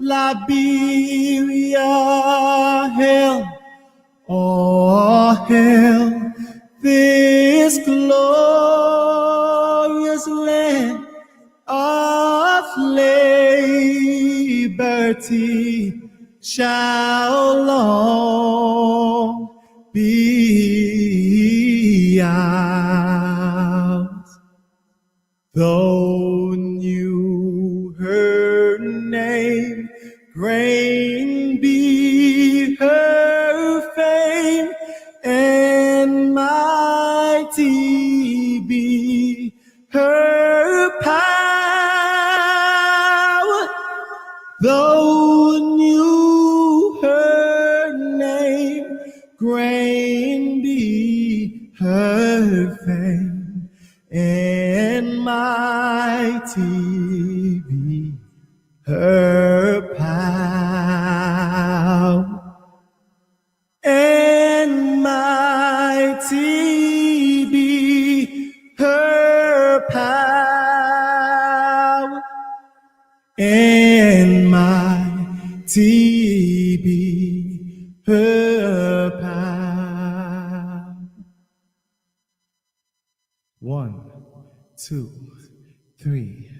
Liberia, hail, oh hail, this glorious land of liberty shall long be ours. Though knew her name, great be her fame, and mighty be her power. Though knew her name, great be her fame, and mighty be her power, and mighty be her power, and mighty be her power. 1, 2, 3,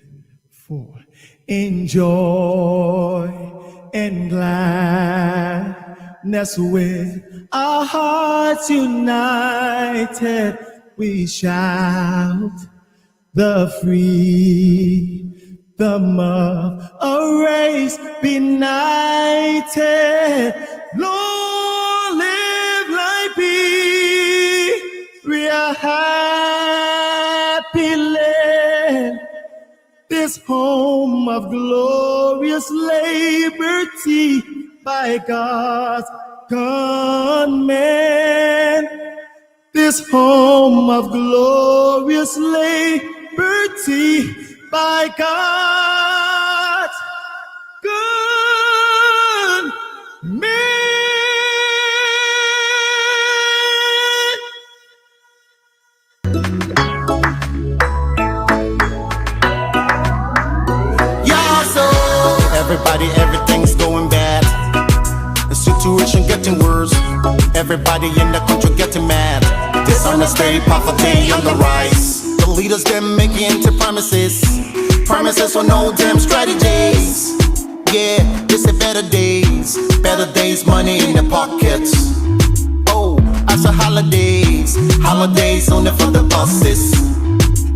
4. In joy and gladness, with our hearts united, we shout the freedom of a race benighted. Long live Liberia, happy land, this home of glorious liberty by God's command. This home of glorious liberty by God's command. Everybody, everything's going bad. The situation getting worse. Everybody in the country getting mad. Dishonesty, poverty on the rise. The leaders them making empty promises. Promises for no damn strategies. Yeah, this is better days. Better days, money in the pockets. Oh, after holidays. Holidays only for the bosses.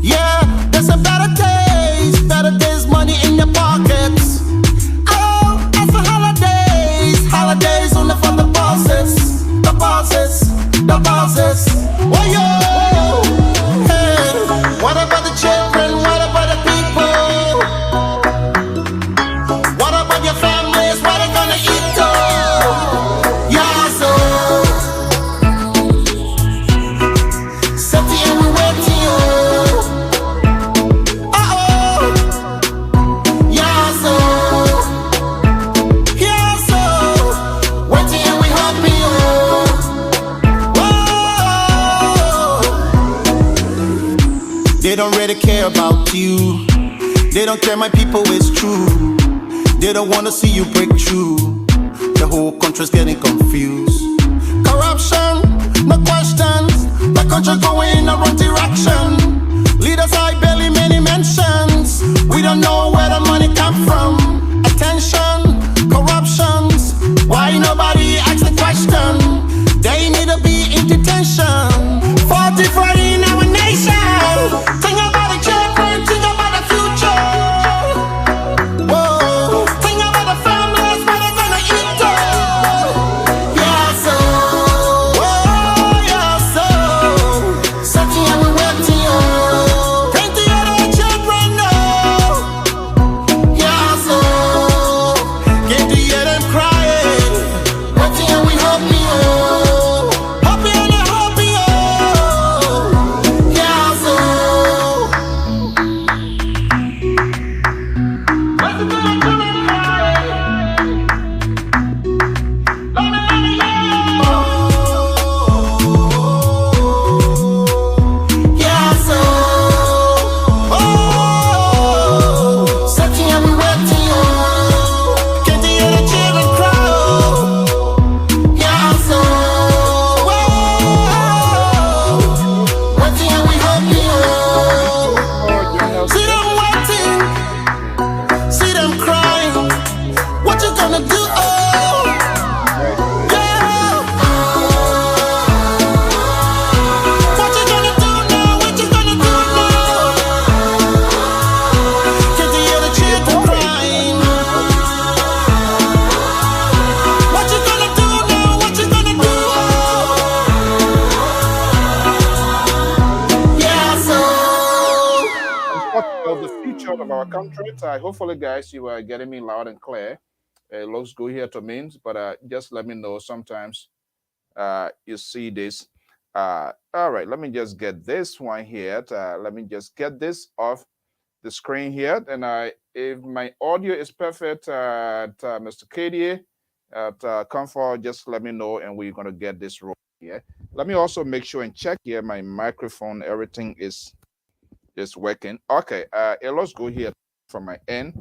Yeah, there's a better days. Better days, money in your pockets. Holidays only for the bosses, the bosses, the bosses. Oh yo, hey, what about the children? What about the people? What about your families? What are they gonna eat? Yeah, so Seti and we waiting you. Yeah, so. They don't really care about you. They don't care, my people, it's true. They don't wanna see you break through. The whole country's getting confused. Corruption, no questions. The country going in the wrong direction. Leaders high belly, many mentions. We don't know where the money come from. Attention, corruptions. Why nobody asks the question? They need to be in detention. 40 in our nation. Think about the children, think about the future. Whoa, think about the families, what they're gonna eat. Yeah, so, whoa, yeah, so. Something I'm waiting on. Think the other children know. Yeah, Hopefully, guys, you are getting me loud and clear. It looks good here to me, but just let me know sometimes you see this. All right, let me just get this one here. Let me just get this off the screen here. And if my audio is perfect, Mr. Katie, Comfort, just let me know and we're going to get this rolling here. Let me also make sure and check here my microphone, everything is working. Okay, it looks good here from my end.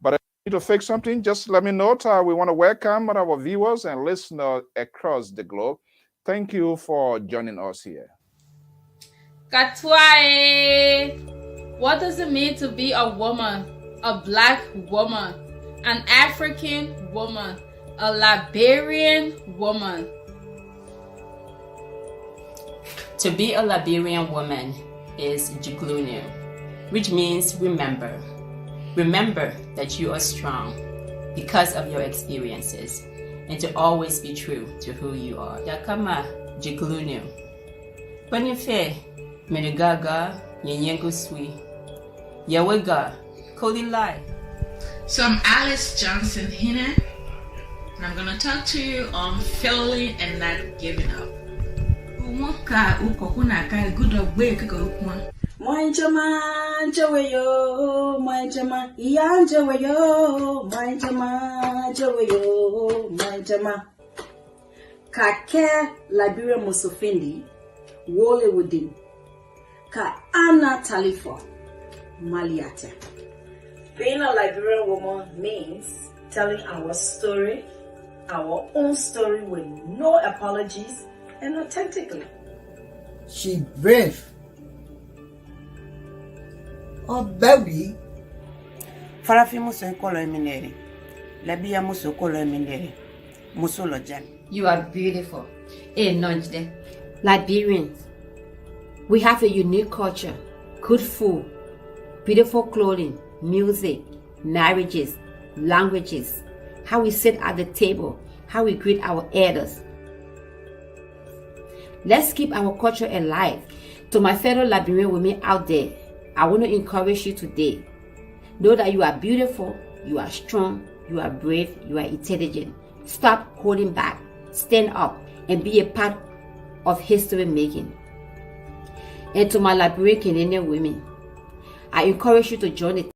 But if you need to fix something, just let me know. We want to welcome our viewers and listeners across the globe. Thank you for joining us here. Katwae. What does it mean to be a woman? A black woman, an African woman, a Liberian woman. To be a Liberian woman is Jiglunu, which means remember. Remember that you are strong because of your experiences and to always be true to who you are. Yakama Jiglunu. Panife, Menegaga, Nyenyengu Sui. Yawega, Kodi Lai. So I'm Alice Johnson Hina, and I'm going to talk to you on failing and not giving up. Mwanjama jaweyo, mwanjama iyanjaweyo, mwanjama jaweyo, mwanjama. Kake Liberia Musofindi, wole within. Ka Anna Talifo, Maliata. Being a Liberian woman means telling our story, our own story with no apologies and authentically. She brave. Oh baby. Farafi muso ekolo eminere. Labia muso ekolo eminere. Muso lojan. You are beautiful. Liberians, we have a unique culture, good food, beautiful clothing, music, marriages, languages, how we sit at the table, how we greet our elders. Let's keep our culture alive. To my fellow Liberian women out there, I want to encourage you today. Know that you are beautiful, you are strong, you are brave, you are intelligent. Stop holding back, stand up, and be a part of history making. And to my Liberian Canadian women, I encourage you to join it.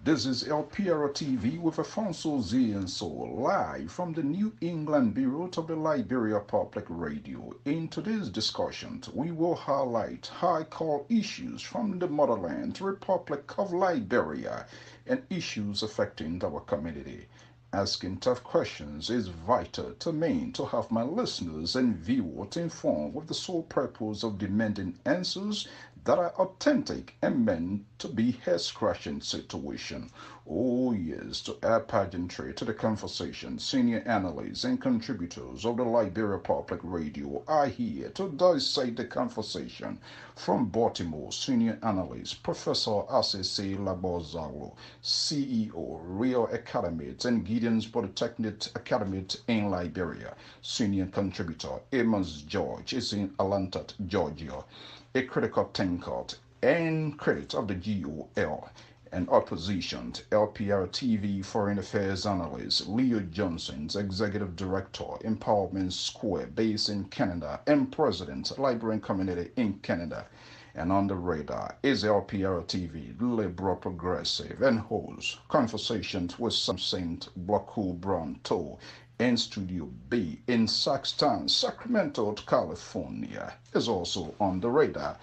This is Lpr-Tv with Afonso Z and Soul, live from the New England Bureau of the Liberia Public Radio. In today's discussion, we will highlight high-call issues from the motherland, Republic of Liberia, and issues affecting our community. Asking tough questions is vital to me to have my listeners and viewers informed with the sole purpose of demanding answers that are authentic and meant to be head-scratching situation. Oh yes, to add pageantry to the conversation, senior analysts and contributors of the Liberia Public Radio are here to dissect the conversation. From Baltimore, senior analyst Professor Asese Labozalo, CEO, Real Academy and Gideon's Polytechnic Academy in Liberia. Senior contributor Amos George is in Atlanta, Georgia. A critical thinker and critic of the GOL, and opposition Lpr-Tv Foreign Affairs Analyst Leo Johnson's Executive Director, Empowerment Square, based in Canada, and President, Liberian Community in Canada. And on the radar is Lpr-Tv, liberal, progressive, and host conversations with some Saint Blockul Bronto in Studio B in Saxton, Sacramento, California, is also on the radar.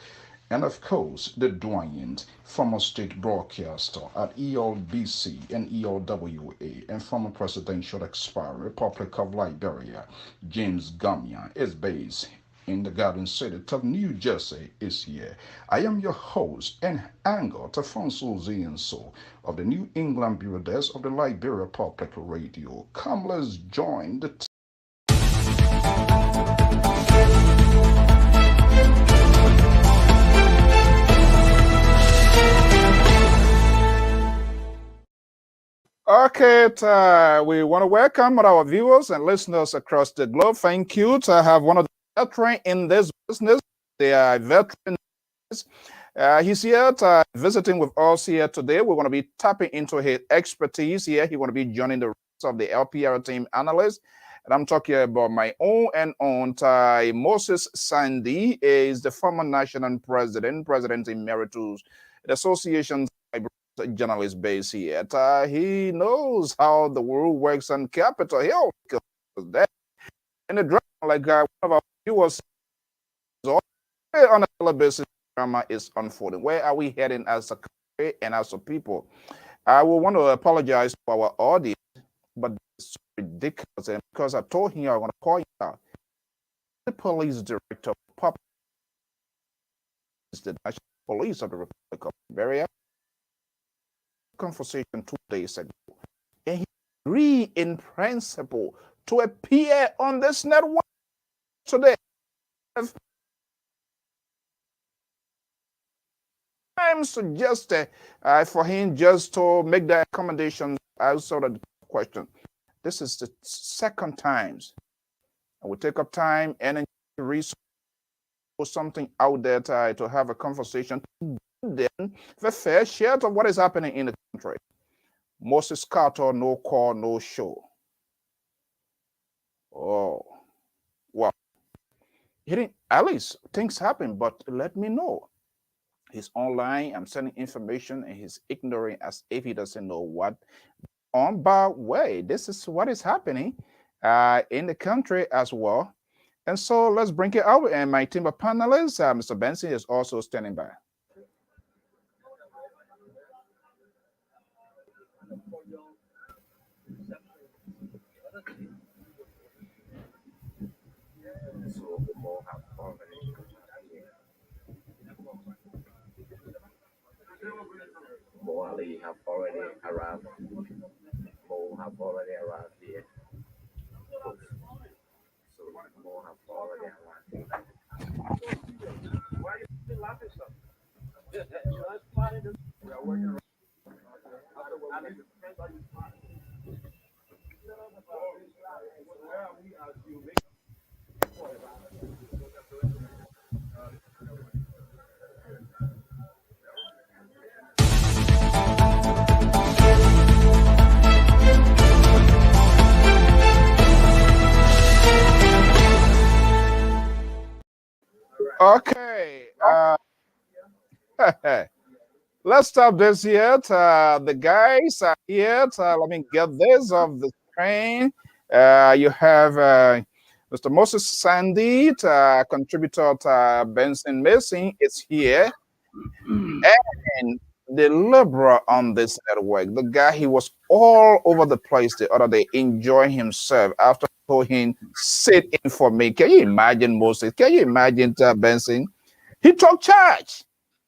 And of course, the doyen, former state broadcaster at ELBC and ELWA, and former presidential aspirant, Republic of Liberia, James Gamian, is based in the Garden City of New Jersey, is here. I am your host and anchor, Afonso Zienso, of the New England Bureau Desk of the Liberia Public Radio. Come, let's join the Okay, we want to welcome our viewers and listeners across the globe. Thank you to have one of the veterans in this business. They are veterans, He's here visiting with us here today. We're going to be tapping into his expertise here. He's going to be joining the rest of the LPR team analysts. And I'm talking about my own and own Moses Sandy is the former national president emeritus, the Association journalist base here. He knows how the world works on Capitol Hill. In the drama, like one of our viewers on a regular basis, drama is unfolding. Where are we heading as a country and as a people? I will want to apologize to our audience, but it's ridiculous. And because I told him I'm going to call you out, the police director of the National Police of the Republic of Liberia, conversation 2 days ago, and he agreed in principle to appear on this network today. I'm suggested for him just to make the accommodation. I sort of question. This is the second time I will take up time and research something out there to have a conversation. Then the fair share of what is happening in the country. Moses Carter, no call, no show. Oh, well, at least things happen, but let me know. He's online. I'm sending information, and he's ignoring as if he doesn't know what. On by way, this is what is happening in the country as well. And so let's bring it out. And my team of panelists, Mr. Benson is also standing by. Ali have already arrived. Mo have already arrived here. So Mo have already arrived. Why are you still laughing, sir? We are working. Okay. Let's stop this here. The guys are here. Let me get this off the screen. You have Mr. Moses Sandy, contributor Benson Mason is here. And the liberal on this network, the guy, he was all over the place the other day, enjoying himself after him sit in for me. Can you imagine Moses? Can you imagine Benson? He took charge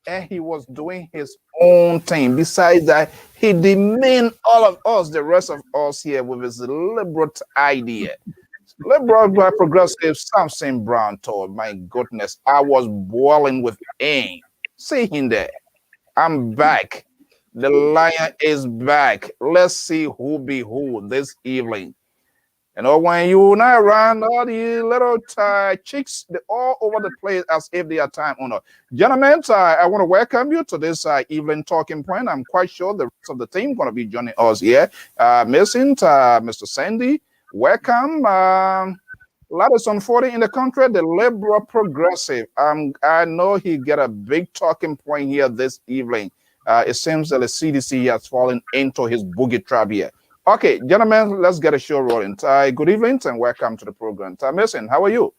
and he was doing his own thing. Besides that, he demeaned all of us, the rest of us here, with his liberal idea. Liberal progressive Samson Brown told, my goodness, I was boiling with aim. See him there. I'm back. The lion is back. Let's see who be who this evening. You know, when you now around all the little chicks, they're all over the place as if they are time honored. Gentlemen, I want to welcome you to this evening talking point. I'm quite sure the rest of the team going to be joining us here. Missing Mr. Sandy, welcome. Lot is unfolding in the country. The liberal progressive. I know he get a big talking point here this evening. It seems that the CDC has fallen into his boogie trap here. Okay, gentlemen, let's get a show rolling. Good evening and welcome to the program. Mason, how are you?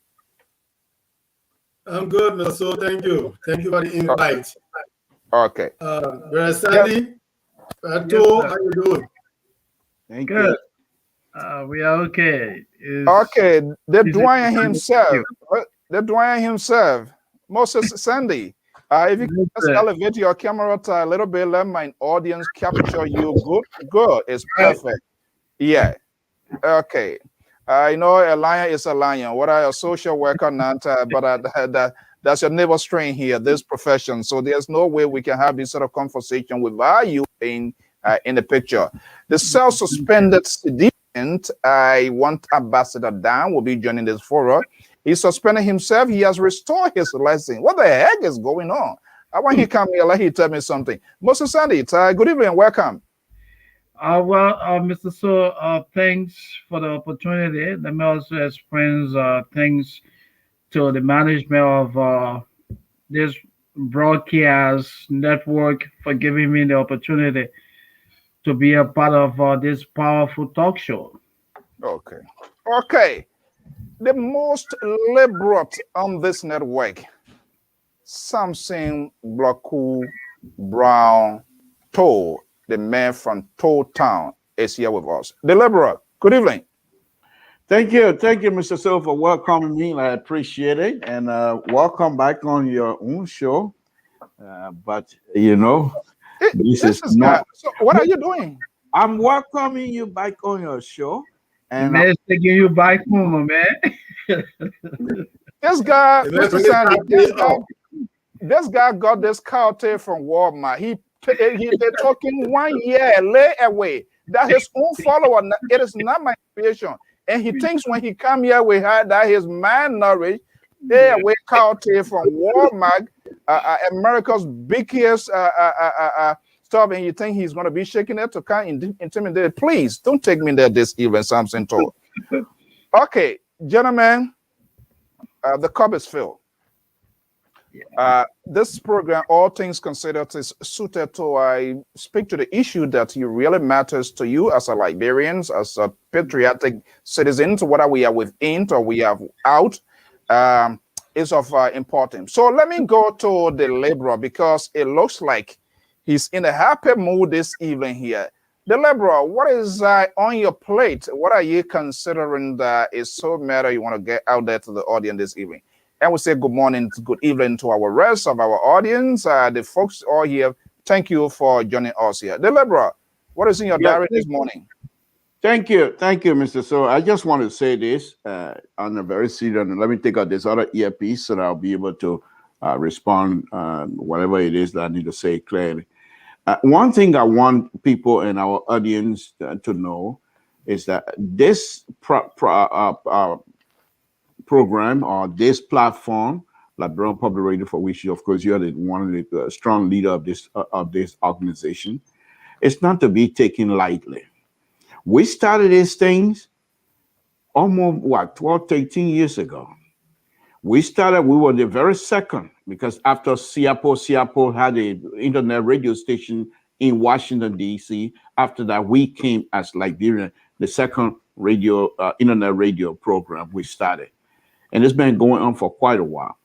I'm good, Mr. Thank you. Thank you for the invite. Okay. Brother Sandy, how you doing? Thank good. you. We are okay. Okay, the Dwayne himself, Moses Sandy. If you can just elevate your camera a little bit, let my audience capture you. Good. It's perfect. Yeah. Okay. I know a lion is a lion. What are a social worker not? But that's your neighbor strain here, this profession. So there's no way we can have this sort of conversation without you in the picture. The self-suspended civilian, I want Ambassador DAHN will be joining this forum. He suspended himself. He has restored his lesson. What the heck is going on? I want him come here, let him tell me something. Moses Sandy, good evening, welcome. Mr. So, thanks for the opportunity. Let me also express thanks to the management of this broadcast network for giving me the opportunity to be a part of this powerful talk show. Okay. Okay. The most liberal on this network, Samson Blocku Brown Toe, the man from Toe Town, is here with us. The liberal, good evening. Thank you, Mr. Silver, for welcoming me. I appreciate it, and welcome back on your own show. But you know, this is not. So what are you doing? I'm welcoming you back on your show, and man, taking you back home, man. This guy, Mr. Sandy, this guy got this cow tail from Walmart. They're talking 1 year lay away. That his own follower. It is not my creation. And he thinks when he come here with her that his malnourished, they away cow tail from Walmart, America's biggest stuff, and you think he's going to be shaking it to kind of intimidate. Please don't take me there this evening, Samson told. Okay, gentlemen, the cup is filled. This program, all things considered, is suited to speak to the issue that really matters to you as a Liberians, as a patriotic citizens, whether we are within or we are out, is of importance. So let me go to the Liberal because it looks like he's in a happy mood this evening here. The Liberal, what is on your plate? What are you considering that is so matter you want to get out there to the audience this evening? And we say good morning, good evening to our rest of our audience, the folks all here. Thank you for joining us here. The Liberal, what is in your diary this morning? Thank you, Mr. So I just want to say this on a very serious, and let me take out this other earpiece so that I'll be able to respond whatever it is that I need to say clearly. One thing I want people in our audience to know is that this program or this platform, Liberian Public Radio, for which of course you are one of the strong leader of this organization, it's not to be taken lightly. We started these things almost 12, 13 years ago. We were the very second, because after CIAPO had an internet radio station in Washington, D.C. After that, we came as Liberia, the second radio, internet radio program we started. And it's been going on for quite a while.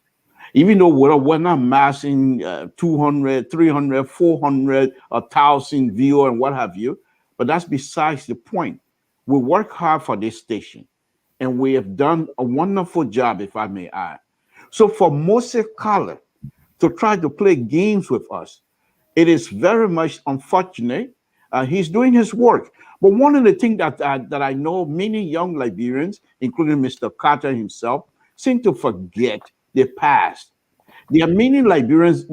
Even though we're not massing 200, 300, 400, 1,000 viewers and what have you, but that's besides the point. We work hard for this station, and we have done a wonderful job, if I may add. So for Moses Kala to try to play games with us, it is very much unfortunate. He's doing his work. But one of the things that I know many young Liberians, including Mr. Carter himself, seem to forget the past. There are many Liberians,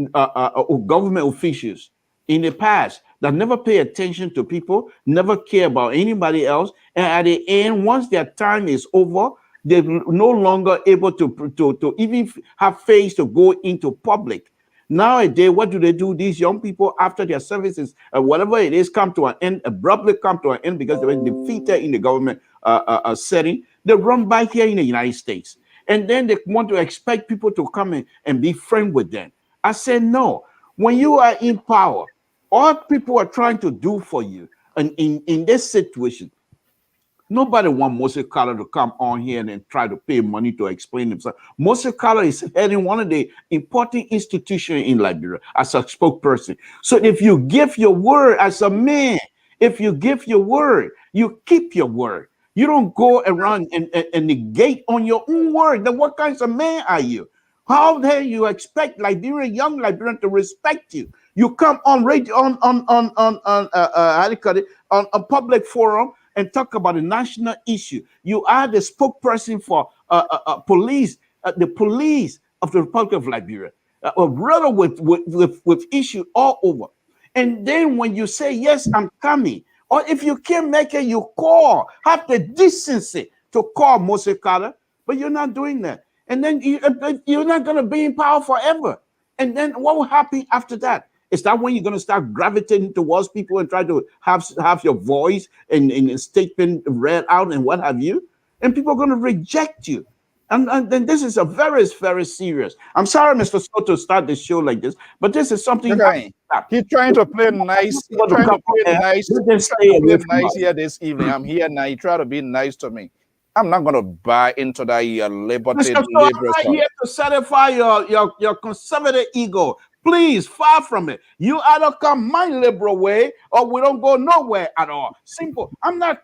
government officials in the past that never pay attention to people, never care about anybody else. And at the end, once their time is over, they're no longer able to even have face to go into public. Nowadays, what do? These young people, after their services, whatever it is, come to an end, abruptly come to an end because they were defeated in the government setting. They run back here in the United States. And then they want to expect people to come in and be friends with them. I said, no. When you are in power, all people are trying to do for you, and in this situation, nobody wants Moses Kala to come on here and try to pay money to explain himself. Moses Kala is heading one of the important institutions in Liberia as a spokesperson. So if you give your word as a man, if you give your word, you keep your word. You don't go around and negate on your own word. Then what kinds of man are you? How dare you expect Liberian, young Liberian to respect you? You come on radio, on a public forum and talk about a national issue. You are the spokesperson for police, the police of the Republic of Liberia, rather with issue all over. And then when you say, yes, I'm coming, or if you can't make it, you call. Have the decency to call Moses Kala, but you're not doing that. And then you're not going to be in power forever. And then what will happen after that? Is that when you're going to start gravitating towards people and try to have your voice and a statement read out and what have you? And people are going to reject you. And then this is a very, very serious. I'm sorry, Mr. Soto, start the show like this, but this is something. Okay. He's trying to play nice. He's trying to play nice. He's trying to play nice here this evening. I'm here now. He try to be nice to me. I'm not going to buy into that liberty. I'm not here to satisfy your conservative ego. Please, far from it. You either come my liberal way or we don't go nowhere at all. Simple. I'm not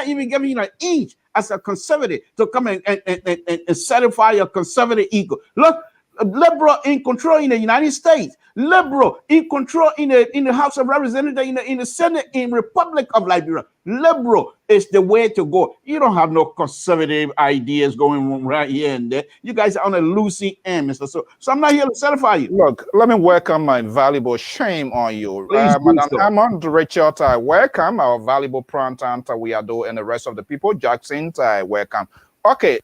even giving you an inch as a conservative to come and satisfy your conservative ego. Look, liberal in control in the United States, liberal in control in the House of Representatives, in the Senate, in Republic of Liberia. Liberal is the way to go. You don't have no conservative ideas going on right here and there. You guys are on a loosey end, Mr. So I'm not here to satisfy you. Look, let me welcome my valuable shame on you. Madam Hammond, Richard, I welcome our valuable Prantan, Tawiado, and the rest of the people. Jackson, I welcome. Okay.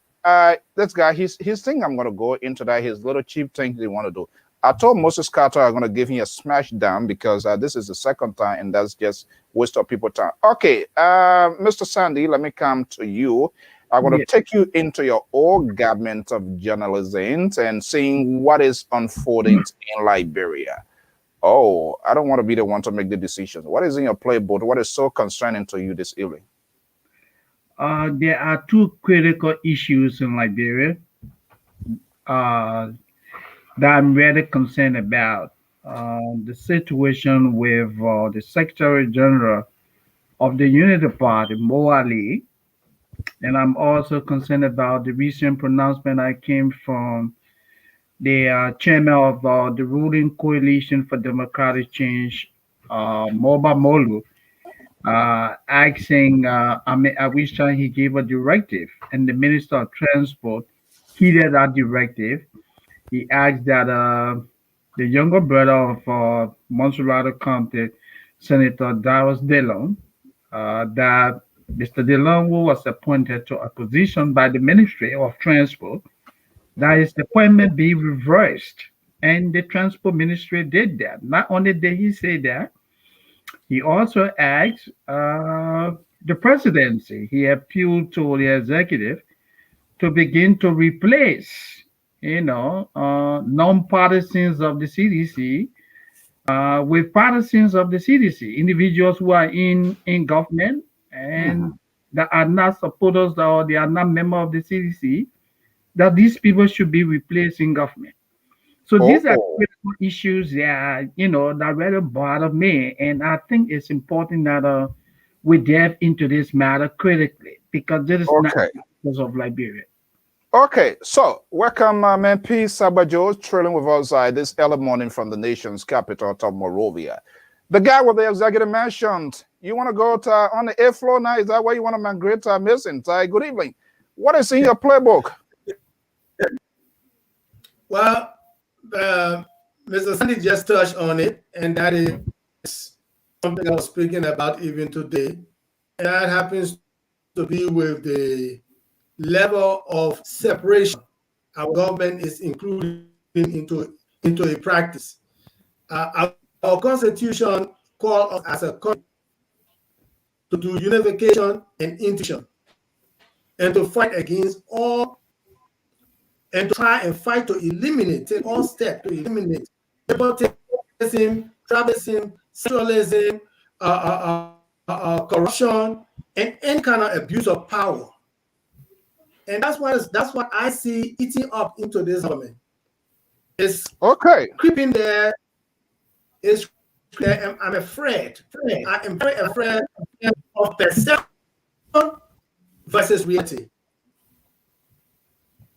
This guy, his thing, I'm going to go into that, his little cheap thing they want to do. I told Moses Carter I'm going to give him a smash down because this is the second time and that's just waste of people's time. Okay, Mr. Sandy, let me come to you. I'm going to take you into your old government of journalism and seeing what is unfolding in Liberia. Oh, I don't want to be the one to make the decisions. What is in your playbook? What is so concerning to you this evening? There are two critical issues in Liberia that I'm really concerned about. The situation with the Secretary General of the Unity Party, Mo Ali, and I'm also concerned about the recent pronouncement that came from the chairman of the ruling Coalition for Democratic Change, Moba Molu, asking, at which time he gave a directive, and the Minister of Transport heeded that directive. He asked that the younger brother of Monserrato County, Senator Darius DeLong, that Mr. DeLong, who was appointed to a position by the Ministry of Transport, that his appointment be reversed. And the Transport Ministry did that. Not only did he say that, he also asked the presidency, he appealed to the executive to begin to replace, non-partisans of the CDC with partisans of the CDC, individuals who are in government and that are not supporters or they are not members of the CDC, that these people should be replaced in government. So these are critical issues that, that really bother me. And I think it's important that we delve into this matter critically because this is not because of Liberia. Okay, so welcome, MP Sabajo, trailing with us this early morning from the nation's capital of Monrovia. The guy with the executive mansion, you want to go to, on the 8th floor now? Is that where you want to migrate to Mason? Good evening. What is in your playbook? Well, Mr. Sandy just touched on it, and that is something I was speaking about even today. And that happens to be with the level of separation our government is including into a practice. Our Constitution calls us as a country to do unification and integration, and to fight against all, and to try and fight to eliminate, take all steps to eliminate nepotism, tribalism, sexualism, corruption, and any kind of abuse of power. And that's what I see eating up into this government. It's creeping there. I'm afraid. I am very afraid of perception versus reality.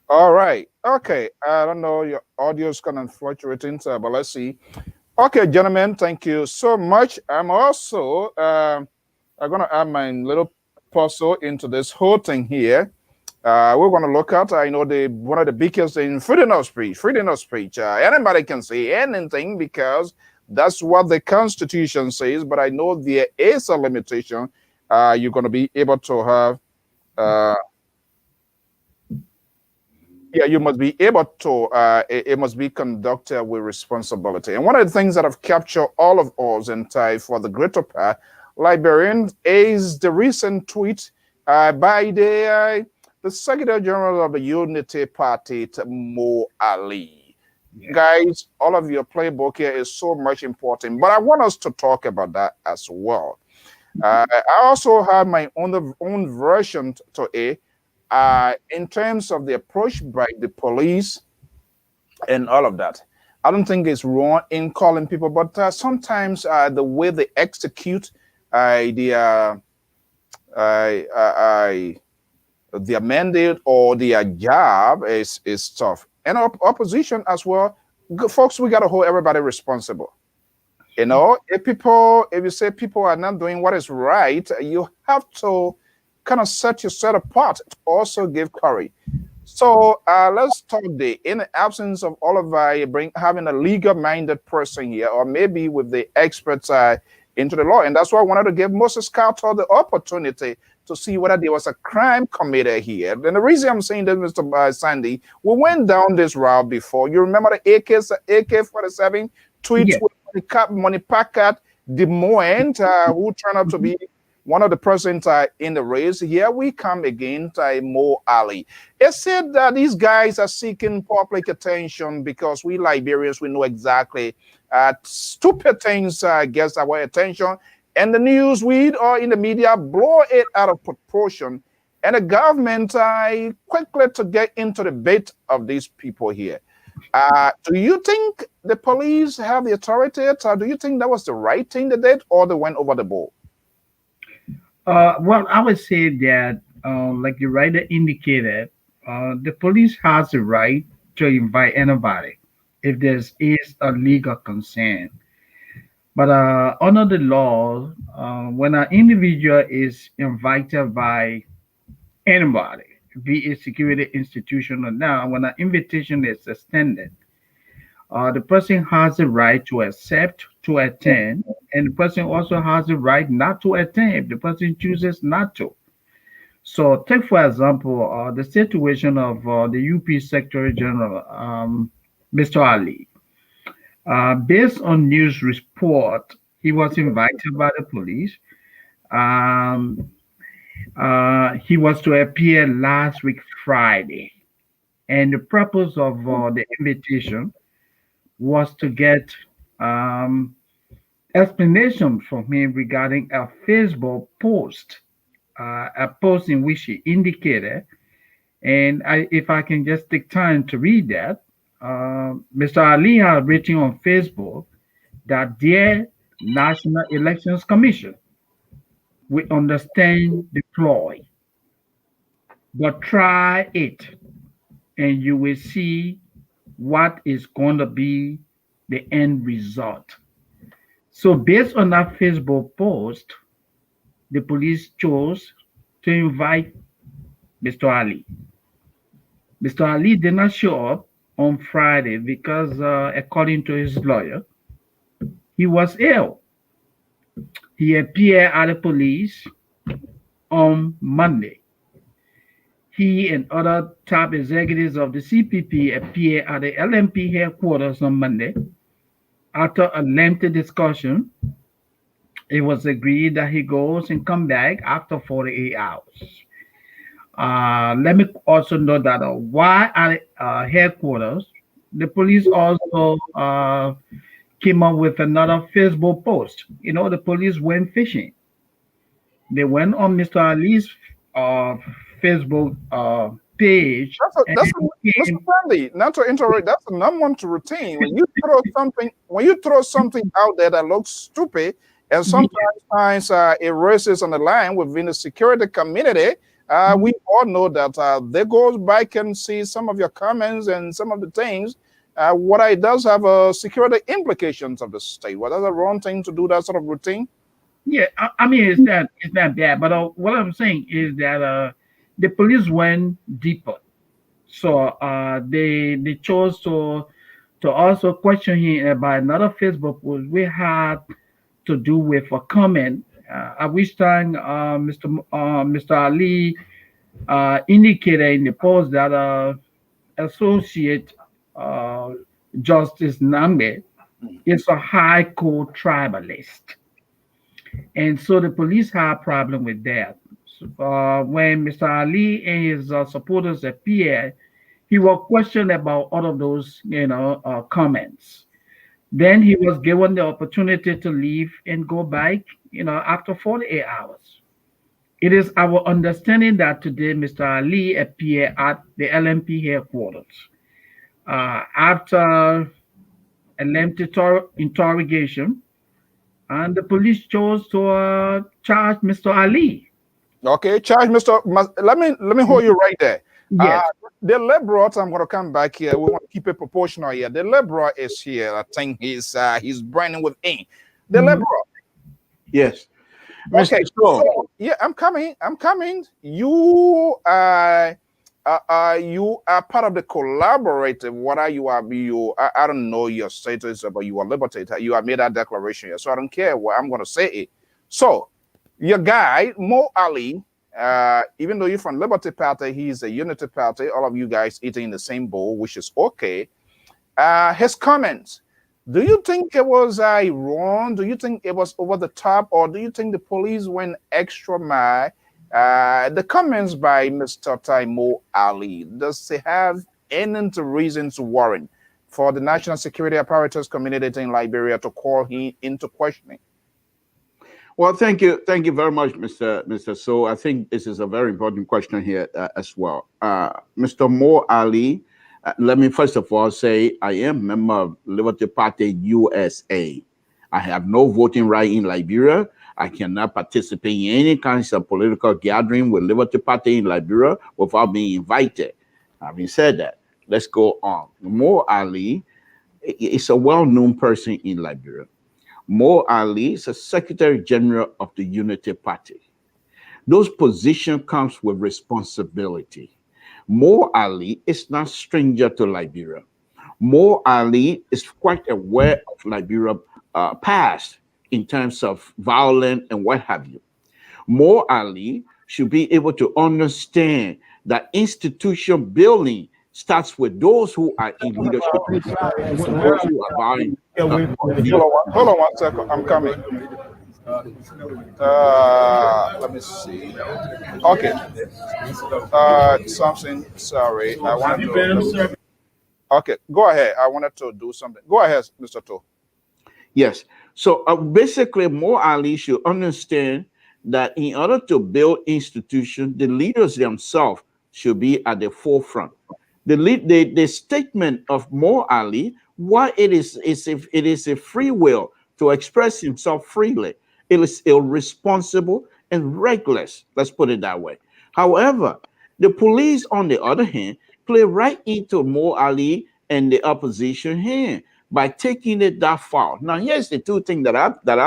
All right. Okay. I don't know. Your audio is kind of fluctuating, but let's see. Okay, gentlemen, thank you so much. I'm also I'm going to add my little puzzle into this whole thing here. We're going to look at, I know, one of the biggest in freedom of speech. Anybody can say anything because that's what the Constitution says, but I know there is a limitation. You're going to be able to have Yeah, you must be able to, it must be conducted with responsibility. And one of the things that have captured all of us in Thai for the greater part, Liberians, is the recent tweet by the Secretary General of the Unity Party, Mo Ali. Yeah. Guys, all of your playbook here is so much important, but I want us to talk about that as well. I also have my own version to it. In terms of the approach by the police and all of that, I don't think it's wrong in calling people, but sometimes the way they execute their mandate or their job is tough. And opposition as well, folks, we got to hold everybody responsible. You know, if you say people are not doing what is right, you have to kind of set yourself apart to also give courage. So let's talk in the absence of all of having a legal-minded person here, or maybe with the experts into the law. And that's why I wanted to give Moses Carter the opportunity to see whether there was a crime committed here. And the reason I'm saying that, Mr. Sandy, we went down this route before. You remember the AK-47 tweets with Money Packard, Des Moines, who turned out to be one of the persons in the race. Here we come again to Mo Ali. It said that these guys are seeking public attention because we Liberians, we know exactly stupid things gets our attention, and the news or in the media blow it out of proportion, and the government quickly to get into the bait of these people here. Do you think the police have the authority? Do you think that was the right thing they did, or they went over the board? Well, I would say that, like the writer indicated, the police has the right to invite anybody if there is a legal concern. But under the law, when an individual is invited by anybody, be it security institution or not, when an invitation is extended, the person has the right to accept, to attend, and the person also has the right not to attend if the person chooses not to. So take, for example, the situation of the UP Secretary General, Mr. Ali. Based on news report, he was invited by the police. He was to appear last week, Friday. And the purpose of the invitation was to get explanation from him regarding a Facebook post, a post in which he indicated, and if I can just take time to read that, Mr. Ali had written on Facebook that dear National Elections Commission, we understand the ploy, but try it and you will see what is going to be the end result. So based on that Facebook post, the police chose to invite Mr. Ali. Mr. Ali did not show up on Friday because, according to his lawyer, he was ill. He appeared at the police on Monday. He and other top executives of the CPP appeared at the LMP headquarters on Monday. After a lengthy discussion, it was agreed that he goes and come back after 48 hours. Let me also note that while at headquarters, the police also came up with another Facebook post. You know, the police went fishing. They went on Mr. Ali's Facebook page. That's Mr. Sandy, not to interrupt, that's a number one to routine. When you throw something out there that looks stupid, and sometimes it races on the line within the security community, we all know that they go back and see some of your comments and some of the things. What it does have security implications of the state. What is the wrong thing to do that sort of routine? Yeah, I mean, it's not bad, but what I'm saying is that the police went deeper, so they chose to also question him about another Facebook post we had to do with a comment at which time Mr. Ali indicated in the post that Associate Justice Nambe is a high court tribalist. And so the police have a problem with that. When Mr. Ali and his supporters appeared, he was questioned about all of those, comments. Then he was given the opportunity to leave and go back, after 48 hours. It is our understanding that today Mr. Ali appeared at the LMP headquarters after a lengthy interrogation, and the police chose to charge Mr. Ali. Okay, charge Mr. Let me hold you right there. Yes. The liberal, I'm going to come back here. We want to keep it proportional here. The liberal is here. I think he's burning with ink. The liberal. Yes. Okay. So, yeah, I'm coming. You are part of the collaborative. What are you? I don't know your status, but you are liberated. You have made that declaration here, so I don't care what I'm going to say it. So, your guy Mo Ali. Even though you're from Liberty Party, he's a Unity Party. All of you guys eating in the same bowl, which is okay. His comments. Do you think it was wrong? Do you think it was over the top, or do you think the police went extra mile? The comments by Mr. Taimo Ali, does it have any reason to warrant for the national security apparatus community in Liberia to call him into questioning? Well, thank you very much, Mr. So. I think this is a very important question here as well. Mr. Mo Ali, let me first of all say I am a member of Liberty Party USA. I have no voting right in Liberia. I cannot participate in any kinds of political gathering with Liberty Party in Liberia without being invited. Having said that, let's go on. Mo Ali is a well-known person in Liberia. Mo Ali is a Secretary General of the Unity Party. Those positions comes with responsibility. Mo Ali is not stranger to Liberia. Mo Ali is quite aware of Liberia's past in terms of violence and what have you. Mo Ali should be able to understand that institution building starts with those who are in leadership, those who are vying. Hold on 1 second. I'm coming. Let me see. Okay. Something. Sorry. I want to. Okay. Go ahead. I wanted to do something. Go ahead, Mr. To. Yes. So basically, Mo Ali should understand that in order to build institutions, the leaders themselves should be at the forefront. The statement of Mo Ali, why it is a free will to express himself freely, it is irresponsible and reckless. Let's put it that way. However, the police, on the other hand, play right into Mo Ali and the opposition hand by taking it that far. Now, here's the two things that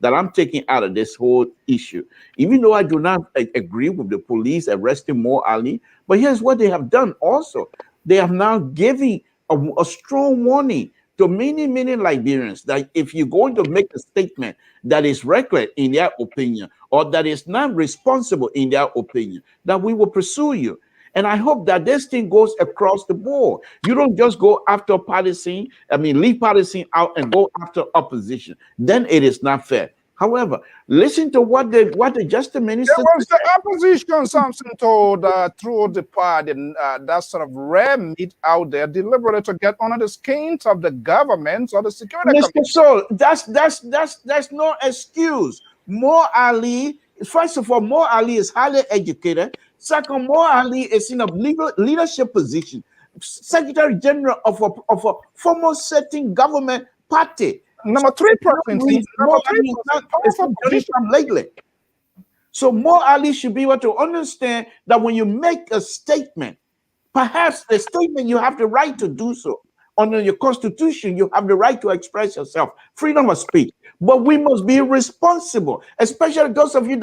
I'm taking out of this whole issue. Even though I do not agree with the police arresting Mo Ali, but here's what they have done also. They have now given a strong warning to many Liberians that if you're going to make a statement that is reckless in their opinion, or that is not responsible in their opinion, that we will pursue you. And I hope that this thing goes across the board. You don't just go after leave partisan out and go after opposition. Then it is not fair. However, listen to what the Justice Minister There was the opposition, something told through the party, that sort of rare meat out there, deliberately to get under the skins of the government or the security. Mr. Sol, that's no excuse. Mo Ali, first of all, Mo Ali is highly educated. Second, Mo Ali is in a leadership position, Secretary General of a former sitting government party. Number three person lately. So Mo Ali should be able to understand that when you make a statement, perhaps the statement you have the right to do so. Under your constitution, you have the right to express yourself, freedom of speech. But we must be responsible, especially those of you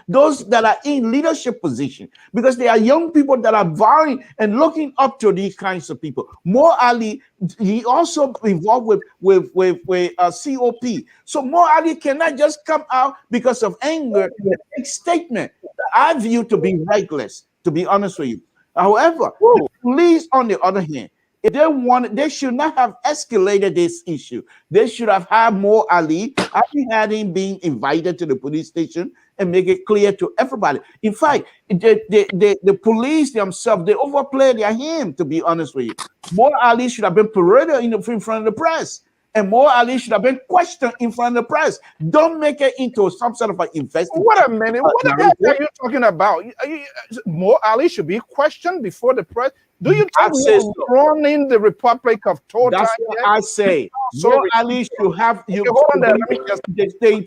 those that are in leadership position, because they are young people that are vying and looking up to these kinds of people. Mo Ali, he also involved with COP. So Mo Ali cannot just come out because of anger and make statement that I view to be reckless, to be honest with you. However, the police, on the other hand, if they wanted, they should not have escalated this issue. They should have had more Ali. I had him being invited to the police station and make it clear to everybody. In fact, the police themselves, they overplayed their hand, to be honest with you. More Ali should have been paraded in front of the press. And more Ali should have been questioned in front of the press. Don't make it into some sort of an investigation. What a minute. What the heck are you talking about? More Ali should be questioned before the press. Do you think we're running the Republic of Total? That's what I say. More Ali should have you. Hold on there. Let me just...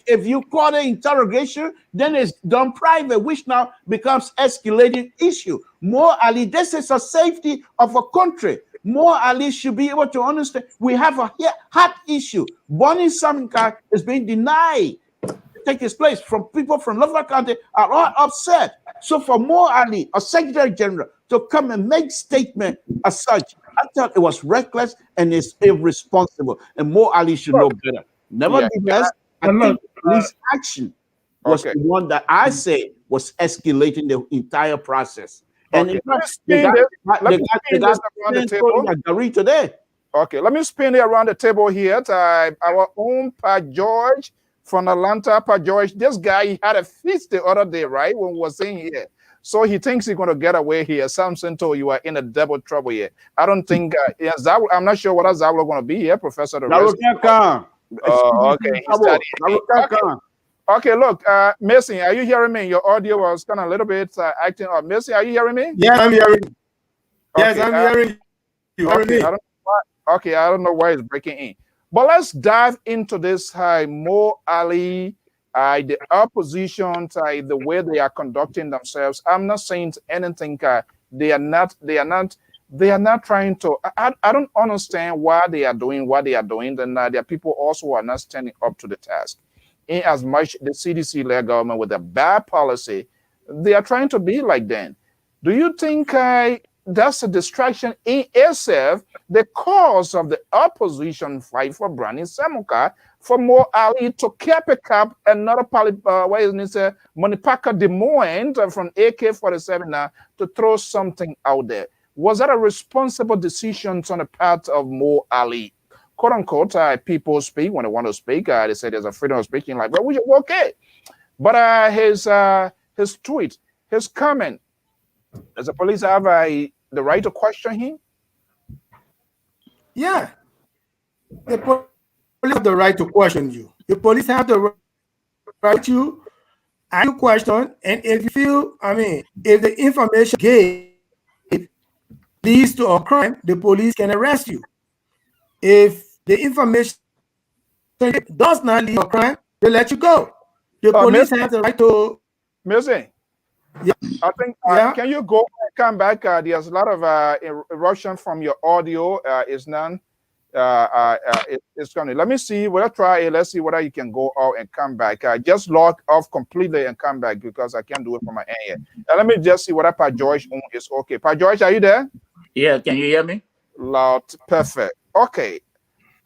If you call it interrogation, then it's done private, which now becomes escalating issue. More Ali, this is a safety of a country. More Ali should be able to understand we have a hot issue. Bonnie Saminka is being denied to take his place from people from Lover County are all upset. So for More Ali, a Secretary General, to come and make statement as such, I thought it was reckless and it's irresponsible. And More Ali should know better. Nevertheless, I think police action was the one that I say was escalating the entire process. And in fact, they got today. Okay, let me spin it around the table here. Our own Pa George from Atlanta. Pa George, this guy, he had a feast the other day, right, when we were saying here. So he thinks he's going to get away here. Samson told you are in a double trouble here. I don't think, I'm not sure what Zablo going to be here, Professor. Okay, look, Mason, are you hearing me? Your audio was kind of a little bit acting up. Mason, are you hearing me? Yes, I'm hearing you. Yes, I'm hearing you. Okay, I don't know why it's breaking in. But let's dive into this More Ali, the opposition, the way they are conducting themselves. I'm not saying anything. They are not trying to. I don't understand why they are doing what they are doing. And there are people also who are not standing up to the task. In as much the CDC-led government with a bad policy, they are trying to be like them. Do you think that's a distraction in itself, the cause of the opposition fight for Brani Samuka, for More Ali to cap another Monipaka de Moen from AK-47 now to throw something out there? Was that a responsible decision on the part of More Ali? Quote unquote, people speak when they want to speak. They say there's a freedom of speaking, like, but okay. But his tweet, his comment, does the police have the right to question him? Yeah, the police have the right to question you. The police have the right to ask you question, and if you feel, if the information gave leads to a crime, the police can arrest you. If the information does not lead to a crime, they let you go. The police have the right to. Music. Yeah. I think. Can you go and come back? There's a lot of eruption from your audio. It's none. It's coming. Let me see. We'll try it. Let's see whether you can go out and come back. Just log off completely and come back because I can't do it from my end yet. Let me just see whether Pa George is okay. Pa George, are you there? Yeah. Can you hear me? Loud. Perfect. Okay.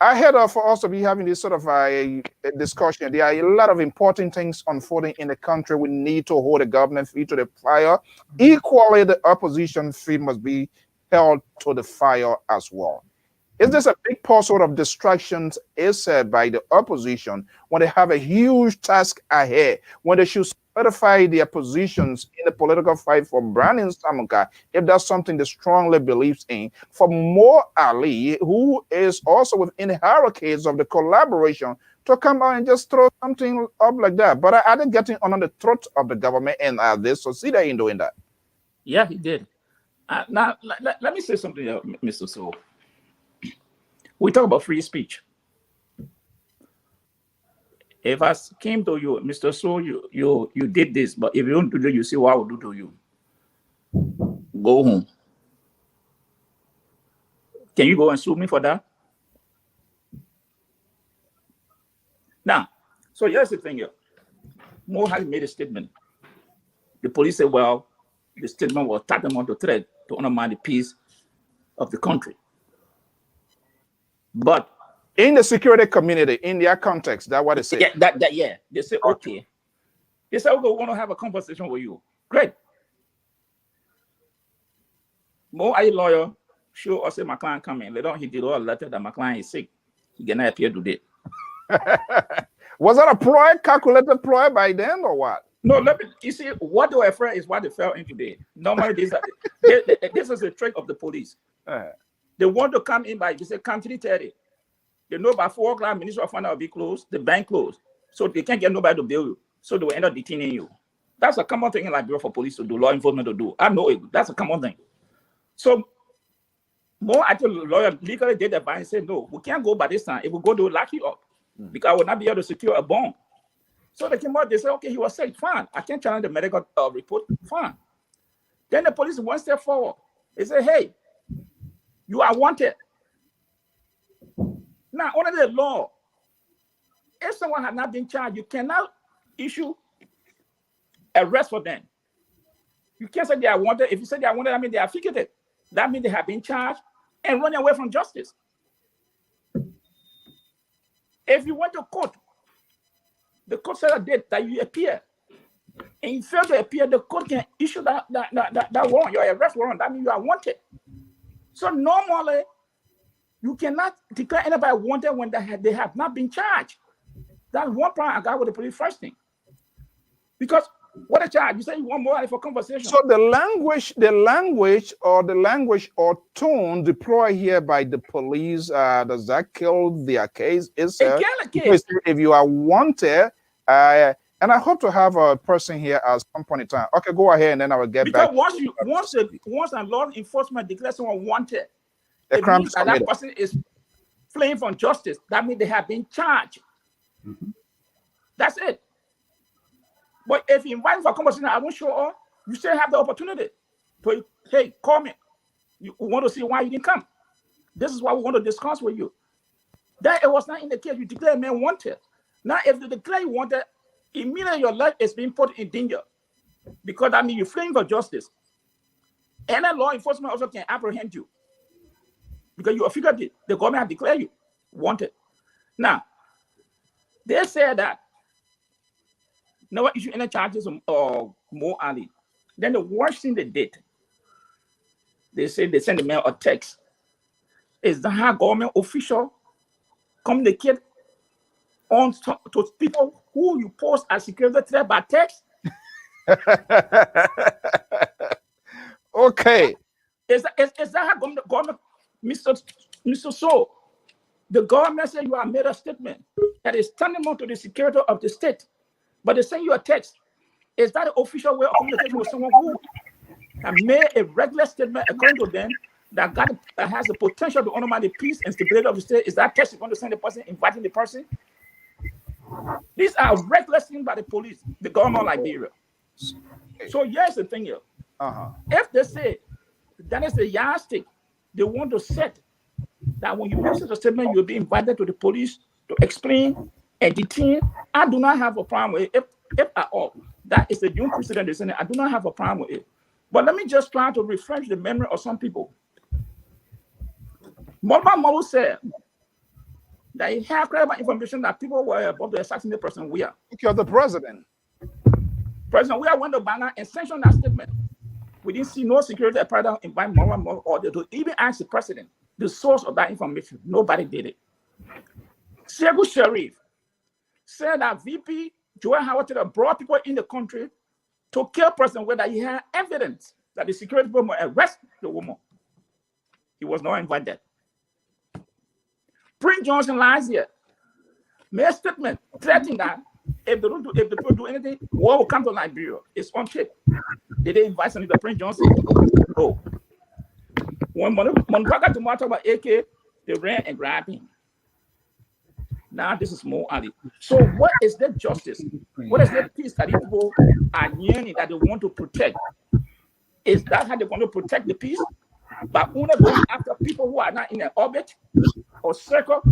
Ahead of us to be having this sort of a discussion, there are a lot of important things unfolding in the country. We need to hold the government feet to the fire. Equally, the opposition feet must be held to the fire as well. Is this a big sort of distractions is said by the opposition when they have a huge task ahead, when they should solidify their positions in the political fight for Brandon Samuka, if that's something they strongly believes in, for More Ali, who is also within the hierarchies of the collaboration, to come out and just throw something up like that. But are they getting under the throat of the government, and are they succeeding in doing that? Yeah, he did. Now, let me say something, Mr. So. We talk about free speech. If I came to you, Mr. So, you did this, but if you don't do it, you see what I will do to you. Go home. Can you go and sue me for that? Now, so here's the thing here. More has made a statement. The police said, well, the statement was tantamount to threat to undermine the peace of the country. But in the security community, in their context, that's what they say. Yeah, they say, okay. They say, okay, we want to have a conversation with you. Great. More I lawyer, sure, or say my client coming. Later on, he did all a letter that my client is sick. He cannot appear today. Was that a ploy, calculated ploy by then, or what? No, let me. You see, what they were afraid is what they fell into today. Normally, this is a trick of the police. They want to come in by, they say, come 3:30. They know by 4 o'clock, Ministry of Finance will be closed, the bank closed. So they can't get nobody to bail you. So they will end up detaining you. That's a common thing in Liberia for police to do, law enforcement to do. I know it. That's a common thing. So, more actually, lawyer legally did advise and said, no, we can't go by this time. If we go, they will lock you up because I will not be able to secure a bond. So they came out, they said, okay, he was sick, fine. I can't challenge the medical report, fine. Then the police one step forward. They said, hey, you are wanted. Now, under the law, if someone has not been charged, you cannot issue arrest for them. You can't say they are wanted. If you say they are wanted, that means they are fugitive. That means they have been charged and running away from justice. If you went to court, the court set a date that you appear, and you fail to appear, the court can issue that warrant, your arrest warrant. That means you are wanted. So normally, you cannot declare anybody wanted when they have not been charged. That's one problem I got with the police first thing. Because what a charge? You say you want more for conversation. So the language or tone deployed here by the police, does that kill their case? It kills a case. If you are wanted, and I hope to have a person here at some point in time. Okay, go ahead, and then I will get back. Because once a law enforcement declares someone wanted, a crime means that person is fleeing from justice. That means they have been charged. That's it. But if you invite for conversation, I won't show up. You still have the opportunity to, hey, call me. You want to see why you didn't come. This is what we want to discuss with you. That it was not in the case. You declare a man wanted. Now, if you declare you wanted, immediately your life is being put in danger. Because that means you're fleeing for justice. And then law enforcement also can apprehend you. Because you are figured the government have declared you wanted. Now, they say that never issue any charges or more early. Then the worst thing they did, they say they send a mail or text. Is that how government official communicate on to people who you post as security threat by text? Okay. Is that how government Mr. So, the government said you have made a statement that is tantamount to the security of the state, but they send you a text. Is that the official way of communicating with someone who have made a regular statement according to them that has the potential to undermine the peace and stability of the state? Is that text you're going to send the person, inviting the person? These are regular things by the police, the government of Liberia. So here's the thing here. If they say that is the yardstick they want to set, that when you make such a statement, you'll be invited to the police to explain and detain. I do not have a problem with it, if at all. That is the new precedent. I do not have a problem with it. But let me just try to refresh the memory of some people. Mama said that he had credible information that people were about to assassinate President Weah. Okay, the president. President Weah went to Ghana and sanctioned that statement. We didn't see no security apparatus invite Mama or to even ask the president the source of that information. Nobody did it. Segu Sharif said that VP Joel Howard brought people in the country to kill President Weah, that he had evidence that the security people would arrest the woman. He was not invited. Prince Johnson last year made a statement threatening that if the people do anything, war will come to Liberia. It's on tape. Did they invite somebody to Prince Johnson? No. When Montaga to talk about AK, they ran and grabbed him. Now this is more Ali. So what is that justice? What is that peace that people are yearning that they want to protect? Is that how they want to protect the peace? By only going after people who are not in an orbit or circle,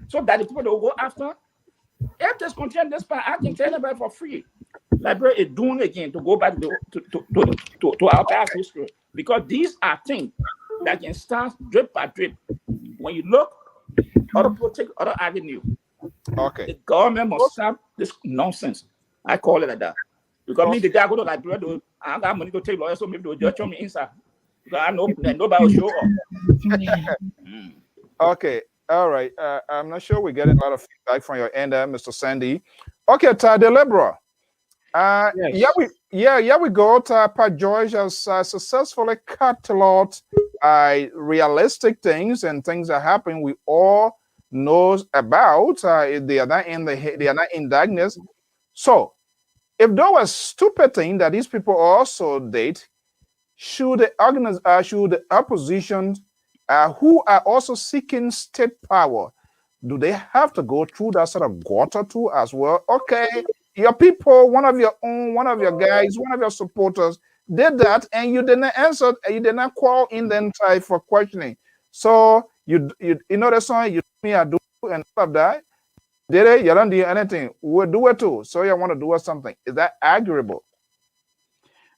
so that the people they will go after? If this continue this part, I can tell everybody for free. Liberia is doing again to go back to our past history, because these are things that can start drip by drip. When you look, other people take other avenue. Okay. The government must stop this nonsense. I call it like that. Because me, the guy go to Liberia, I got money to take lawyers, so maybe they'll just show me inside. I know nobody will show up. Okay, all right. I'm not sure we're getting a lot of feedback from your end, Mr. Sandy. Okay, the Liberal. Yes. Yeah, we go. Pat George has successfully cut a lot realistic things and things that happen. We all knows about. They are not in darkness. So, if there was stupid thing that these people also did, should the opposition who are also seeking state power, do they have to go through that sort of gutter too as well? Okay, your people, one of your guys, one of your supporters did that, and you did not answer, you did not call in then try for questioning. So you know the song, you me I do and all of that. Did it? You don't do anything. We'll do it too. So you want to do something. Is that arguable?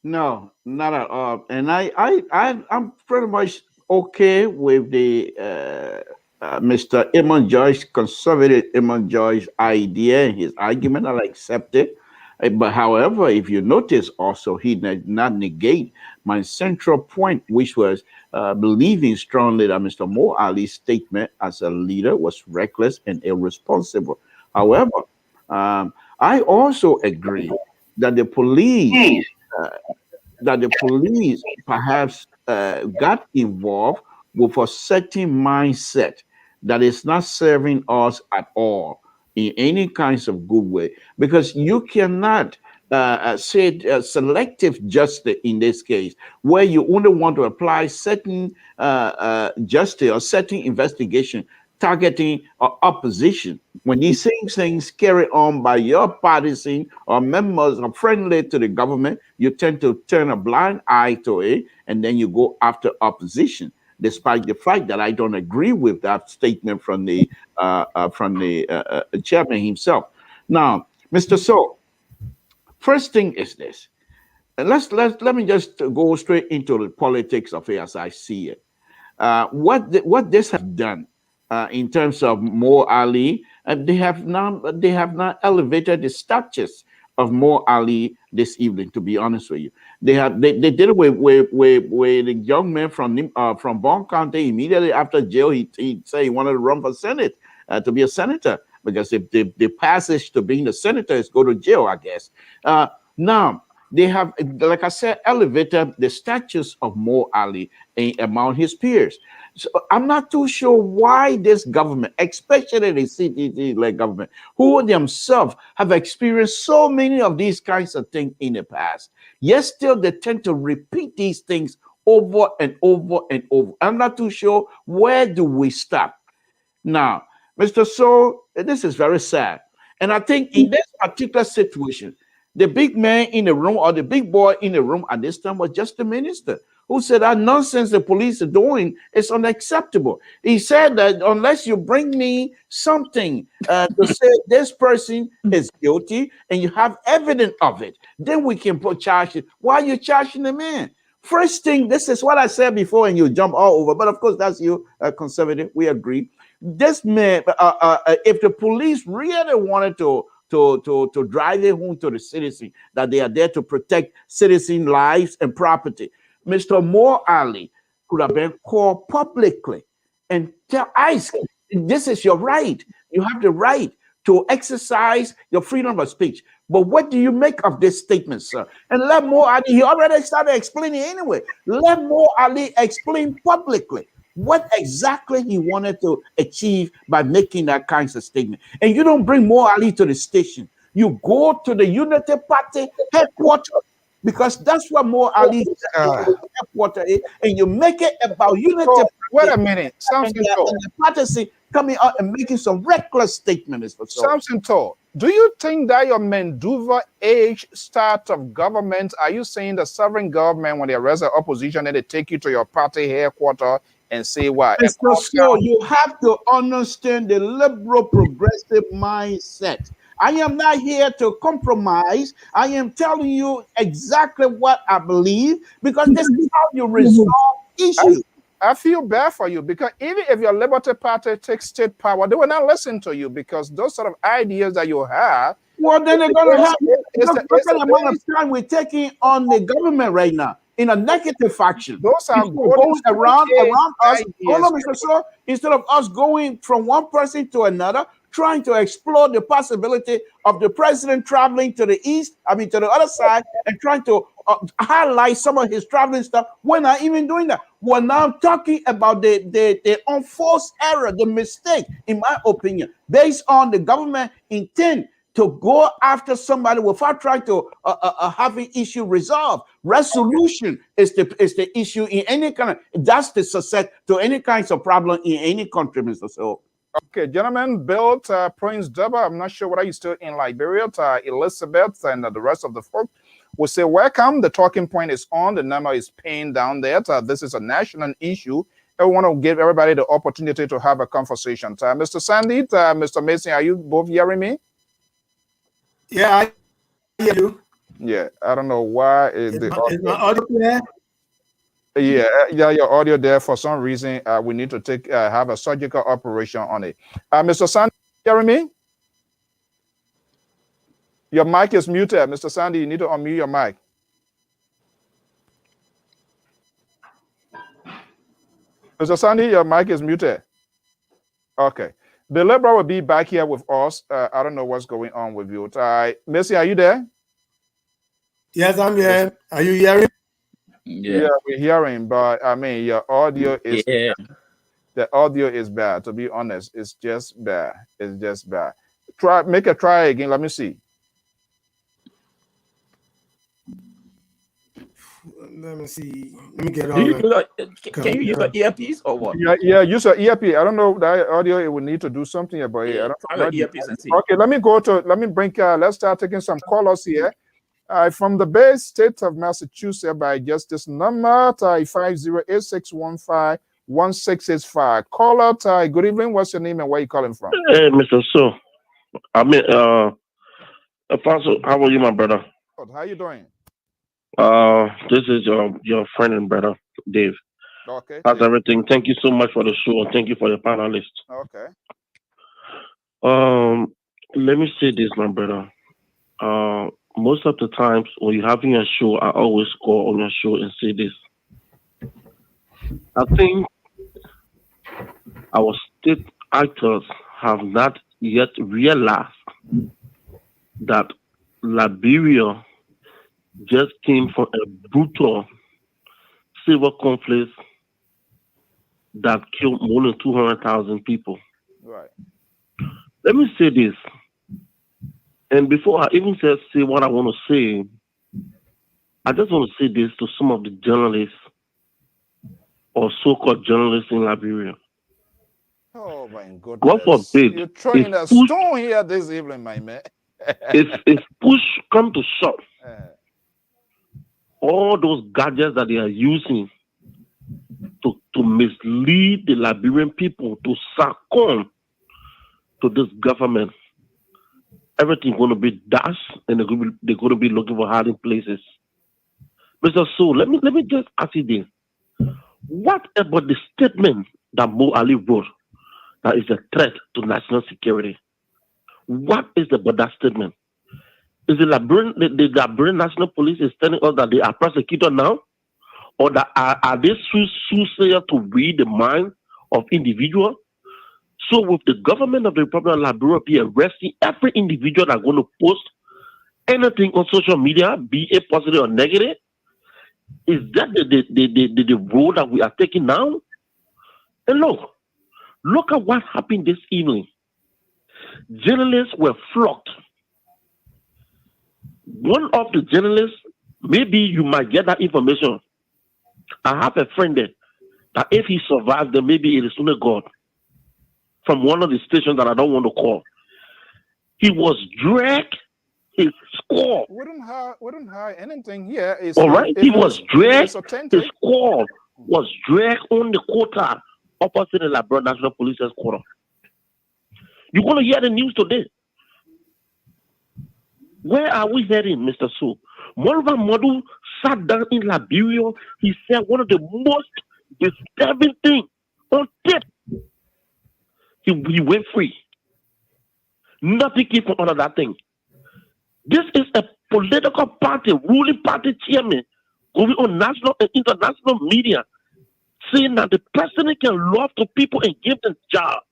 No, not at all. And I'm pretty much okay with the Mr. Eamon Joyce, conservative Eamon Joyce idea and his argument. I'll accept it. But however, if you notice also, he did not negate my central point, which was believing strongly that Mr. Mo Ali's statement as a leader was reckless and irresponsible. However, I also agree that the police perhaps got involved with a certain mindset that is not serving us at all in any kinds of good way, because you cannot say selective justice in this case, where you only want to apply certain justice or certain investigation targeting opposition. When these same things carry on by your partisan or members or friendly to the government, you tend to turn a blind eye to it, and then you go after opposition, despite the fact that I don't agree with that statement from the chairman himself. Now, Mr. So, first thing is this. Let me just go straight into the politics of it as I see it. What this has done in terms of Mo Ali, they have not elevated the status of Mo Ali this evening. To be honest with you, they did it with the young man from Bond County immediately after jail. He said he wanted to run for Senate, to be a senator, because if the passage to being a senator is go to jail, I guess. Now they have, like I said, elevated the status of Mo Ali among his peers. So I'm not too sure why this government, especially the CTT-led government, who themselves have experienced so many of these kinds of things in the past, yet still they tend to repeat these things over and over and over. I'm not too sure where do we stop. Now, Mr. So, this is very sad. And I think in this particular situation, the big man in the room or the big boy in the room at this time was just the minister, who said that nonsense the police are doing is unacceptable. He said that unless you bring me something to say this person is guilty and you have evidence of it, then we can put charges. Why are you charging the man? First thing, this is what I said before, and you jump all over. But of course, that's you, conservative. We agree. This man, if the police really wanted to drive it home to the citizen that they are there to protect citizen lives and property, Mr. Mo Ali could have been called publicly and ask, this is your right. You have the right to exercise your freedom of speech. But what do you make of this statement, sir? And let Mo Ali, he already started explaining anyway. Let Mo Ali explain publicly what exactly he wanted to achieve by making that kind of statement. And you don't bring Mo Ali to the station. You go to the Unity Party headquarters, because that's what Mo Ali headquarters is, and you make it about Unity Party. Wait a minute. And the party coming out and making some reckless statements. Samson Toll, do you think that your Manduva age start of government, are you saying the sovereign government, when they arrest the opposition, then they take you to your party headquarters and say what? So you have to understand the liberal progressive mindset. I am not here to compromise. I am telling you exactly what I believe, because this is how you resolve issues. I feel bad for you, because even if your Liberty Party takes state power, they will not listen to you, because those sort of ideas that you have. Well, then they're going to have. Look at the amount of time we're taking on the government right now. in a negative faction. Those are Going around us. Yes. Hold on, Mr. So, instead of us going from one person to another, trying to explore the possibility of the president traveling to the east, to the other side, and trying to highlight some of his traveling stuff. We're not even doing that. We're now talking about the unforced error, the mistake, in my opinion, based on the government intent to go after somebody without trying to have an issue resolved. Resolution is the issue in any kind of, that's the success to any kinds of problem in any country, Mr. So. Okay, gentlemen, Bill, Prince Deba, I'm not sure whether you're still in Liberia, Elizabeth, and the rest of the folk will say, welcome. The talking point is on. The number is pinned down there. This is a national issue. I want to give everybody the opportunity to have a conversation. Mr. Sandy, Mr. Mason, are you both hearing me? Yeah, I hear you. Yeah, I don't know why. Is my audio clear? Yeah, your audio there. For some reason, we need to have a surgical operation on it. Mr. Sandy, hearing me? Your mic is muted. Mr. Sandy, you need to unmute your mic. Mr. Sandy, your mic is muted. Okay. The Libra will be back here with us. I don't know what's going on with you. Missy, are you there? Yes, I'm here. Are you hearing? Yeah, we're hearing, but I mean, your audio is the audio is bad. To be honest, it's just bad. It's just bad. Make a try again. Let me see. Let me see. Let me get can you use an earpiece or what? Yeah, use an earpiece. I don't know that audio. It will need to do something about it. I don't try your earpiece and see. Okay, let me bring. Let's start taking some callers here. From the Bay State of Massachusetts by just this number, 5086151685. Caller, good evening. What's your name and where you calling from? Hey, Mr. So, Alfonso, how are you, my brother? How you doing? This is your friend and brother, Dave. Okay. How's everything? Thank you so much for the show, and thank you for your panelists. Okay. Let me say this, my brother. Most of the times when you're having a show, I always call on your show and say this. I think our state actors have not yet realized that Liberia just came from a brutal civil conflict that killed more than 200,000 people. Right. Let me say this. And before I even say what I want to say, I just want to say this to some of the journalists or so-called journalists in Liberia. Oh my goodness! God forbid, you're throwing a stone here this evening, my man. if push come to shove, all those gadgets that they are using to mislead the Liberian people, to succumb to this government, everything's going to be dashed, and they're going to be looking for hiding places. Mr. So, let me just ask you this. What about the statement that Mo Ali wrote that is a threat to national security? What is about that statement? Is the Liberian National Police is telling us that they are prosecuted now? Or that are they soothsayers to read the mind of individuals? So with the government of the Republic of Liberia be arresting every individual that's going to post anything on social media, be it positive or negative, is that the road that we are taking now? And look at what happened this evening. Journalists were flocked. One of the journalists, maybe you might get that information. I have a friend there that if he survives, then maybe it is only God. From one of the stations that I don't want to call. He was dragged, his score. We don't hide anything here. All right, he was dragged, his score was dragged on the quota opposite the Liberia National Police Headquarters. You're going to hear the news today. Where are we heading, Mr. Su? Molva Modu sat down in Liberia. He said one of the most disturbing things on tape. He went free. Nothing came from all of that thing. This is a political party, ruling party chairman going on national and international media, saying that the president can love to people and give them jobs.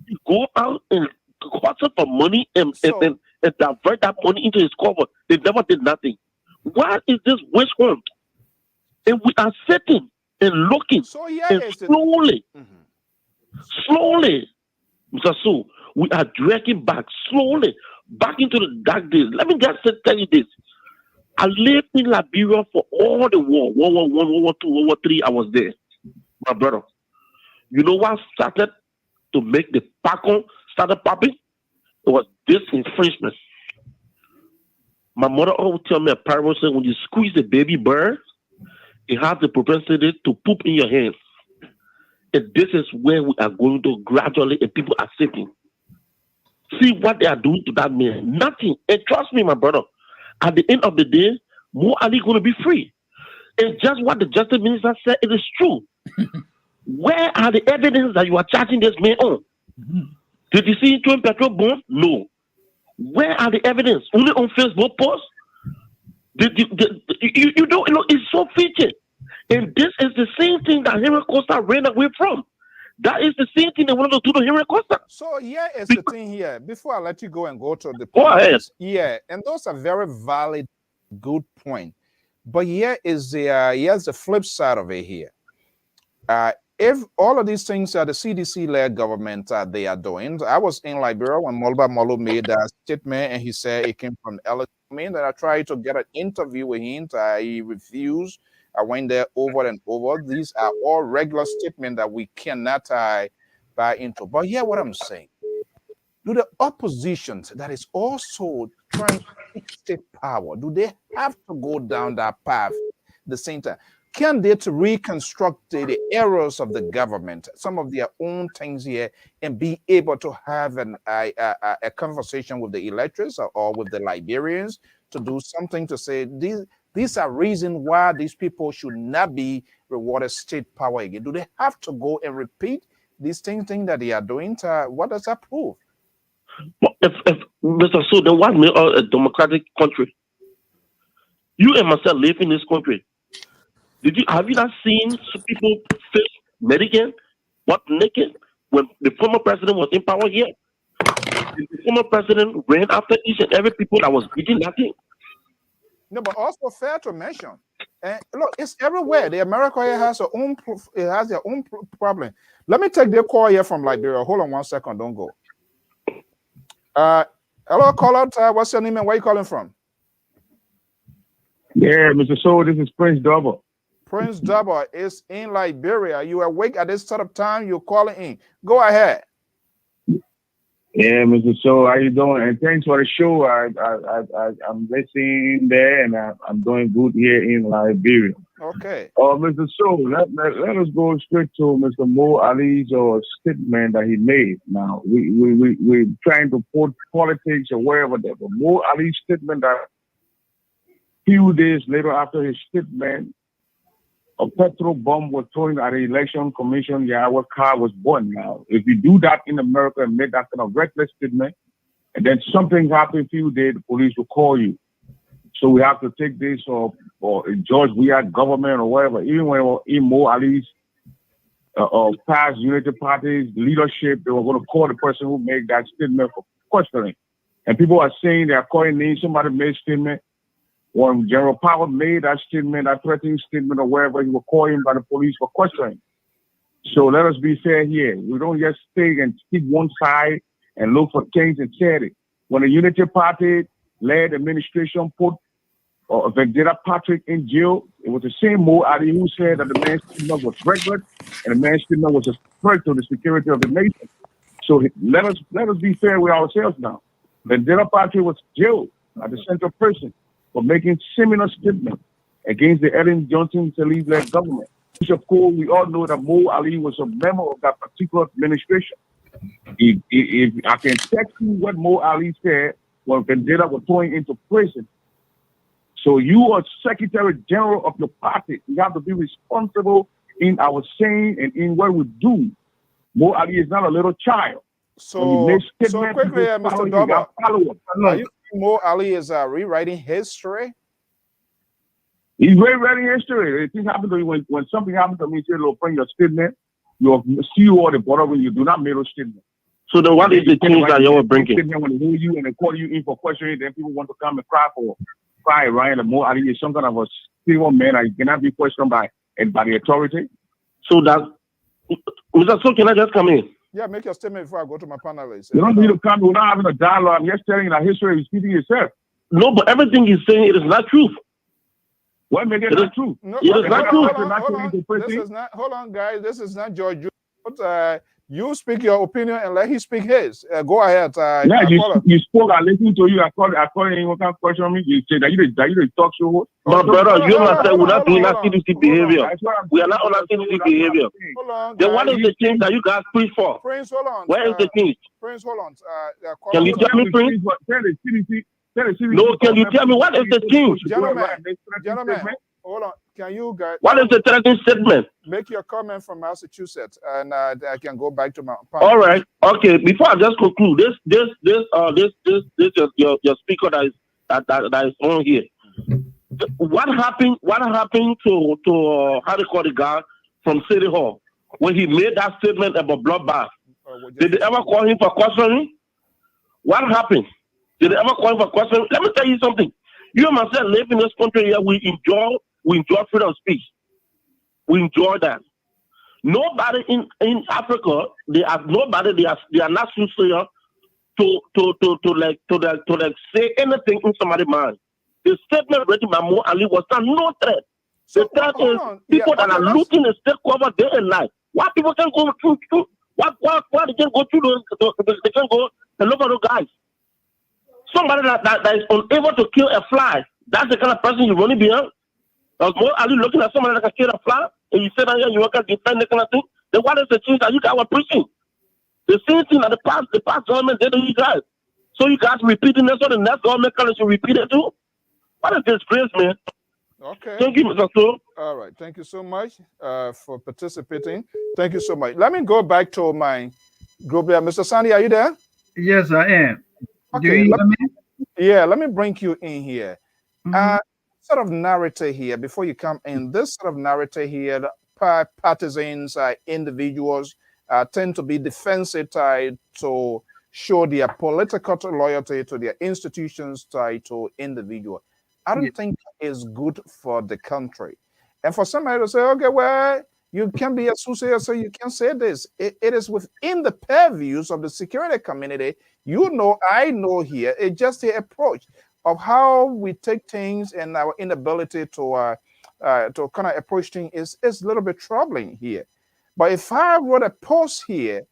He go out and hustle for money and divert that money into his cover. They never did nothing. Why is this witch hunt? And we are sitting and looking, and slowly, Mr. Sue, we are dragging back slowly back into the dark days. Let me just tell you this. I lived in Liberia for all the war, World War I, World War II, World War III. I was there, my brother. You know what started to make the PACON started popping? It was this infringement. My mother always tell me a parable saying when you squeeze a baby bird, it has the propensity to poop in your hands. And this is where we are going to gradually, and people are sitting. See what they are doing to that man. Nothing. And trust me, my brother, at the end of the day, Mo Ali going to be free. And just what the justice minister said, it is true. Where are the evidence that you are charging this man on? Did you see him throwing petrol bombs? No. Where are the evidence? Only on Facebook posts? You don't know, it's so featured. And this is the same thing that Henry Costa ran away from. That is the same thing they wanted to do to Henry Costa. So yeah, it's the thing here. Before I let you go and go to the go ahead. Yeah, and those are very valid, good point. But here is the here's the flip side of it here. If all of these things are the CDC-led government they are doing, I was in Liberia when Molba Molo made that statement, and he said it came from LSU. That I tried to get an interview with him, he refused. I went there over and over. These are all regular statements that we cannot buy into. But hear what I'm saying. Do the opposition that is also trying to take state power, do they have to go down that path at the same time? Can they reconstruct the errors of the government, some of their own things here, and be able to have a conversation with the electors or with the Liberians to do something to say these are reasons why these people should not be rewarded state power again? Do they have to go and repeat these things that they are doing? What does that prove? Well, if Mr. So, then what made a democratic country? You and myself live in this country. Have you not seen some people face Medicaid, what naked, when the former president was in power here? The former president ran after each and every people that was beating nothing. No, but also fair to mention, and look, it's everywhere. The America here has their own problem. Let me take the call here from Liberia. Hold on 1 second, don't go. Hello, caller. What's your name and where are you calling from? Yeah, Mr. So, this is Prince Double. Prince Double is in Liberia. You are awake at this sort of time. You're calling in. Go ahead. Yeah, Mr. So, how you doing? And thanks for the show. I'm listening there, and I'm doing good here in Liberia. Okay. Mr. So, let us go straight to Mr. Mo Ali's statement that he made. Now, we're trying to put politics or wherever there, but Mo Ali's statement that few days later after his statement, a petrol bomb was thrown at the election commission. Yeah, our car was burned. Now, if you do that in America and make that kind of reckless statement, and then something happened a few days, the police will call you. So we have to take this or George Weah government or whatever. Even when Mo Ali's past Unity Party's leadership, they were going to call the person who made that statement for questioning. And people are saying they are calling names. Somebody made a statement. When General Powell made that statement, that threatening statement or wherever, he was called in by the police for questioning. So let us be fair here. We don't just stay and stick one side and look for things and say it. When the Unity Party led administration put Vendetta Patrick in jail, it was the same Mo Ali who said that the man's statement was reckless and the man's statement was a threat to the security of the nation. So let us be fair with ourselves now. Vendetta Patrick was jailed at the central prison for making similar statements against the Ellen Johnson Sirleaf-led government. Which, of course, we all know that Mo Ali was a member of that particular administration. If I can text you what Mo Ali said when Vendetta was thrown into prison. So you are Secretary General of your party. You have to be responsible in our saying and in what we do. Mo Ali is not a little child. So quickly, Mr. Doba, are you think Mo Ali is rewriting history? He's very, very history. Things happen to you when something happens to me. Say, "Look, bring your statement." Your CEO or the border when you do not make a statement. So then, what is the things that you were bringing? When they hold you and they call you in for questioning, then people want to come and cry, right? And more, is some kind of a civil man that cannot be questioned by the authority. So that, Mr. So can I just come in? Yeah, make your statement before I go to my panelists. You don't need to come. We're not having a dialogue. I'm just telling you that history is speaking yourself. No, but everything he's saying, it is not true. What make it not true? No, it is not true. Hold on, guys. This is not George. You speak your opinion and let him speak his. Go ahead. You spoke. I listened to you. I called you. What kind of question me? You said that you talk show. But brother, you must say we're not doing that CDC behavior. We are not on that CDC behavior. Then what is the change that you guys preach for? Prince, hold on. Where is the change? Prince, hold on. Can you tell me, Prince? No, can you tell me what is the change? Gentlemen, hold on. Can you guys? What is the threatening statement? Make your comment from Massachusetts, and I can go back to my. All right. Okay. Before I just conclude, this your speaker that is on here. What happened? What happened to how they call the guy from City Hall when he made that statement about bloodbath? Did they ever call him for questioning? What happened? Did they ever call him for questioning? Let me tell you something. You and myself live in this country here. We enjoy freedom of speech. We enjoy that. Nobody in Africa, they are not sincere to say anything in somebody's mind. The statement written by Mo Ali was no threat. The threat is people that are looting and stay cover day and night. Why people can go through? Why they can go through they can go and look at those guys. Somebody that is unable to kill a fly, that's the kind of person you want to be. Are you looking at somebody that can kill a fly and you say that you want to defend the kind of thing? Then what is the change that you guys were preaching? The same thing that the past government did to you guys. So you guys repeating this, so the next government can repeat it too? What is this place, man? Okay. Thank you, Mr. So. All right. Thank you so much for participating. Thank you so much. Let me go back to my group there. Mr. Sandy, are you there? Yes, I am. Okay. Let me bring you in here. Sort of narrative here before you come in. This sort of narrative here, the partisans, individuals tend to be defensive to show their political loyalty to their institutions, to individual. I don't think it's good for the country. And for somebody to say, okay, well, you can be a soothsayer, so you can say this. It is within the purviews of the security community. You know, I know here, it's just the approach of how we take things and our inability to kind of approach things is a little bit troubling here. But if I wrote a post here,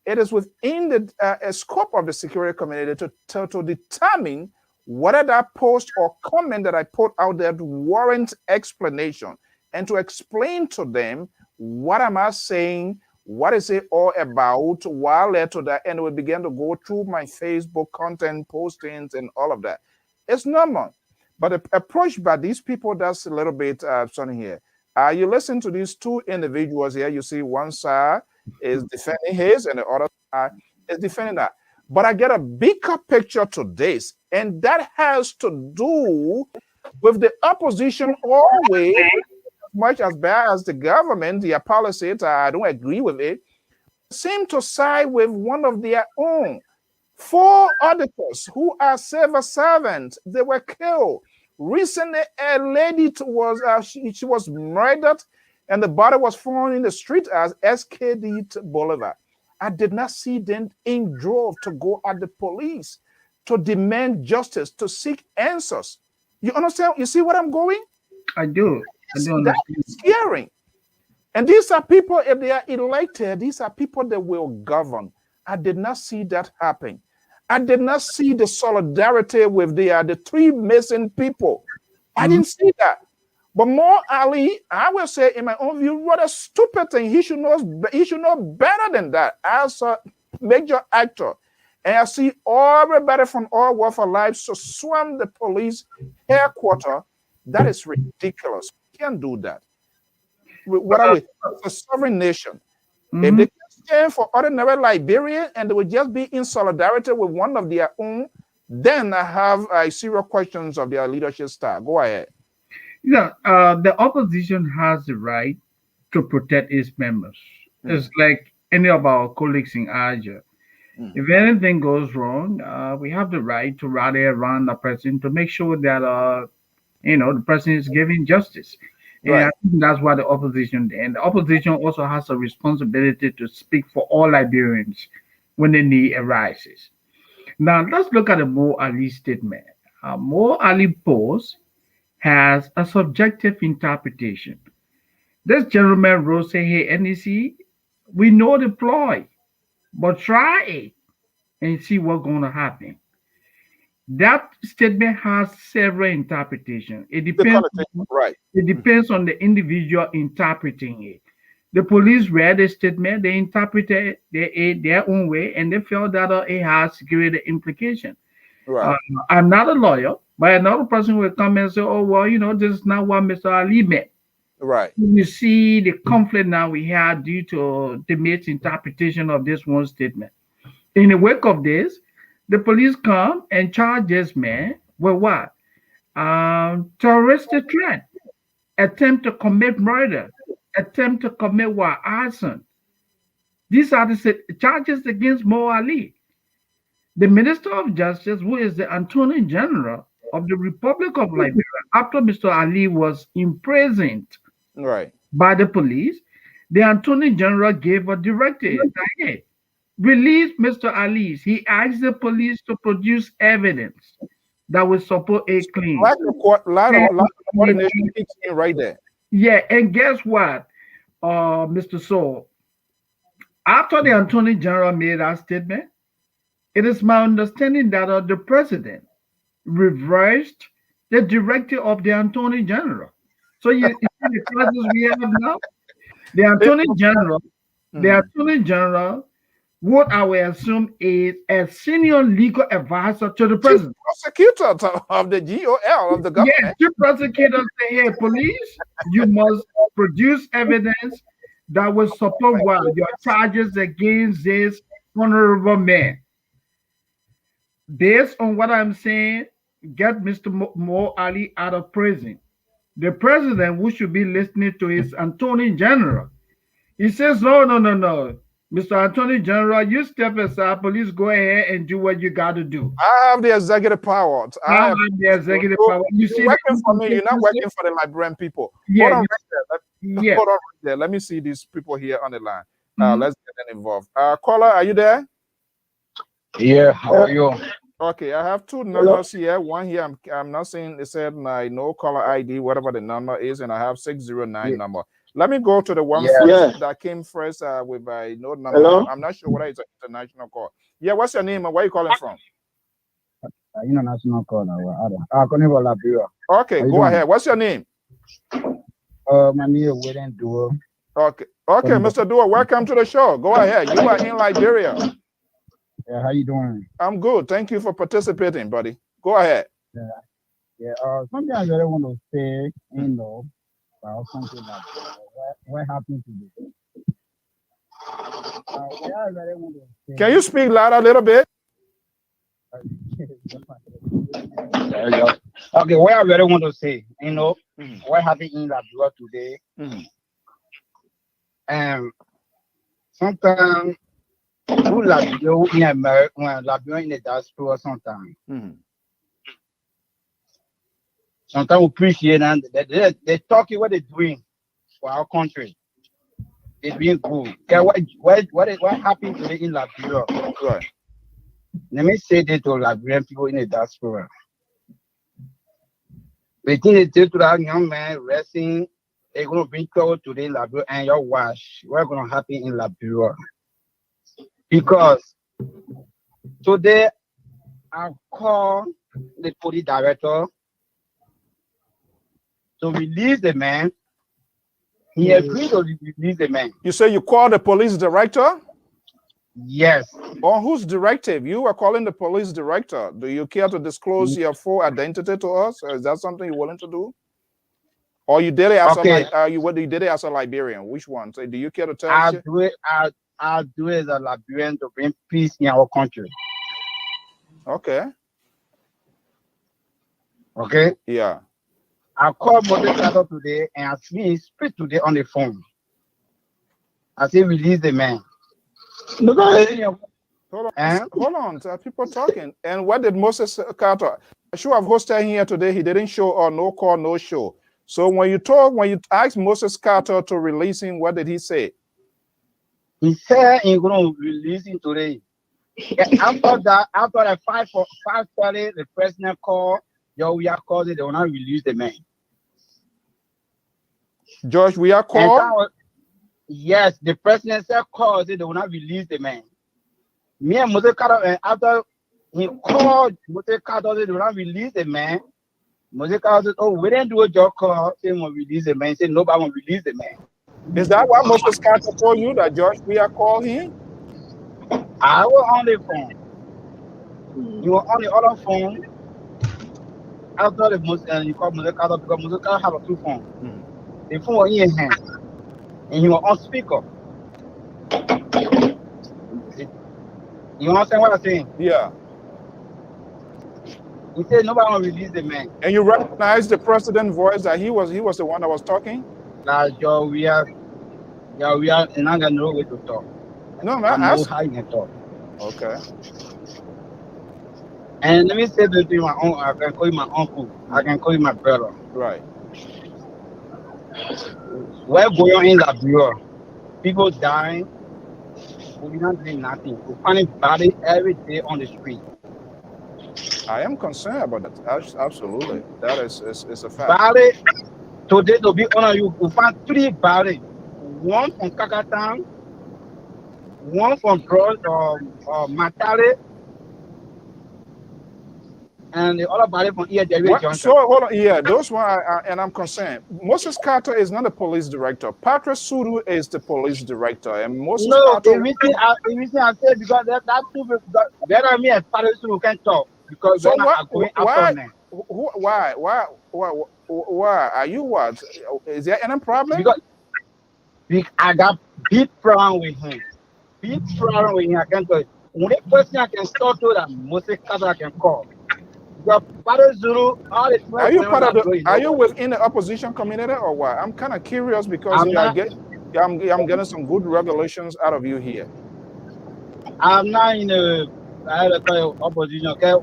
it is within the scope of the security community to determine whether that post or comment that I put out there warrants explanation and to explain to them what am I saying, what is it all about, while led to that, and we began to go through my Facebook content postings and all of that. It's normal, but the approach by these people, that's a little bit funny here. You listen to these two individuals here, you see one side is defending his and the other side is defending that. But I get a bigger picture to this, and that has to do with the opposition always, as much as bad as the government, their policies, I don't agree with it, seem to side with one of their own. 4 auditors who are civil servants, they were killed. Recently, a lady she was murdered, and the body was found in the street as SKD Boulevard. I did not see them in drove to go at the police to demand justice, to seek answers. You understand? You see what I'm going? I do. That is scary. And these are people, if they are elected, these are people that will govern. I did not see that happen. I did not see the solidarity with the 3 missing people. I didn't see that. But Mo Ali, I will say, in my own view, what a stupid thing. He should know better than that. As a major actor, and I see everybody from all walks of life to swim the police headquarters. That is ridiculous. We can't do that. What are we? It's a sovereign nation. If they stand for ordinary Liberia and they would just be in solidarity with one of their own, then I have serious questions of their leadership style. Go ahead. The opposition has the right to protect its members. It's like any of our colleagues in Asia. If anything goes wrong, we have the right to rally around the person to make sure that the person is giving justice. And I think that's what the opposition did. And the opposition also has a responsibility to speak for all Liberians when the need arises. Now let's look at the Mo Ali statement. Mo Ali post has a subjective interpretation. This gentleman wrote, say, hey, NEC, we know the ploy, but try it and see what's going to happen. That statement has several interpretations. It depends on the individual interpreting it. The police read the statement, they interpreted it their own way, and they felt that it has security implication. I'm not a lawyer, but another person will come and say, oh, well, this is not what Mr. Ali meant. You see the conflict now we have due to the misinterpretation of this one statement. In the wake of this, the police come and charge this man with what? Terroristic threat, attempt to commit murder, attempt to commit what? Arson. These are the charges against Mo Ali. The Minister of Justice, who is the Attorney General of the Republic of Liberia, after Mr. Ali was imprisoned by the police, the Attorney General gave a directive that, hey, release Mr. Ali. He asked the police to produce evidence that will support a claim. Right there. Yeah, and guess what, Mr. Saul? After the Attorney General made that statement, it is my understanding that the president reversed the directive of the Attorney General. So you see the crisis we have now. The Attorney General, what I will assume is a senior legal advisor to the president. Prosecutor of the GOL of the government. Yes, two prosecutors say, hey, police, you must produce evidence that will support your charges against this honorable man. Based on what I'm saying, get Mr. Mo Ali out of prison. The president, who should be listening to his Attorney General, he says, no. Mr. Attorney General, you step aside. Police, go ahead and do what you got to do. I have the executive power. I have the executive power. You see, working for me. You're not working for the Liberian people. Yeah. Hold on right there. Let me see these people here on the line. Let's get them involved. Caller, are you there? Yeah. How are you? Okay, I have two numbers here. One here, I'm not saying it said no caller ID, whatever the number is, and I have 609 number. Let me go to the one first that came first with a no number. Hello? I'm not sure whether it's an international call. Yeah, what's your name and where are you calling from? International call. I'm calling from Liberia. Okay, go ahead. What's your name? My name is William Duo. Okay, Mr. Duo, welcome to the show. Go ahead. You are in Liberia. Yeah, how you doing? I'm good. Thank you for participating, buddy. Go ahead. Something I really want to say, about something like what happened today. I really want to say, can you speak louder a little bit? Okay, what I really want to say, what happened in Liberia today. Sometimes who Liberia in America, when Liberia in the diaspora sometimes. Sometimes we appreciate and they talking what they're doing for our country. They're doing good. Okay, what happened today in Liberia? Right. Let me say this to Liberian people in the diaspora. We think they did to that young man resting, they're gonna bring trouble today in Liberia and your watch. What's gonna happen in Liberia? Because today I called the police director to release the man. He agreed to release the man. You say you called the police director? Yes. On whose directive? You were calling the police director. Do you care to disclose your full identity to us? Is that something you're willing to do? Or you did it as you did it as a Liberian? Which one? So do you care to tell us? I'll do it as a Liberian to bring peace in our country. Okay. Okay. Yeah. I called Moses Carter today and asked me speak today on the phone. I say release the man. Hold on. People talking. And what did Moses Carter? I should have hosted him here today. He didn't show or no call, no show. So when you asked Moses Carter to release him, what did he say? He said he's going to release him today. After that, after the 5:30, the president called. We are called. They will not release the man. George, we are called. Yes, the president said call. They will not release the man. Me and Moses Carter, after he called Moses Carter, they will not release the man. Moses Carter said, "Oh, we didn't do a job call. They will release the man." He said, "Nobody will release the man." Is that what Moses Carter told you that George we are called him? I was on the phone. You were on the other phone. After the you called Moses Carter because Moses Carter have a two phone. The phone was in his hand, and he was on speaker. You understand what I'm saying? Yeah. He said nobody will release the man. And you recognize the president's voice that he was the one that was talking? We are and I got no way to talk. No, man. I know how you can talk. Okay. And let me say this to my uncle. I can call you my uncle. I can call you my brother. Right. We're going in Liberia. People dying. We're not doing nothing. We're finding bodies every day on the street. I am concerned about that. Absolutely. That is a fact. Body, today, to be honest, you find 3 bodies. One from Kakatan, one from Matale, and the other body from here. So hold on, yeah, those one, and I'm concerned. Moses Carter is not a police director. Patrick Suru is the police director, and Moses Carter. The reason I said because that two better me and Patrick Suru can talk because so why are you what? Is there any problem? Because I got big problem with him. Big problem with him. I can tell you. Only person I can talk to that Moses Carter I can call. Are you part of the? Are you within the opposition community or what? I'm kind of curious because I'm getting some good revelations out of you here. I'm not in the opposition. Okay,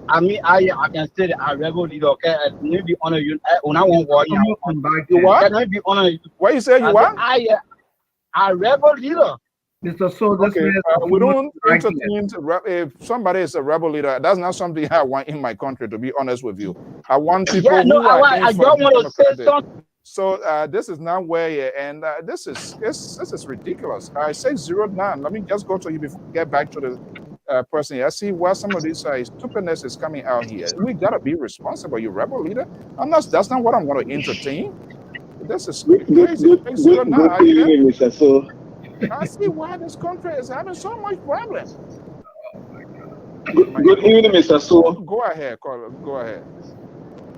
I mean I can say that I rebel leader. Okay, maybe honor you. When I won't worry. You what? Can I be honor you? What you say? You what? I rebel leader. Mr. So okay, we don't entertain if somebody is a rebel leader. That's not something I want in my country, to be honest with you. I want people I don't want to say something. So this is not where, and this is ridiculous. 609. Let me just go to you before we get back to the person here. I see why some of this stupidness is coming out here. We gotta be responsible. You rebel leader. That's not what I'm going to entertain. This is crazy. 609. So I see why this country is having so much problems. Good evening, Mr. So. Go ahead, caller. Go ahead.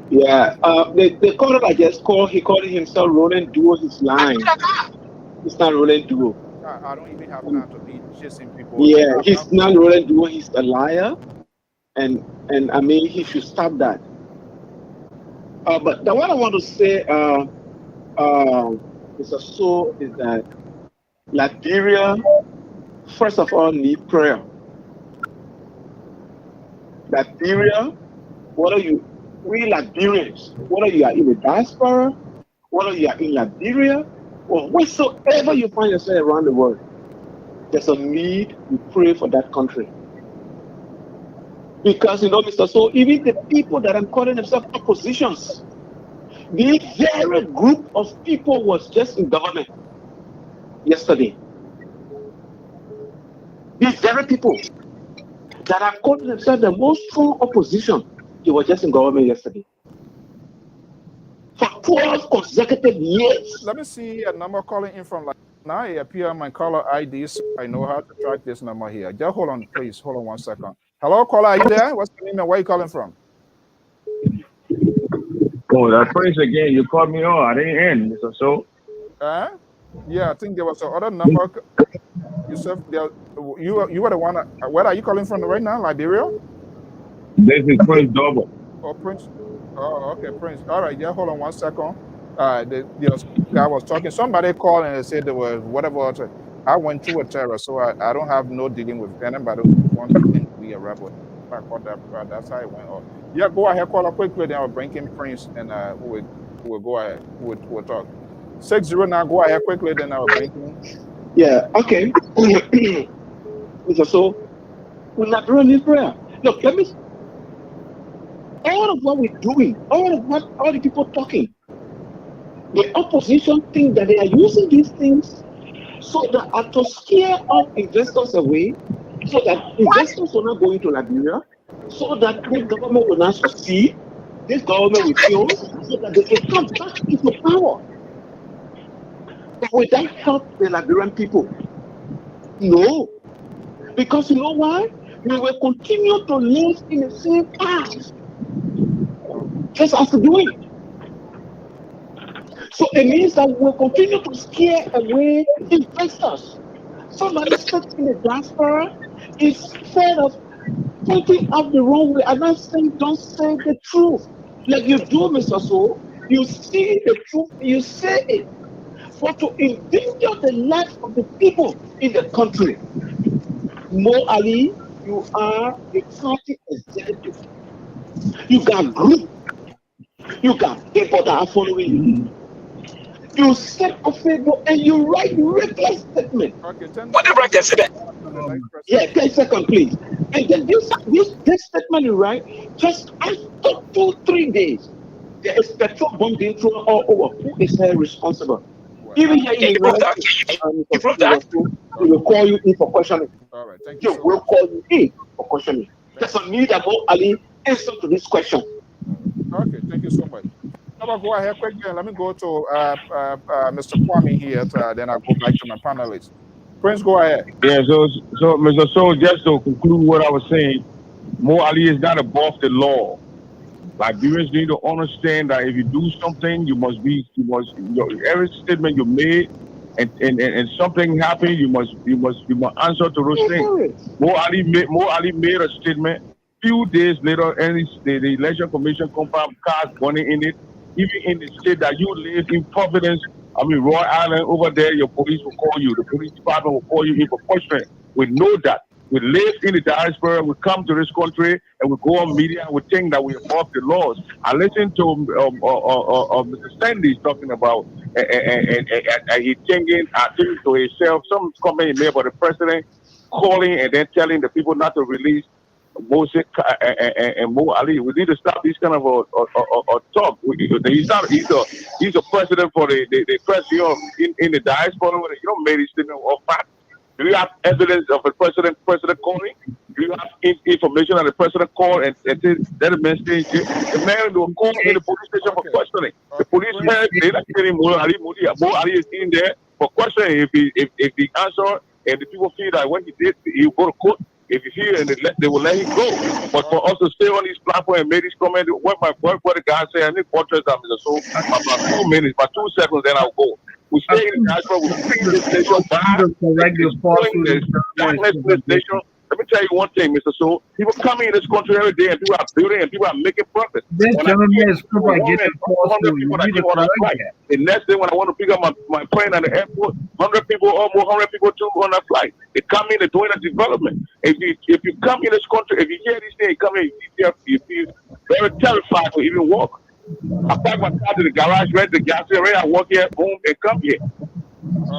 Yeah, the caller I just called, he called himself Roland Duo his line. It's not Roland Duo. I don't even have time to be chasing people. Yeah, he's not Roland Duo, he's a liar. And I mean, he should stop that. But the one I want to say, Mr. So, is that Liberia, first of all, need prayer. Liberia, we Liberians, whether you are in the diaspora, whether you are in Liberia, or wheresoever you find yourself around the world, there's a need to pray for that country. Because, Mr. So, even the people that are calling themselves oppositions, the very group of people was just in government yesterday. These very people that are calling themselves the most strong opposition, they were just in government yesterday. For 12 consecutive years. Let me see a number calling in from now. It appears on my caller ID, so I know how to track this number here. Just hold on, please. Hold on 1 second. Hello, caller, are you there? What's your name and where are you calling from? Oh, that phrase again. You called me on. I didn't end, Mr. So. Yeah, I think there was another number. You were the one. Where are you calling from right now? Liberia? This is Prince Double. Oh, Prince. Oh, okay, Prince. All right, yeah, hold on 1 second. The guy was talking. Somebody called and they said there was whatever. I went through a terror, so I don't have no dealing with anybody who wants to think we a rebel. I called that. That's how it went off. Yeah, go ahead, call her quickly. Then I'll bring in Prince, and we'll go ahead. We'll talk. 609. Go ahead quickly. Then I'll bring in. Yeah. Okay. So we're not running prayer. Look, let me. All of what we're doing, all the people talking, the opposition think that they are using these things so that to scare off investors away, so that investors will not go into Liberia, so that this government will not succeed, this government will fail, so that they can come back into power. But will that help the Liberian people? No. Because you know why? We will continue to live in the same path. Just as to do it. So it means that we'll continue to scare away investors. Somebody stuck in the diaspora is fed of pointing out the wrong way and not saying, don't say the truth. Like you do, Mr. So, you see the truth, you say it. But to endanger the life of the people in the country. Mo Ali, you are the party executive. You got group. You got people that are following you. You set a favor and you write reckless statement. Okay, Whatever I can say that. Yeah, 10 seconds, please. And then this statement you write, just after 2-3 days, there is petrol bomb being thrown all over. Who is responsible? Even here in the United States, we will call you in for questioning. All right, thank you. We'll call you in for questioning. There's a need that Mo Ali answer to this question. Okay, thank you so much. How about go ahead quickly and let me go to Mr. Kwame here, then I'll go back to my panelists. Prince, go ahead. Yeah, so Mr. So, just to conclude what I was saying, Mo Ali is not above the law. Liberians need to understand that if you do something, every statement you made, and something happened, you must answer to those things. Mo Ali made a statement. Few days later, the election commission confirmed cars burning in it. Even in the state that you live in Providence, Rhode Island, over there, your police will call you. The police department will call you in for questioning. We know that. We live in the diaspora. We come to this country and we go on media and we think that we're above the laws. I listened to Mr. Sandy talking about and he's thinking, I think to himself, some comment he made about the president calling and then telling the people not to release Moses and Mo Ali. We need to stop this kind of talk. He's a president for the president in the diaspora. You don't make this statement of fact. Do you have evidence of a president calling? Do you have information that the president called and said that the man will call in the police station for questioning? The police heard they are telling Mo Ali is in there for questioning. If the answer and the people feel that when he did, he will go to court. If you hear and they will let him go. But for us to stay on this platform and make this comment, what the guy said, I need portraits of Mr. So about 2 minutes, about 2 seconds, then I'll go. We stay in the diaspora, we bring this nation back. Let me tell you one thing, Mr. So. People coming in this country every day and people are building and people are making profit. This gentleman is propagating false news. The next day when I want to pick up my plane at the airport, 100 people, almost 100 people too on that flight. They come in, they're doing a development. If you come in this country, if you hear these things, you come in, you feel very terrified to even walk. I park my car to the garage, rent the gas station, I walk here, boom, and come here.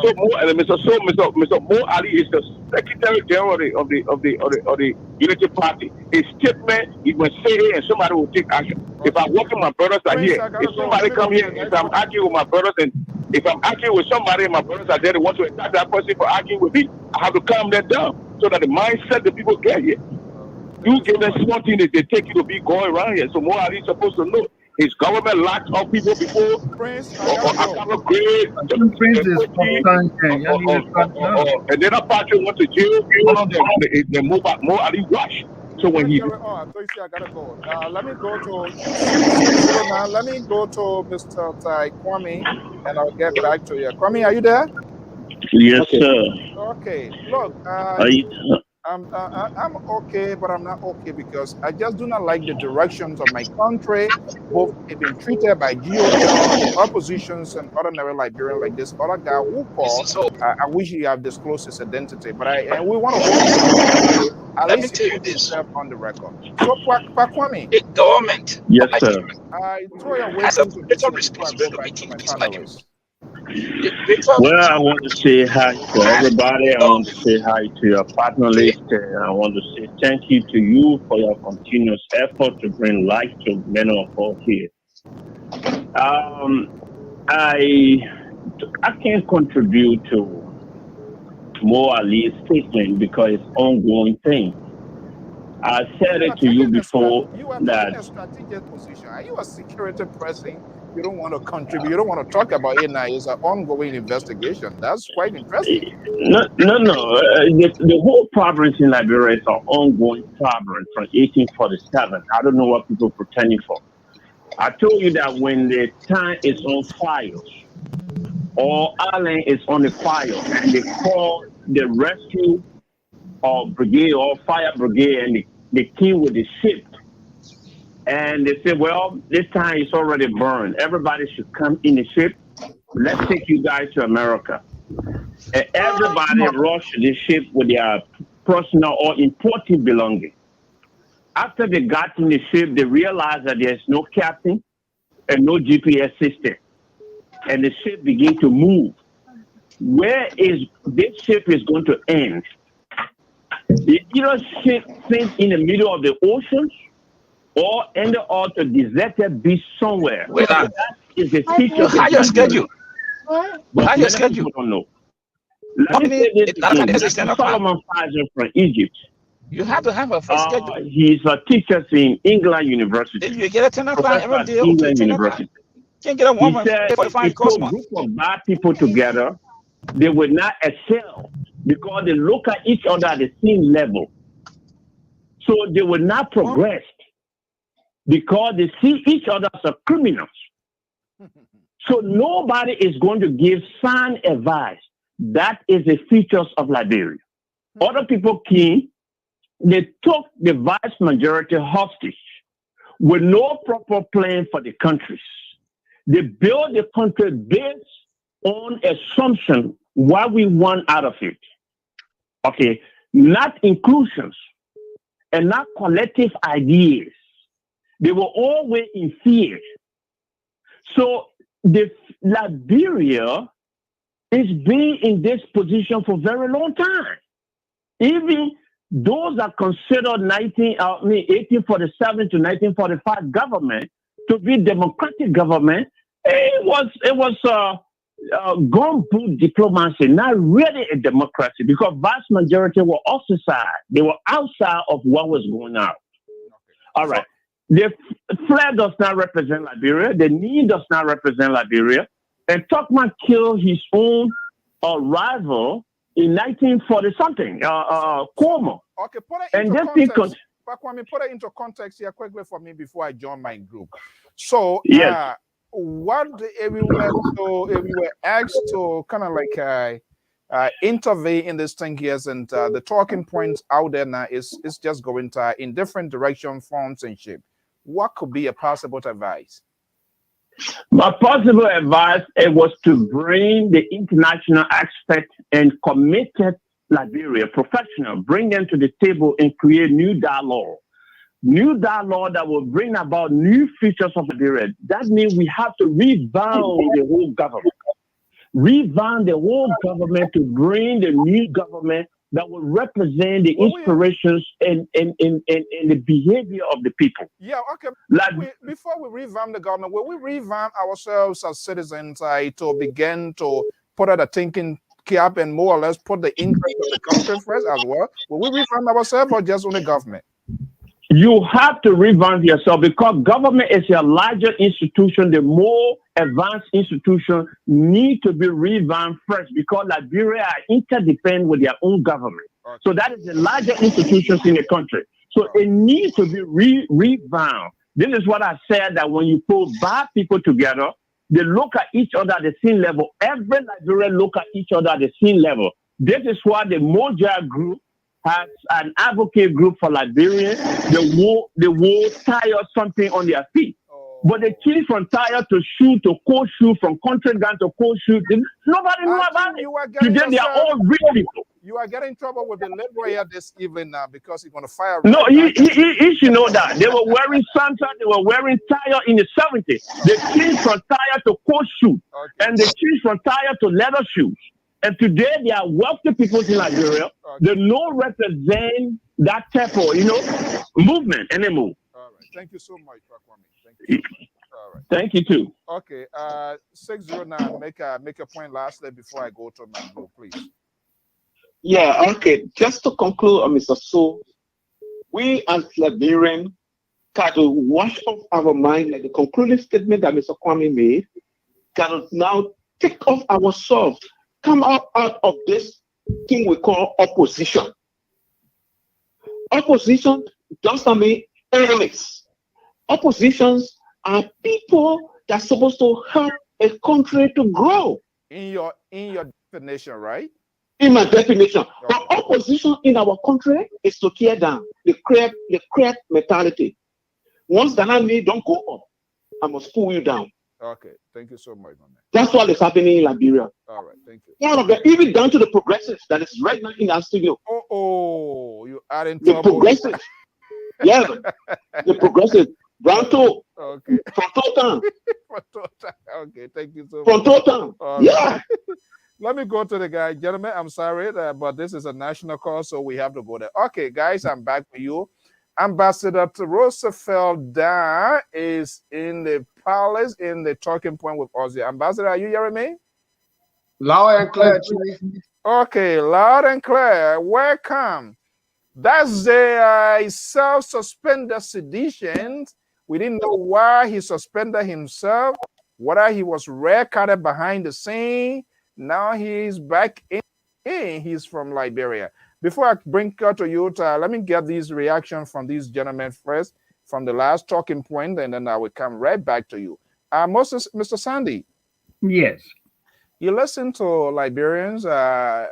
So Mr. Mo Ali is the Secretary General of the Unity Party. His statement, he must say it and somebody will take action. If I'm walking, my brothers are here. If somebody come here, if I'm arguing with my brothers and if I'm arguing with somebody and my brothers are there, they want to attack that person for arguing with me, I have to calm them down so that the mindset the people get here. You give them something that they take you to be going around here. So Mo Ali is supposed to know. His government locked up people before. Prince, and then a party went to jail. One of them, they Mo Ali rush. So when he, I gotta go. Let me go to Mr. Kwame, and I'll get back to you. Kwame, are you there? Yes, sir. Okay. Look, I'm okay, but I'm not okay because I just do not like the directions of my country. Both have been treated by GOP, oppositions, and ordinary Liberian like this other guy who called. I wish he have disclosed his identity, but and we want to hold. At least he put himself on the record. So, Pakwami, the government. Yes, sir. I throw your way Has a into greater this before I go back to my panelists. Well, I want to say hi to everybody. I want to say hi to your partner list. I want to say thank you to you for your continuous effort to bring light to many of us here. I can't contribute to Mo Ali's statement because it's ongoing thing. I said it to you before You are that taking a strategic position. Are you a security person? You don't want to contribute. You don't want to talk about it now. It's an ongoing investigation. That's quite interesting. No. The whole province in Liberia is an ongoing province from 1847. I don't know what people are pretending for. I told you that when the town is on fire or island is on the fire and they call the rescue or brigade or fire brigade and they came with the ship and they say, well, this time it's already burned. Everybody should come in the ship. Let's take you guys to America. And everybody rushed the ship with their personal or important belongings. After they got in the ship, they realized that there's no captain and no GPS system. And the ship began to move. Where is this ship is going to end? The either ship sink in the middle of the ocean or end up a deserted beach somewhere. That is the feature of How your schedule? But How your schedule? people don't know. Let me say this again. Solomon Fazer from Egypt. You have to have a schedule. He's a teacher in England University. If you get a 10 o'clock every day, England 10 University. Can't get a He woman said for if 5 you put a group of bad people together, they will not excel because they look at each other at the same level. So they will not progress because they see each other as criminals. So nobody is going to give sound advice. That is the features of Liberia. Other people came, they took the vast majority hostage with no proper plan for the countries. They built the country based on assumption what we want out of it. Okay, not inclusions and not collective ideas. They were always in fear. So the Liberia is being in this position for a very long time. Even those that considered 1847 to 1945 government to be democratic government, it was gun-boot diplomacy, not really a democracy, because vast majority were ostracized. They were outside of what was going on. All right. The flag does not represent Liberia. The knee does not represent Liberia. And Tuckman killed his own rival in 1940-something, Cuomo. Okay, put it into context. Pakwami, put it into context here quickly for me before I join my group. So, yes. What if we were asked to kind of like intervene in this thing here, and the talking points out there now is just going to in different direction, forms and shape. What could be a possible advice? My possible advice was to bring the international expert and committed Liberia professional, bring them to the table and create new dialogue. New dialogue that will bring about new features of Liberia. That means we have to revamp the whole government. Revamp the whole government to bring the new government that will represent the inspirations and the behavior of the people. Yeah, okay. Before we revamp the government, will we revamp ourselves as citizens to begin to put out a thinking cap and more or less put the interest of the country first as well? Will we revamp ourselves or just only government? You have to revamp yourself because government is a larger institution. The more advanced institution need to be revamped first because Liberia are interdependent with their own government. Okay. So that is the larger institutions in the country. So it needs to be revamped. This is what I said, that when you put bad people together, they look at each other at the same level. Every Liberian look at each other at the same level. This is why the Moja group has an advocate group for Liberians. They will tie or something on their feet. But they change from tire to shoe to coat shoe, from country gun to coat shoe. Nobody knew about it. Today they are all rich people. You are getting in trouble with the LIBERIA this evening now because you're going to fire. No, you should know that. They were wearing Santa, they were wearing tire in the 70s. They changed from tire to coat shoe. And they changed from tire to leather shoes. And today they are wealthy people in Liberia. They don't represent that type of, movement anymore. All right. Thank you so much, Kwame. Thank you. All right. Thank you too. Okay. 609. Make a point lastly before I go to my group, please. Yeah. Okay. Just to conclude, Mr. So, we as Liberians got to wash off our mind, like the concluding statement that Mr. Kwame made. Got to now take off ourselves, come out of this thing we call opposition. Opposition doesn't mean enemies. Oppositions are people that's supposed to help a country to grow. In your definition, right? In my definition. But opposition in our country is to tear down the crap mentality. Once the enemy don't go up, I must pull you down. Okay, thank you so much, my man. That's what is happening in Liberia. All right, thank you. One of them, even down to the progressives that is right now in our studio. You are in the trouble. Progressives. Yeah, the progressives. Branto. Okay. From Totan. Okay, thank you so much. From Totan. Yeah. Let me go to the guy. Gentlemen, I'm sorry, but this is a national call, so we have to go there. Okay, guys, I'm back with you. Ambassador Roosevelt DAHN is in the palace in the talking point with us. Ambassador, are you hearing me? Loud and clear, Chief. Okay, loud and clear. Welcome. That's the self-suspended sedition. We didn't know why he suspended himself, whether he was red-carded behind the scene. Now he's back in. He's from Liberia. Before I bring her to you, let me get these reactions from these gentlemen first, from the last talking point, and then I will come right back to you. Mr. Sandy. Yes. You listen to Liberians. I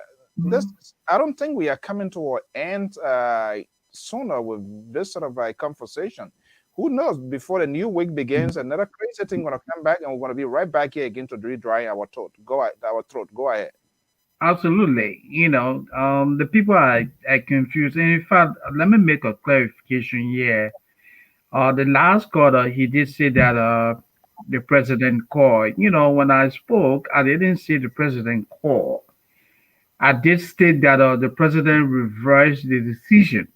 don't think we are coming to an end sooner with this sort of a conversation. Who knows? Before the new week begins, another crazy thing going to come back, and we're going to be right back here again to redry our throat. Go ahead. Absolutely. The people are confused. And in fact, let me make a clarification here. The last quarter, he did say that the president called. When I spoke, I didn't say the president called. I did state that the president reversed the decision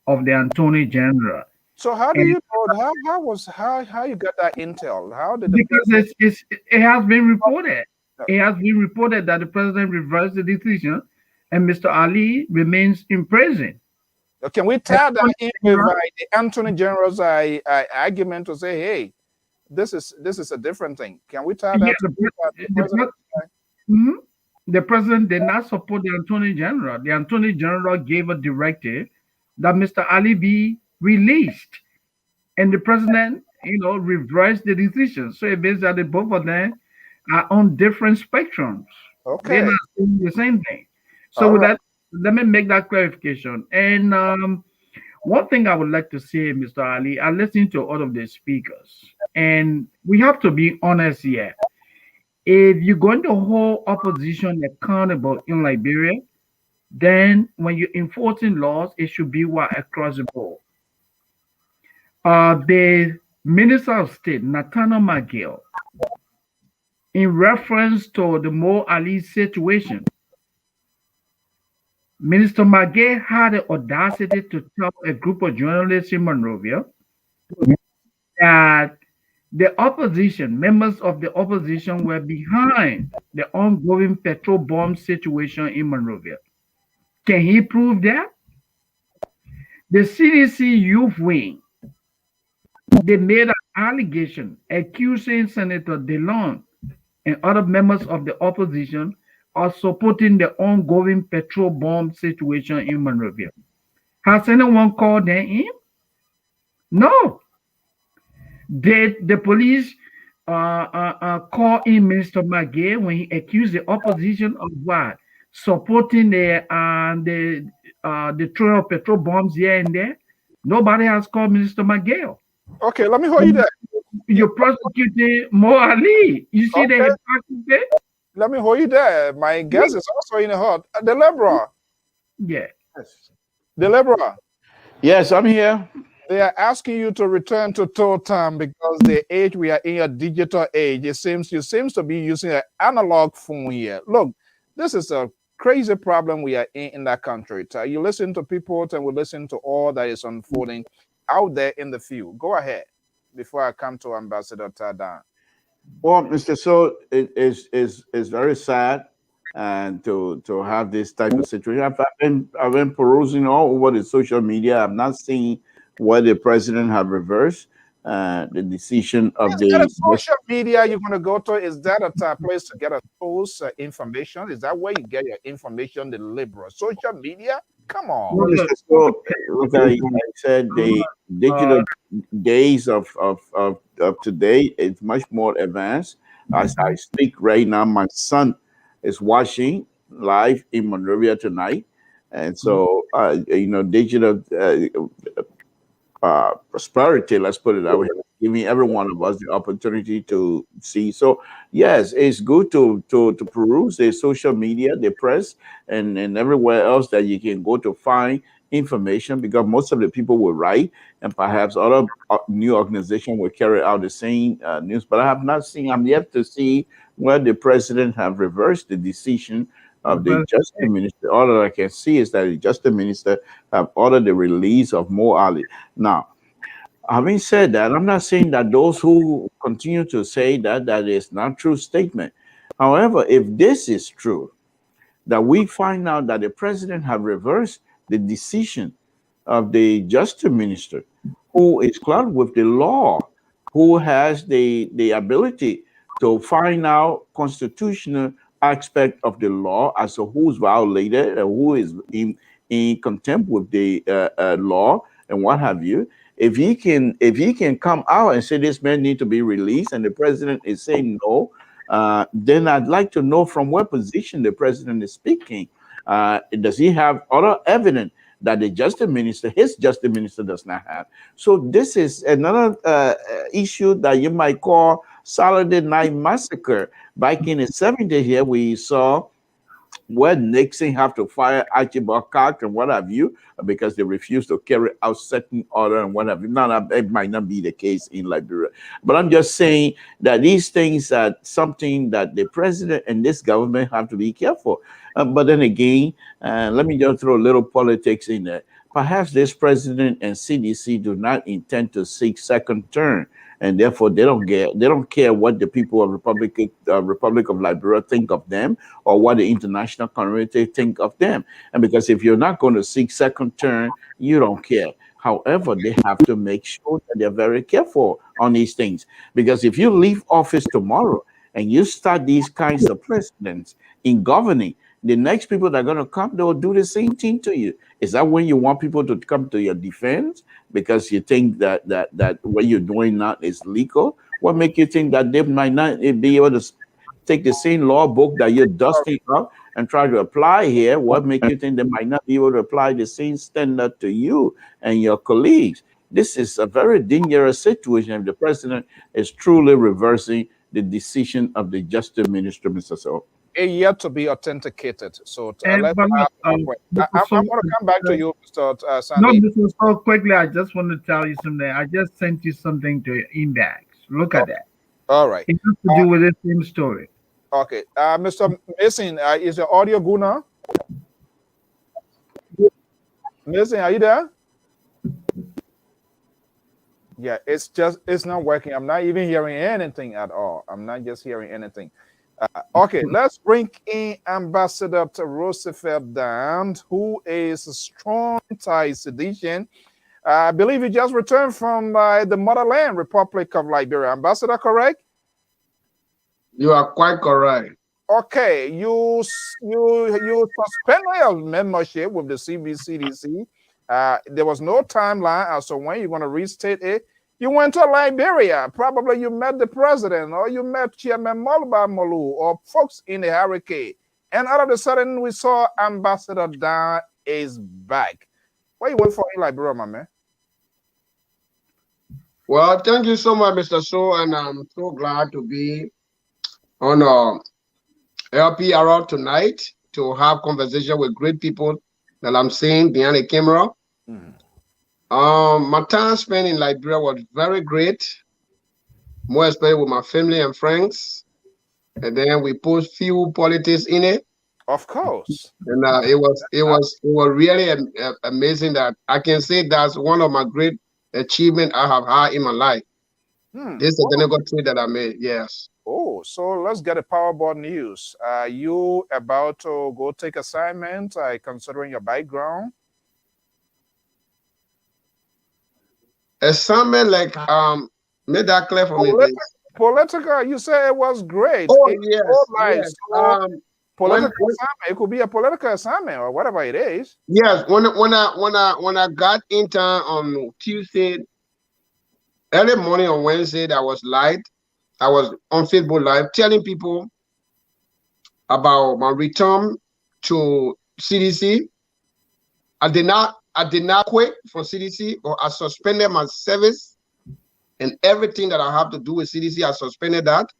of the Attorney General. So how do you know? How you got that intel? How did because it has been reported. It has been reported that the president reversed the decision, and Mr. Ali remains in prison. Can we tell that in with the Attorney General's argument to say, "Hey, this is a different thing"? Can we tell that? The president did not support the Attorney General. The Attorney General gave a directive that Mr. Ali be released, and the president, reversed the decision. So it means that the both of them are on different spectrums. Okay, they're not doing the same thing. So with that, let me make that clarification. And one thing I would like to say, Mr. Ali, I listened to all of the speakers, and we have to be honest here. If you're going to hold opposition accountable in Liberia, then when you're enforcing laws, it should be across the board. The Minister of State, Nathaniel McGill, in reference to the Mo Ali situation, Minister McGill had the audacity to tell a group of journalists in Monrovia that the opposition, members of the opposition, were behind the ongoing petrol bomb situation in Monrovia. Can he prove that? The CDC youth wing, they made an allegation accusing Senator DeLong and other members of the opposition of supporting the ongoing petrol bomb situation in Monrovia. Has anyone called them in? No. Did the police call in Mr. McGill when he accused the opposition of what? supporting the throwing of petrol bombs here and there. Nobody has called Minister McGill. Okay, let me hold you there. You're prosecuting Mo Ali. You see the hypocrisy? Let me hold you there. My guest is also in the hot. The Libra. Yeah. The Libra. Yes, I'm here. They are asking you to return to toll time because the age we are in, a digital age. It seems you seems to be using an analog phone here. Look, this is a crazy problem we are in that country. You listen to people and we listen to all that is unfolding out there in the field. Go ahead before I come to Ambassador DAHN. Well, Mr. So it is very sad and to have this type of situation. I've been perusing all over the social media. I've not seen where the president have reversed the decision of the social media you're going to go to. Is that a place to get a source information? Is that where you get your information? The liberal social media? Come on. Well, so, like I said, the digital days of today is much more advanced. As I speak right now, my son is watching live in Monrovia tonight, and so digital prosperity, let's put it that way, giving every one of us the opportunity to see. So yes, it's good to peruse the social media, the press, and everywhere else that you can go to find information, because most of the people will write, and perhaps other new organization will carry out the same news. But I'm yet to see where the president have reversed the decision of the justice minister. All that I can see is that the justice minister have ordered the release of Mo Ali. Now, having said that, I'm not saying that those who continue to say that is not true statement. However, if this is true, that we find out that the president have reversed the decision of the justice minister, who is clouded with the law, who has the ability to find out constitutional aspect of the law as to who's violated and who is in contempt with the law and what have you. If he can come out and say this man need to be released, and the president is saying no, then I'd like to know from what position the president is speaking. Does he have other evidence that the his justice minister does not have? So this is another issue that you might call Saturday Night Massacre. Back in the 70s here, we saw where Nixon have to fire Archibald Cox and what have you, because they refused to carry out certain order and what have you. Now, it might not be the case in Liberia. But I'm just saying that these things are something that the president and this government have to be careful. But then again, let me just throw a little politics in there. Perhaps this president and CDC do not intend to seek second term, and therefore they don't care what the people of Republic of Liberia think of them, or what the international community think of them. And because if you're not going to seek second term, you don't care. However, they have to make sure that they're very careful on these things, because if you leave office tomorrow and you start these kinds of precedents in governing, the next people that are going to come, they will do the same thing to you. Is that when you want people to come to your defense because you think that what you're doing now is legal? What makes you think that they might not be able to take the same law book that you're dusting up and try to apply here? What makes you think they might not be able to apply the same standard to you and your colleagues? This is a very dangerous situation if the president is truly reversing the decision of the justice minister, Mr. So. Yet to be authenticated. So I'm going to come back to you, Mr. Sandy. No, Mr. So quickly, I just want to tell you something. I just sent you something to your inbox. Look at that. All right. It has to do with the same story. Okay. Mr. Mason, is your audio good now? Mason, are you there? Yeah, it's not working. I'm not even hearing anything at all. I'm not just hearing anything. Okay, let's bring in Ambassador Roosevelt DAHN, who is a strong CIdcian. I believe he just returned from the motherland, Republic of Liberia. Ambassador, correct? You are quite correct. Okay, you suspended your membership with the CIdcian. There was no timeline as to when you're going to restate it. You went to Liberia. Probably you met the president, or you met Chairman Moluba Molu, or folks in the hurricane. And all of a sudden, we saw Ambassador DAHN is back. What you want for in Liberia, my man? Well, thank you so much, Mr. So, and I'm so glad to be on LPR tonight to have conversation with great people that I'm seeing behind the camera. My time spent in Liberia was very great, more especially with my family and friends. And then we put few politics in it. Of course. And it was really amazing that I can say that's one of my great achievements I have had in my life. This is the negotiation that I made. Yes. Oh, so let's get a Powerball news. Are you about to go take assignment? Considering your background? Assignment, like made that clear for me, please. Political, you say it was great. Oh, yes. Yes. So political assignment. It could be a political assignment or whatever it is. Yes. When I got in town on Tuesday, early morning on Wednesday, that was live. I was on Facebook Live telling people about my return to CDC. I did not quit for CDC, or I suspended my service and everything that I have to do with CDC. I suspended that.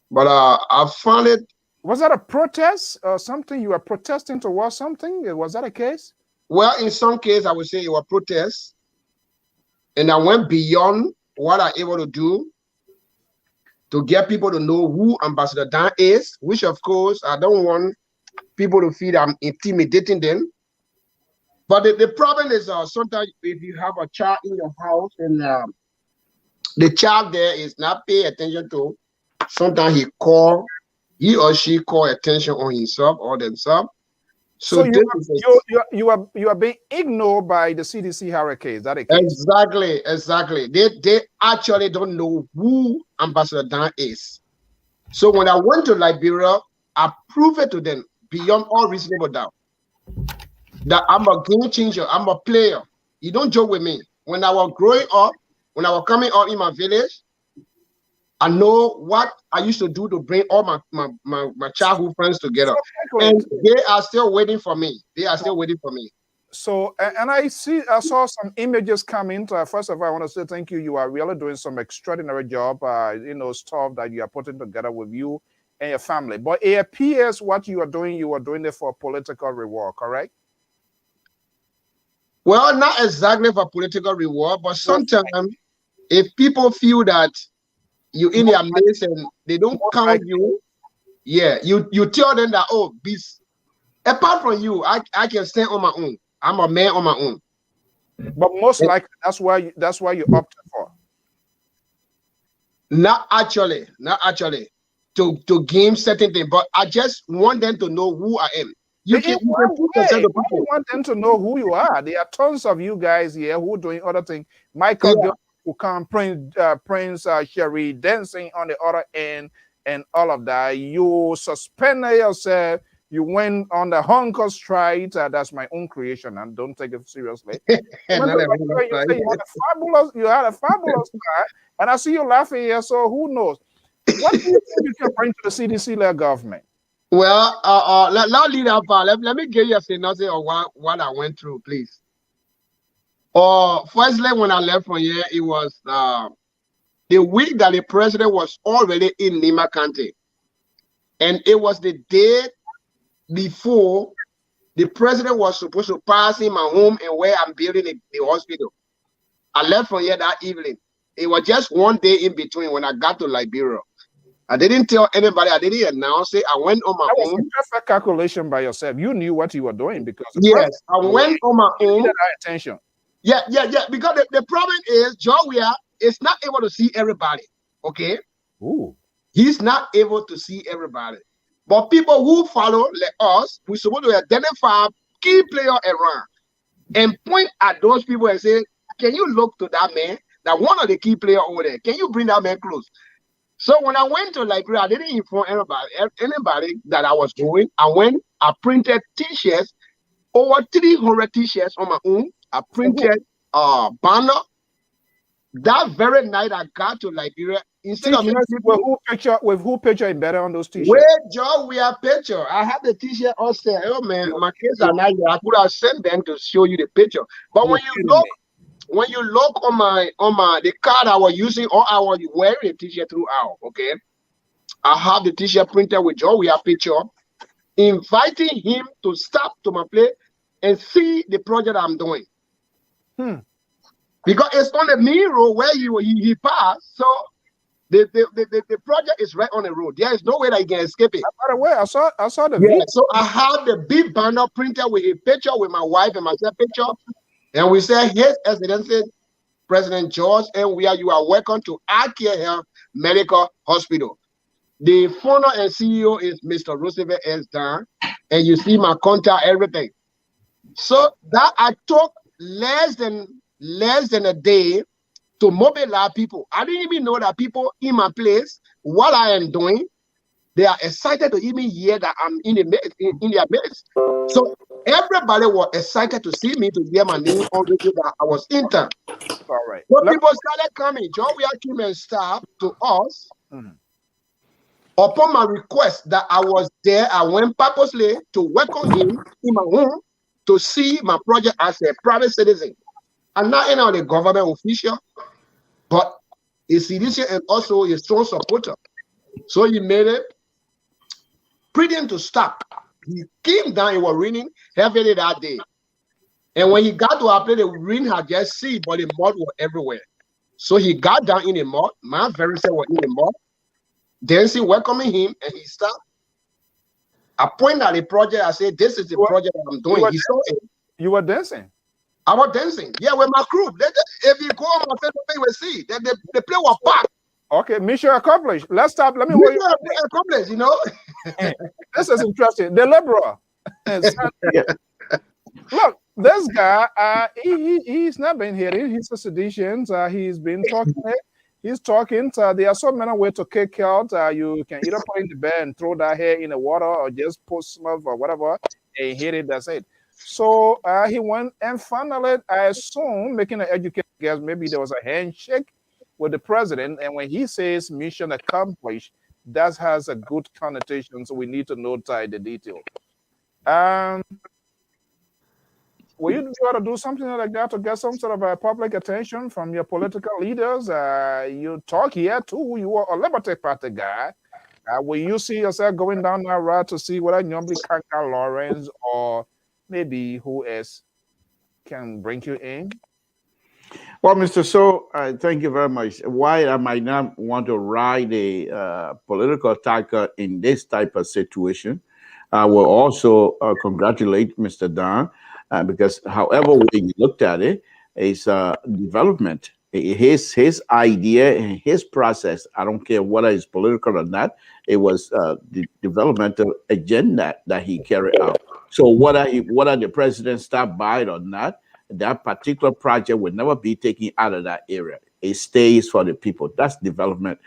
But I found it. Was that a protest or something? You were protesting towards something? Was that a case? Well, in some cases, I would say it was protests. And I went beyond what I'm able to do to get people to know who Ambassador DAHN is, which of course, I don't want people to feel I'm intimidating them. But the problem is sometimes if you have a child in your house and the child there is not paying attention to, sometimes he or she call attention on himself or themselves. So you are being ignored by the CDC hurricane. Is that a case? Exactly. They actually don't know who Ambassador DAHN is. So when I went to Liberia, I proved it to them beyond all reasonable doubt that I'm a game changer. I'm a player. You don't joke with me. When I was growing up, when I was coming out in my village, I know what I used to do to bring all my childhood friends together. And they are still waiting for me. So, and I saw some images coming. First of all, I want to say thank you. You are really doing some extraordinary job, stuff that you are putting together with you and your family. But it appears what you are doing it for political reward, correct? Well, not exactly for political reward, but sometimes if people feel that you in their midst and they don't count you, you tell them that, oh, apart from you, I can stand on my own. I'm a man on my own. But most likely that's why you opted for. Not actually to gain certain things, but I just want them to know who I am. You want them to know who you are. There are tons of you guys here who are doing other things. Michael who come, Prince Sherry dancing on the other end and all of that. You suspended yourself. You went on the hunger strike. That's my own creation, and don't take it seriously. You had a fabulous time, and I see you laughing here. So who knows? What do you think you can bring to the CDC-led government? Well, let me give you a synopsis of what I went through, please. Firstly, when I left from here, it was the week that the president was already in Lima County. And it was the day before the president was supposed to pass in my home and where I'm building the hospital. I left from here that evening. It was just one day in between when I got to Liberia. I didn't tell anybody. I didn't announce it. I went on my own. That was a perfect calculation by yourself. You knew what you were doing because I went on my own. Attention. Yeah. Because the problem is Joria is not able to see everybody. Okay. Ooh. He's not able to see everybody. But people who follow like us, we're supposed to identify key player around and point at those people and say, "Can you look to that man? That one of the key players over there. Can you bring that man close?" So when I went to Liberia, I didn't inform anybody that I was going. I printed T-shirts, over 300 T-shirts on my own. I printed banner. That very night I got to Liberia, instead of T-shirts people, with who picture embedded on those t-shirts? where Joe, we have picture. I have the t-shirt also. Oh man, my kids are not here. I could have sent them to show you the picture. But when you look on my the card I was using, or I was wearing the t-shirt throughout. Okay, I have the t-shirt printed with Joe. We have picture inviting him to stop to my place and see the project I'm doing. Because it's on the main road where he passed, so the project is right on the road. There is no way that he can escape it. By the way, I saw the video. video. So I have the big banner printed with a picture with my wife and myself picture, and we say, His Excellency President George, and you are welcome to iCare Health Medical Hospital. The founder and CEO is Mr. Roosevelt S. DAHN, and you see my contact, everything. So that I took less than a day to mobilize people. I didn't even know that people in my place, what I am doing, they are excited to even hear that I'm in their midst. So everybody was excited to see me, to hear my name on radio that I was in town. All right. So people started coming. John came and staff to us. Upon my request that I was there, I went purposely to welcome him in my home to see my project as a private citizen. I'm not any the government official, but a CIdcian and also a strong supporter. So he made it pretty to stop. He came down, it was raining heavily that day. And when he got to our place, the rain had just ceased, but the mud was everywhere. So he got down in the mud. My very self was in the mud. Dancing, welcoming him, and he stopped. I pointed at the project. I said, "This is the project I'm doing." He saw it. You were dancing. I was dancing. Yeah, with my crew. If you go on my Facebook, you will see that the play was packed. Okay, mission accomplished. Let's stop. Let me mission accomplished. You know, this is interesting. The liberal. Look, this guy. He's not been hearing. He's a CIdcian. He's been talking. He's talking. There are so many ways to kick out. You can either put in the bed and throw that hair in the water, or just put snuff or whatever and hit it. That's it. So he went and finally, I assume, making an educated guess, maybe there was a handshake with the president. And when he says mission accomplished, that has a good connotation. So we need to note the detail. Will you try to do something like that to get some sort of public attention from your political leaders? You talk here too. You are a Liberty Party guy. Will you see yourself going down that route to see whether Nyombi Kanka Lawrence or maybe who else can bring you in? Well, Mr. So, thank you very much. Why I might not want to ride a political attacker in this type of situation, I will also congratulate Mr. DAHN. Because however way you looked at it, it's development. His idea and his process, I don't care whether it's political or not, it was the developmental agenda that he carried out. So whether the president stopped by it or not, that particular project would never be taken out of that area. It stays for the people. That's development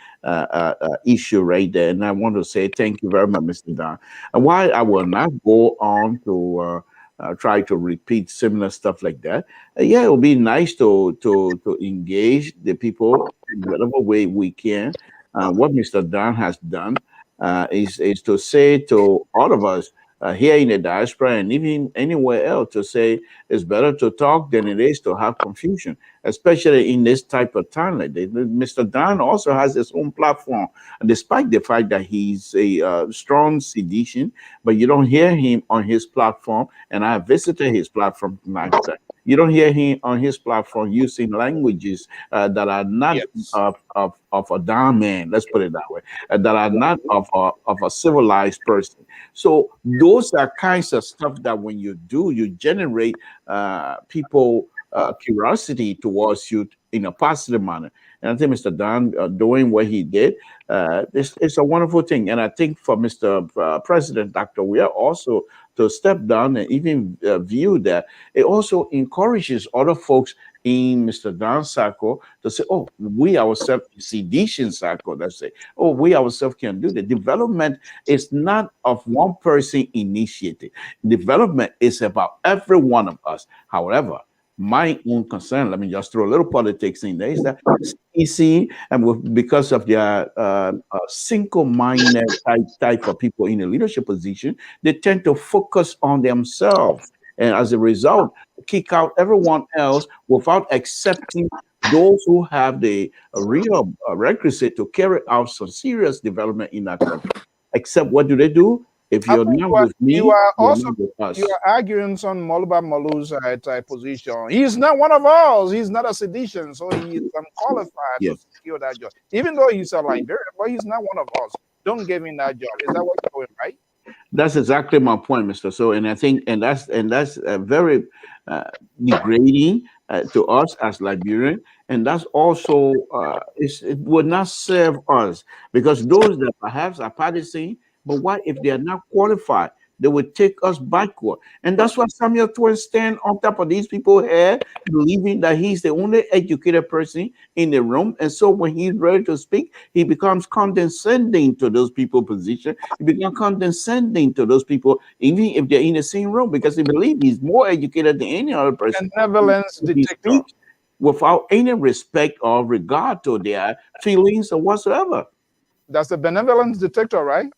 issue right there. And I want to say thank you very much, Mr. DAHN. And why I will not go on to try to repeat similar stuff like that. Yeah, it would be nice to engage the people in whatever way we can. What Mr. DAHN has done is to say to all of us here in the diaspora and even anywhere else, to say it's better to talk than it is to have confusion, especially in this type of time like this. Mr. DAHN also has his own platform, despite the fact that he's a strong CIdcian, but you don't hear him on his platform, and I visited his platform tonight. You don't hear him on his platform using languages that are not of a DAHN man, let's put it that way, that are not of a civilized person. So those are kinds of stuff that when you do, you generate people curiosity towards you in a positive manner. And I think Mr. DAHN doing what he did, it's a wonderful thing. And I think for Mr. President, Dr. Weir also to step down and even view that, it also encourages other folks in Mr. DAHN's circle to say, oh, we ourselves, CIdcian circle, let's say, oh, we ourselves can do the development. Is not of one person initiated. Development is about every one of us. However, my own concern, let me just throw a little politics in there, is that CEC, and because of their single-minded type of people in a leadership position, they tend to focus on themselves. And as a result, kick out everyone else without accepting those who have the real requisite to carry out some serious development in that country. Except what do they do? If you're not with me, you are also not with us. you are arguing some Moluba Malu's type position. He's not one of us. He's not a sedition, so he is unqualified to secure that job. Even though he's a Liberian, but he's not one of us. Don't give him that job. Is that what you're doing, right? That's exactly my point, Mr. So, and I think, and that's very degrading to us as Liberian, and that's also it would not serve us, because those that perhaps are partisan, but what if they are not qualified? They would take us backward. And that's why Samuel Twain stand on top of these people here, believing that he's the only educated person in the room. And so when he's ready to speak, he becomes condescending to those people position. He becomes condescending to those people, even if they're in the same room, because he believes he's more educated than any other person. Benevolence detector. Without any respect or regard to their feelings or whatsoever. That's the benevolence detector, right?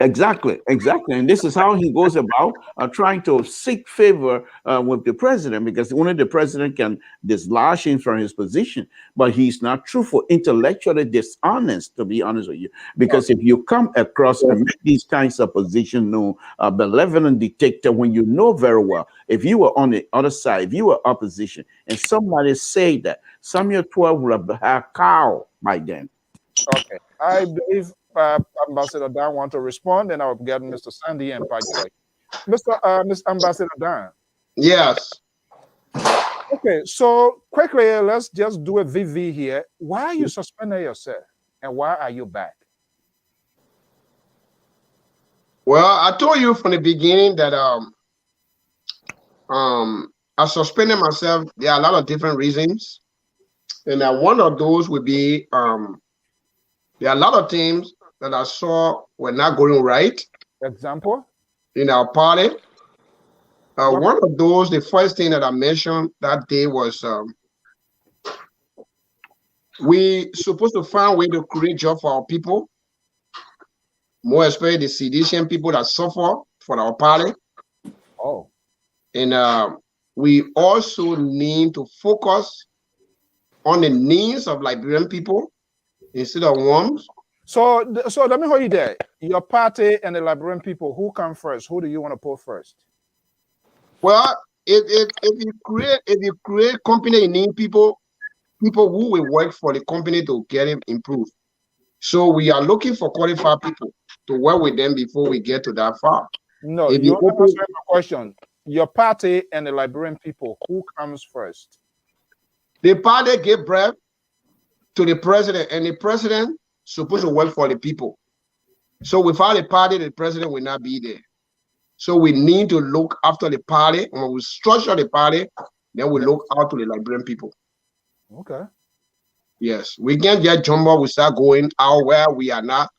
Exactly. And this is how he goes about trying to seek favor with the president, because only the president can dislodge him from his position. But he's not truthful, intellectually dishonest, to be honest with you. Because if you come across and make these kinds of positions known, benevolent detector, when you know very well, if you were on the other side, if you were opposition, and somebody say that, Samuel 12 would have had cow by then. Okay. I believe Ambassador Dan want to respond, and I'll get Mr. Sandy and Pajoy. Mr. Ambassador Dan. Yes. Okay, so quickly, let's just do a VV here. Why are you suspending yourself, and why are you back? Well, I told you from the beginning that I suspended myself. There are a lot of different reasons, and one of those would be there are a lot of things that I saw were not going right. Example? In our party. One of those, the first thing that I mentioned that day was we supposed to find a way to create job for our people, more especially the CIdcian people that suffer for our party. Oh. And we also need to focus on the needs of Liberian people instead of ones. So let me hold you there. Your party and the Liberian people, who come first? Who do you want to put first? Well, if you create company, you need people who will work for the company to get it improved. So we are looking for qualified people to work with them before we get to that far. No, you answer my question. Your party and the Liberian people, who comes first? The party gave breath to the president, and the president supposed to work for the people. So without the party, the president will not be there. So we need to look after the party. When we structure the party, then we look out to the Liberian people. Okay. Yes, we can't get jumbo. We start going out where we are not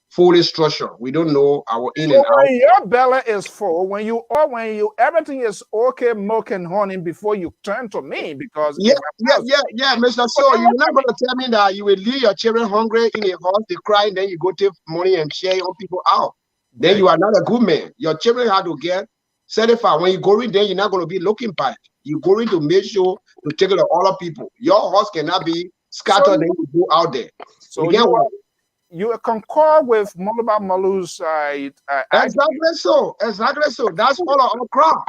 fully structured. We don't know our in and out. When your belly is full, when you everything is okay, milk and honey before you turn to me, because yeah, Mr. So you're not going to tell me that you will leave your children hungry in a house, they cry, and then you go take money and share your people out. Then you are not a good man. Your children have to get certified. When you go in, then you're not going to be looking back. You're going to make sure to take care of all the people. Your house cannot be scattered, then you go out there. So you concur with Moluba Malu's exactly so. That's all our crowd.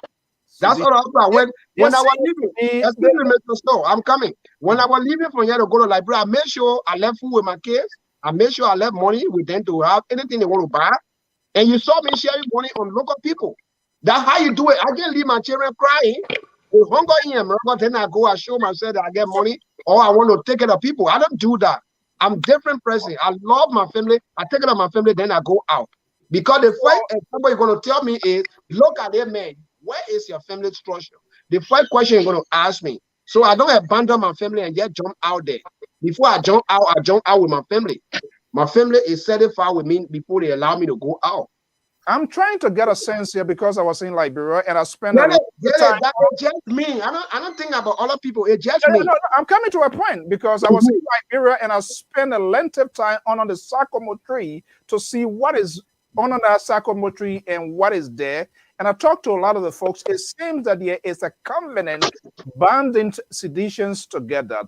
That's all our crowd. When I was leaving, excuse me, Mr. Stowe, I'm coming. When I was leaving from here to go to Liberia, I made sure I left food with my kids. I made sure I left money with them to have anything they want to buy. And you saw me sharing money on local people. That's how you do it. I can't leave my children crying. With hunger in them, then I go, I show myself that I get money, or I want to take care of people. I don't do that. I'm a different person. I love my family. I take care of my family, then I go out. Because the first somebody going to tell me is, look at it, man. Where is your family structure? The first question you're going to ask me. So I don't abandon my family and just jump out there. Before I jump out with my family. My family is certified with me before they allow me to go out. I'm trying to get a sense here because I was in Liberia and I spent a lot of That time. it's just me. I don't think about other people. It's just me. No, I'm coming to a point because I was in Liberia and I spent a length of time on the sycamore tree to see what is on that sycamore tree and what is there. And I talked to a lot of the folks. It seems that there is a covenant binding seditions together.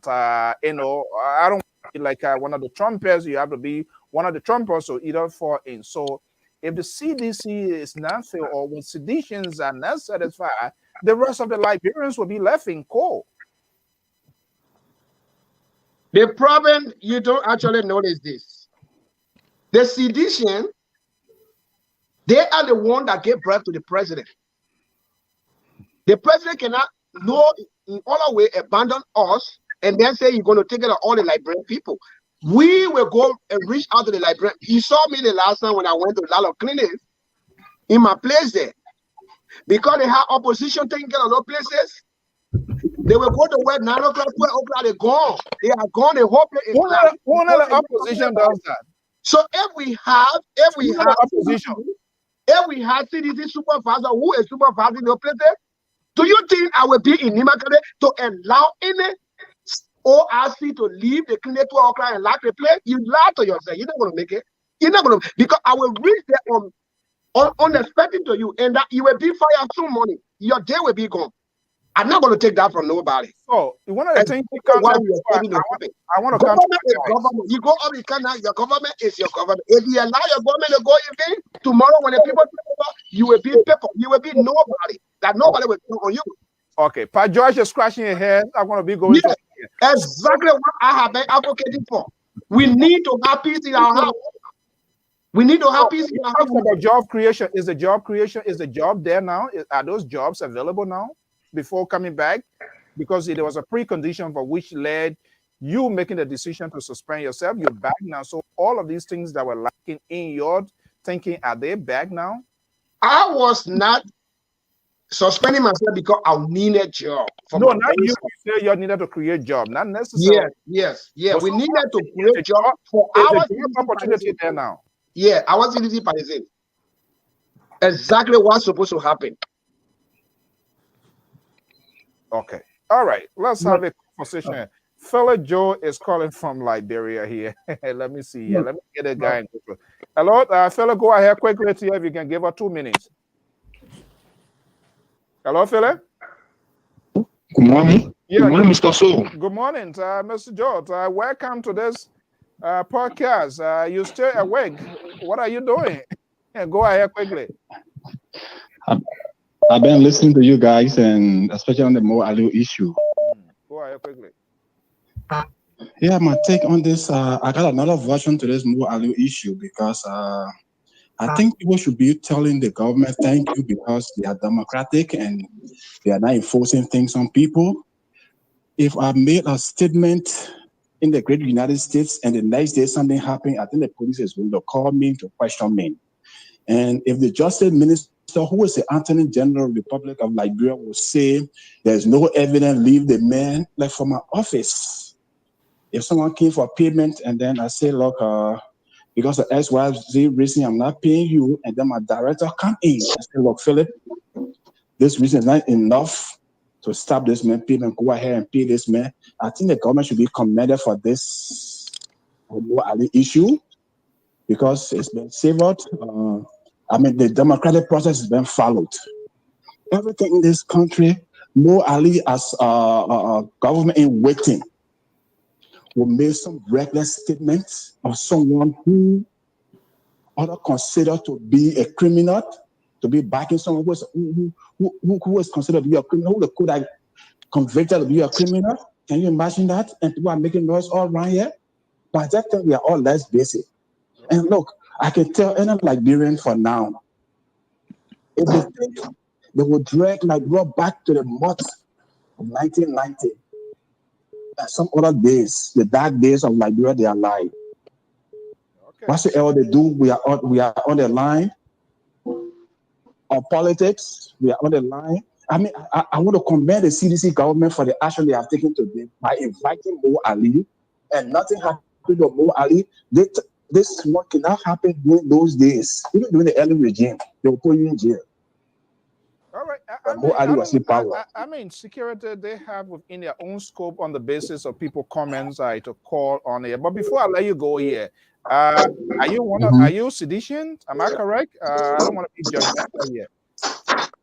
You know, I don't like one of the trumpets. You have to be one of the trumpets or either fall in. So if the CDC is not filled or when seditions are not satisfied, the rest of the Liberians will be left in cold. The problem you don't actually notice this. The sedition, they are the one that gave birth to the president. The president cannot know in all way abandon us and then say you're going to take care of all the Liberian people. We will go and reach out to the Liberian. You saw me the last time when I went to a lot of clinics in my place there. Because they have opposition taking care of those places, they will go to work 9 o'clock, 12 o'clock, they're gone. They are gone, the whole place is one of the opposition does that. So if we have CDC supervisor who is supervising the places, do you think I will be in Nimakade to allow any ORC to leave the clinic 12 o'clock and lock the place? You lie to yourself. You're not going to make it. You're not going to, because I will reach there unexpected to you, and that you will be fired soon morning. Your day will be gone. I'm not going to take that from nobody. So one of the things I want to come to government. You go up in Canada, your government is your government. If you allow your government to go again, tomorrow when the people take over, you will be people. You will be nobody. That nobody will talk on you. Okay, Pa George is scratching your head. I'm going to be going to exactly what I have been advocating for. We need to have peace in our house. We need to have peace in our house. About job creation. Is the job there now? Are those jobs available now before coming back? Because there was a precondition for which led you making the decision to suspend yourself. You're back now. So all of these things that were lacking in your thinking, are they back now? I was not suspending myself because I needed a job. No, not you. You say you needed to create job, not necessarily. Yes. We needed to create job for our opportunity there now. Yeah, our CDC policy. Exactly what's supposed to happen. Okay. All right. Let's have a conversation. Fella Joe is calling from Liberia here. Let me see here. Let me get a guy. Hello, fella, go ahead quickly to you if you can give her 2 minutes. Hello, fella. Good morning. Yeah, good morning, Mr. Soul. Good morning, Mr. George. Welcome to this podcast. You still awake? What are you doing? Go ahead quickly. I've been listening to you guys, and especially on the Mo Aliu issue. Go ahead quickly. Yeah, my take on this. I got another version to this Mo Aliu issue because I think people should be telling the government thank you because they are democratic and they are not enforcing things on people. If I made a statement in the great United States and the next day something happened, I think the police is going to call me to question me. And if the Justice Minister, who is the Attorney General of the Republic of Liberia, will say there's no evidence, leave the man, like from my office. If someone came for payment and then I say, look, because of XYZ reason, I'm not paying you, and then my director come in and say, look, Philip, this reason is not enough to stop this man payment, go ahead and pay this man. I think the government should be commended for this issue because it's been savored. The democratic process has been followed. Everything in this country, Mo Ali as government in waiting will make some reckless statements of someone who others consider to be a criminal, to be backing someone who is considered to be a criminal, who could have convicted to be a criminal. Can you imagine that? And people are making noise all around here. By that time, we are all less basic. And look, I can tell any Liberian for now, if they think they will drag Liberia back to the mud of 1990, and some other days, the dark days of Liberia, they are lying. Okay. Whatsoever they do, we are on the line. On politics, we are on the line. I mean, I want to commend the CDC government for the action they have taken today by inviting Mo Ali, and nothing happened to Mo Ali. this one cannot happen during those days. Even during the early regime, they will put you in jail. All right. I mean, security, they have within their own scope on the basis of people comments to call on it. But before I let you go here, are you sedition? Am I correct? I don't want to be judgmental here.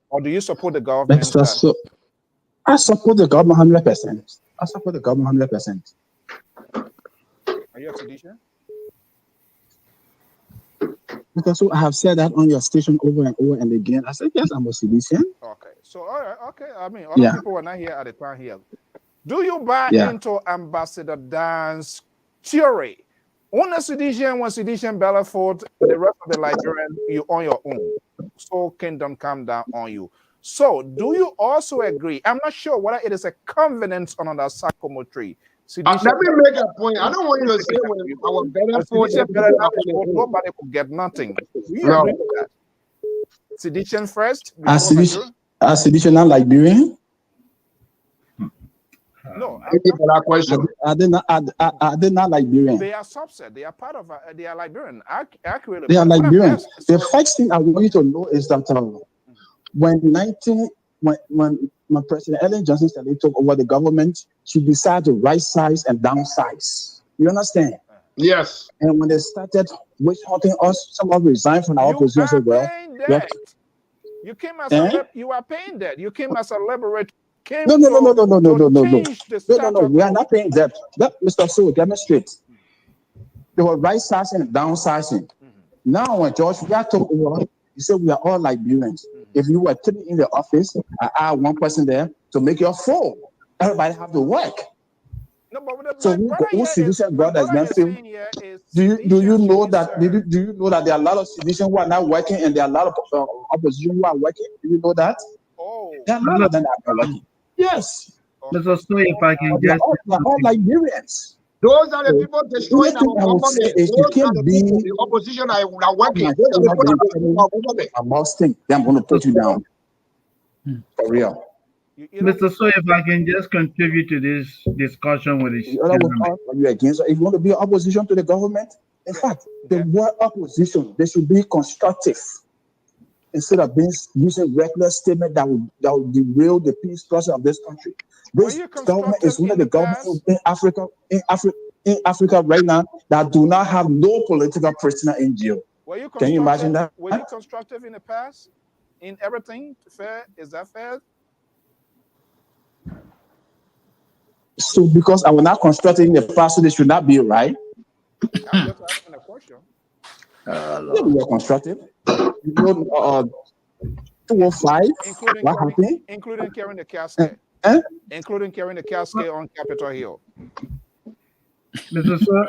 Or do you support the government? So I support the government 100%. I support the government 100%. Are you a sedition? Because I have said that on your station over and over and again. I said, yes, I'm a sedition. Okay. So, all right. Okay. I mean, other people were not here at the time here. Do you buy into Ambassador DAHN's theory? On a sedition, when sedition Belafort, the rest of the Liberian, you on your own. So kingdom come down on you. So, do you also agree? I'm not sure whether it is a covenant on that Sakomo tree. Let me make a point. I don't want you to say when our Belafort, nobody could get nothing. We agree with that. Sedition first. Sedition not Liberian? No. Are they not Liberian? They are subset. They are part of. They are Liberian. Accurately. They are Liberian. The first thing I want you to know is that when President Ellen Johnson took over the government, she decided to right size and downsize. You understand? Yes. And when they started witch hunting us, some of resigned from our position. So you came as you are paying that. You came as a liberator. No. We are not paying that. Mr. So demonstrate. They were right sizing and downsizing. Now when George Weah took over, he said we are all Liberians. If you were 3 in the office, I add 1 person there to make your 4. Everybody have to work. No, but so who sedition brothers then feel? Do you know that? Do you know that there are a lot of sedition who are not working and there are a lot of opposition who are working? Do you know that? Oh, there are a lot of them that are working. Yes. Mr. So if I can just all Liberians. Those are the people destroying our government. The opposition are working. I'm going to put you down. For real. Mr. So if I can just contribute to this discussion with this if you want to be opposition to the government, in fact, the word opposition, they should be constructive instead of using reckless statement that will derail the peace process of this country. This government is one of the governments in Africa right now that do not have no political prisoner in jail. Can you imagine that? Were you constructive in the past? In everything? Fair? Is that fair? So because I was not constructing the past, so they should not be right. I'm just asking a question. We are constructive. 205. Including carrying the casket. Including carrying the casket on Capitol Hill. Mr. So,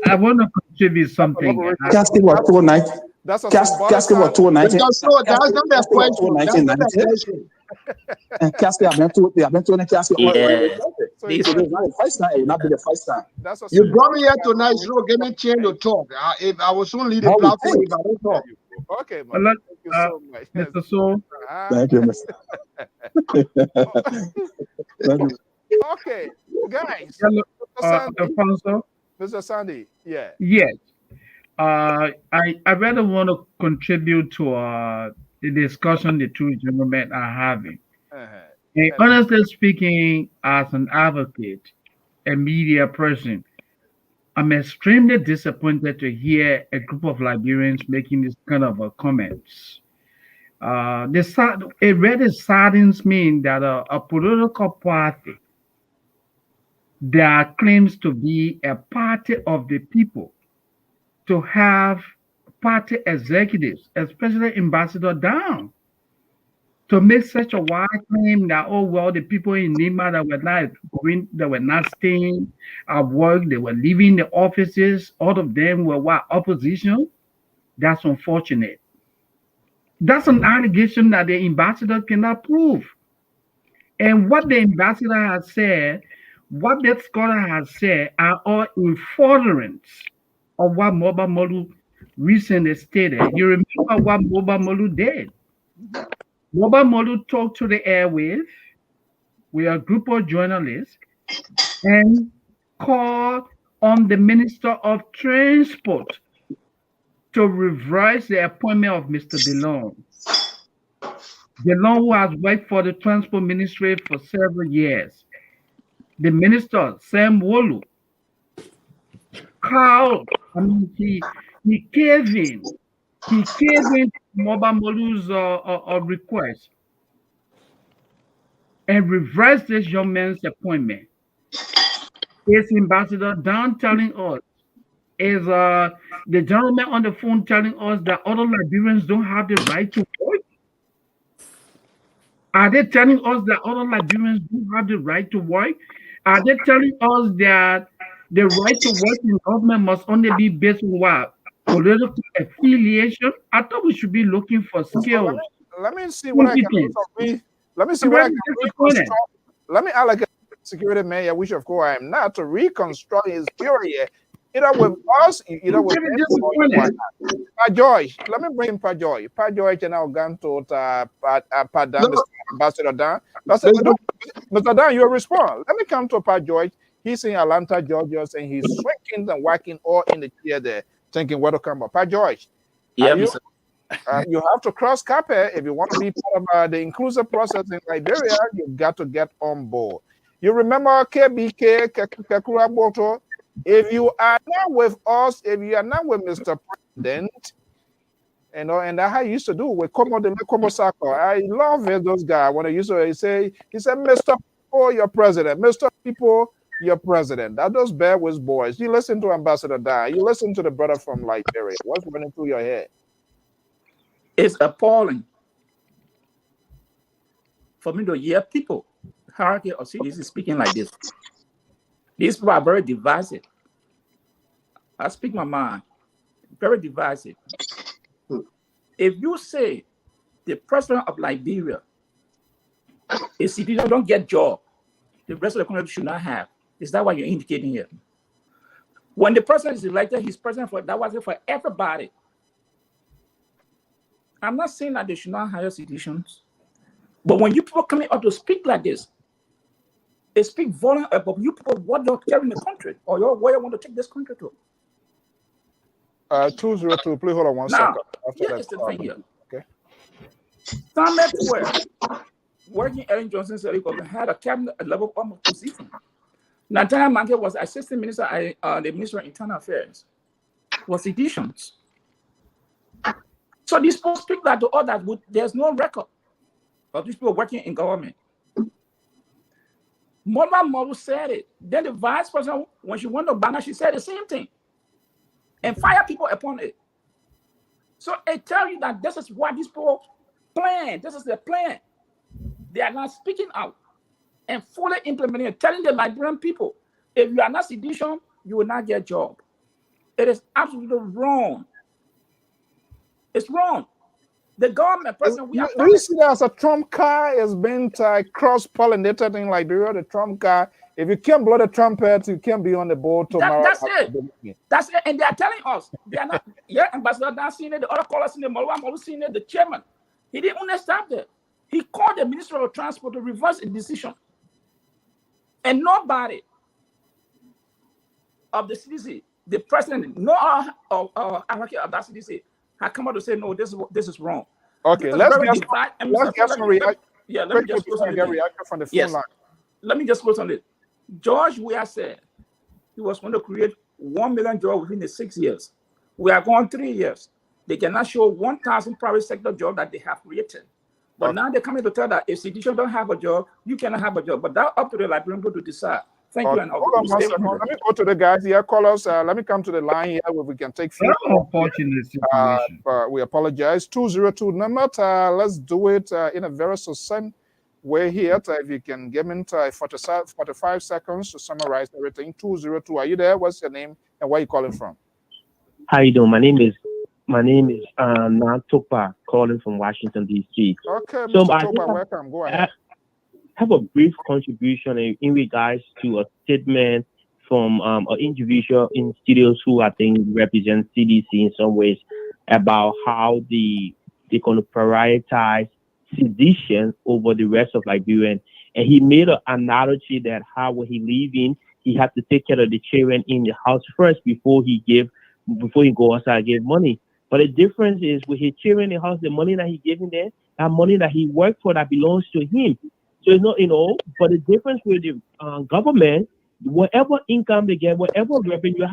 I want to contribute something. Casket was 290. That's a casket was 290. That's not the question. And casket, I've been to the casket. So it's not the first time. It will not be the first time. You brought me here tonight, so give me a chance to talk. If I will soon lead the platform, if I don't talk. Okay, man. Thank you so much. Mr. So. Thank you, Mr. Okay, guys. Mr. Sandy, yeah. Yes. I rather want to contribute to the discussion the two gentlemen are having. And honestly speaking, as an advocate, a media person, I'm extremely disappointed to hear a group of Liberians making this kind of comments. It really saddens me that a political party that claims to be a party of the people, to have party executives, especially Ambassador DAHN, to make such a wide claim that, oh, well, the people in Lima that were not staying at work, they were leaving the offices, all of them were opposition. That's unfortunate. That's an allegation that the ambassador cannot prove. And what the ambassador has said, what that scholar has said, are all in furtherance of what Moba Molu recently stated. You remember what Moba Molu did? Moba Molu talked to the airwaves with a group of journalists and called on the Minister of Transport to reverse the appointment of Mr. DeLong. DeLong, who has worked for the Transport Ministry for several years. The minister, Sam Wolu, he gave in. He gave in to Moba Molu's request and reversed this young man's appointment. Is Ambassador DAHN telling us? Is the gentleman on the phone telling us that other Liberians don't have the right to vote? Are they telling us that other Liberians don't have the right to work? Are they telling us that the right to work in government must only be based on what? Political affiliation? I thought we should be looking for skills. Let me see what I can do. Let me see what I can reconstruct. Let me allocate security man, yeah, which of course I am not, to reconstruct his theory. Either with us, either with George. Let me bring in George. George and I'll go to Ambassador DAHN. Mr. DAHN, you respond. Let me come to George. He's in Atlanta, Georgia, and he's swinging and whacking all in the chair there, thinking what to come up. George. Yeah, you have to cross carpet if you want to be part of the inclusive process in Liberia. You've got to get on board. You remember KBK, Kakura Boto? If you are not with us, if you are not with Mr. President, you know, and that's how you used to do with Komo Sako. I love it, those guys. When I used to say, he said, Mr. People, your president. Mr. People, your president. That those bear with boys. You listen to Ambassador DAHN. You listen to the brother from Liberia. What's running through your head? It's appalling for me to hear people, hierarchy of cities speaking like this. These people are very divisive. I speak my mind. Very divisive. If you say the president of Liberia, a citizen don't get job, the rest of the country should not have. Is that what you're indicating here? When the president is elected, he's president for that was it for everybody. I'm not saying that they should not hire citizens, but when you people coming up to speak like this, they speak violent about you people what you're carrying the country or where you want to take this country to. 202, please hold on one second. Here is the thing here. Okay. Samuel Square, working Ellen Johnson said he had a cabinet level position. Nathaniel Manke was assistant minister at the Ministry of Internal Affairs. Was editions. So these people speak that to others, but there's no record of these people working in government. Mama Molu said it. Then the vice president, when she went to Banga, she said the same thing. And fire people upon it. So I tell you that this is what these people plan. This is their plan. They are not speaking out and fully implementing it, telling the Liberian people, if you are not sedition, you will not get a job. It is absolutely wrong. It's wrong. The government president, do you see that as a Trump car is being cross-pollinated in Liberia? The Trump car. If you can't blow the trumpet, you can't be on the board tomorrow. That's it. That's it. And they are telling us they are not. Yeah, Ambassador DAHN seen it, the other callers in the Molu seen it, the chairman. He didn't understand that. He called the Minister of Transport to reverse his decision. And nobody of the CDC, the president, no hierarchy of that CDC, had come out to say, no, this is wrong. Okay, let's get some reaction. Yeah, let me just close on reaction from the phone line. Let me just close on it. George Weah said he was going to create 1 million jobs within the 6 years. We are going 3 years. They cannot show 1,000 private sector jobs that they have created. But now they're coming to tell that if citizens don't have a job, you cannot have a job. But that's up to the Liberian people to decide. Thank you. And hold on one second. Let me go to the guys here. Callers, let me come to the line here where we can take few. Unfortunate situation. We apologize. 202 number. Let's do it in a very succinct way here. If you can give me 45 seconds to summarize everything. 202. Are you there? What's your name and where are you calling from? How you doing? My name is Natopa, calling from Washington D.C. Okay, so Mr. Topa, welcome. Go ahead. Have a brief contribution in regards to a statement from an individual in studios who I think represents CDC in some ways about how they're going to prioritize sedition over the rest of Liberia. And he made an analogy that how when he leaving, he had to take care of the children in the house first before he go outside and give money. But the difference is with his children in the house, the money that he giving them, that money that he worked for that belongs to him. So it's not, but the difference with the government, whatever income they get, whatever revenue,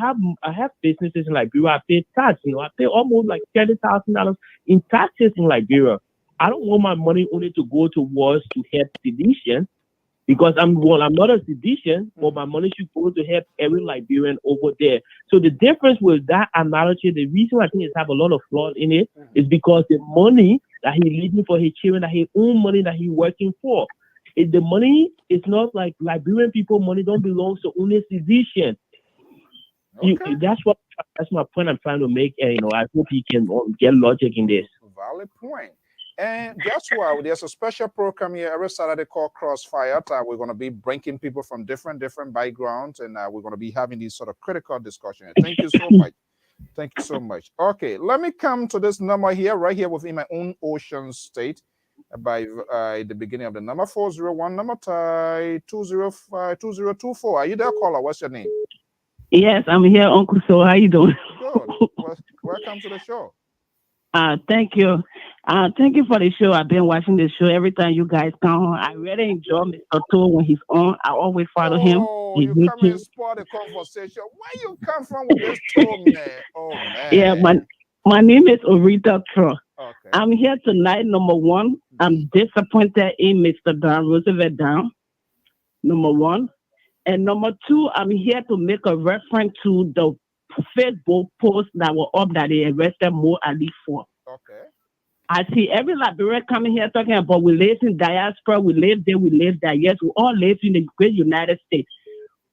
I have businesses in Liberia. I pay tax. I pay almost like $30,000 in taxes in Liberia. I don't want my money only to go towards to help sedition, because I'm not a sedition, but my money should go to help every Liberian over there. So the difference with that analogy, the reason I think it have a lot of flaws in it is because the money that he leaving for his children, that his own money that he working for, the money is not like Liberian people. Money don't belong to only sedition. Okay. That's my point I'm trying to make. And I hope he can get logic in this. Valid point. And guess what? There's a special program here every Saturday called Crossfire. We're going to be bringing people from different backgrounds, and we're going to be having these sort of critical discussions. Thank you so much. Thank you so much. Okay, let me come to this number here, right here within my own Ocean State. By the beginning of the number 401, number 205-2024. Are you there, caller? What's your name? Yes, I'm here, Uncle. So how you doing? Good. Welcome to the show. Thank you. Thank you for the show. I've been watching the show every time you guys come on. I really enjoy Mr. Toll when he's on. I always follow him. You come and spoil the conversation. Where you come from with this Toll, man? Oh, man. Yeah, my name is Orita Tro. Okay. I'm here tonight. Number one, I'm disappointed in Mr. DAHN, Roosevelt DAHN. Number one. And number two, I'm here to make a reference to the Facebook post that were up that they arrested Mo Ali for. Okay. I see every Liberian coming here talking about we live in diaspora, we live there, we live there. Yes, we all live in the great United States.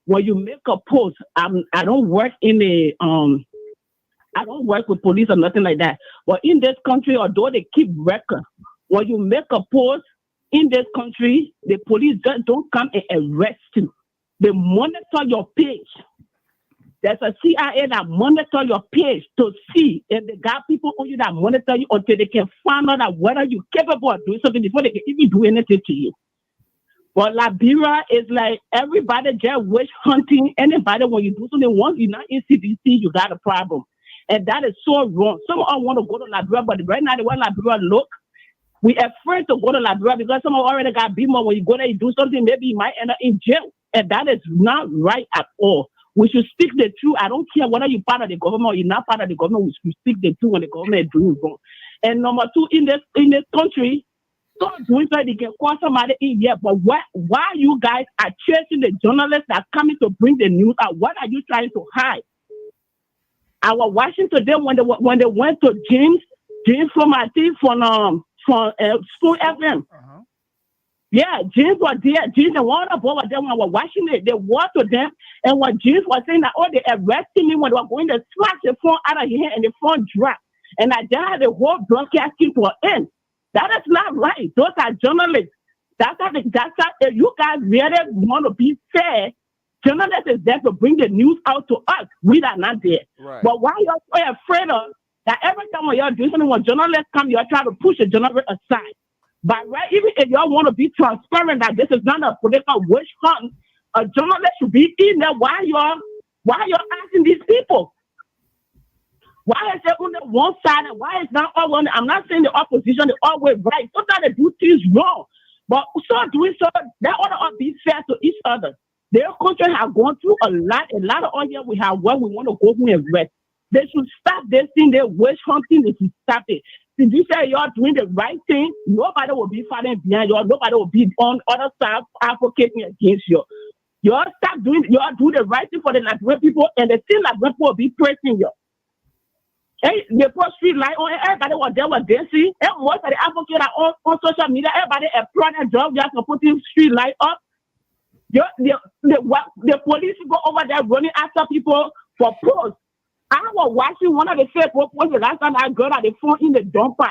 When you make a post, I don't work in the I don't work with police or nothing like that. But in this country, although they keep record, when you make a post in this country, the police just don't come and arrest you. They monitor your page. There's a CIA that monitor your page to see if they got people on you that monitor you until they can find out that whether you're capable of doing something before they can even do anything to you. But Liberia is like everybody just witch hunting anybody. When you do something once you're not in CDC, you got a problem. And that is so wrong. Some of us want to go to Liberia, but right now the way Liberia look, we're afraid to go to Liberia because some of us already got BMO. When you go there, you do something, maybe you might end up in jail. And that is not right at all. We should speak the truth. I don't care whether you're part of the government or you're not part of the government. We should speak the truth when the government is doing wrong. And number two, in this country, stop doing so they can call somebody in here. But why you guys are chasing the journalists that are coming to bring the news out? What are you trying to hide? I was watching today when they went to James from I think from School FM. Yeah, James was there. James and one of them was there when I was watching it. They walked to them, and when James was saying that, they arrested me when they were going to snatch the phone out of here and the phone dropped. And I just had the whole broadcasting to an end. That is not right. Those are journalists. That's how if you guys really want to be fair, journalists is there to bring the news out to us. We are not there. Right. But why you're so afraid of that every time when you're doing something, when journalists come, you're trying to push the journalist aside. But right, even if y'all want to be transparent that this is not a political witch hunt, a journalist should be in there. Why you're asking these people? Why is there only one side and why is not all one? I'm not saying the opposition is always right. Sometimes they do things wrong. But so doing so, they ought to be fair to each other. Their country have gone through a lot of audience we have where we want to go home and rest. They should stop this thing, they're witch hunting, they should stop it. If you say you're doing the right thing, nobody will be fighting behind you. Nobody will be on the other side advocating against you. You'll do the right thing for the Liberian people, and the thing Liberian people will be praising you. Hey, they put street light on, everybody was there was dancing. And most of the advocates are on social media, everybody applaud their job just for putting street light up. The police go over there running after people for posts. I was watching one of the Facebook posts the last time I got on the phone in the dumper.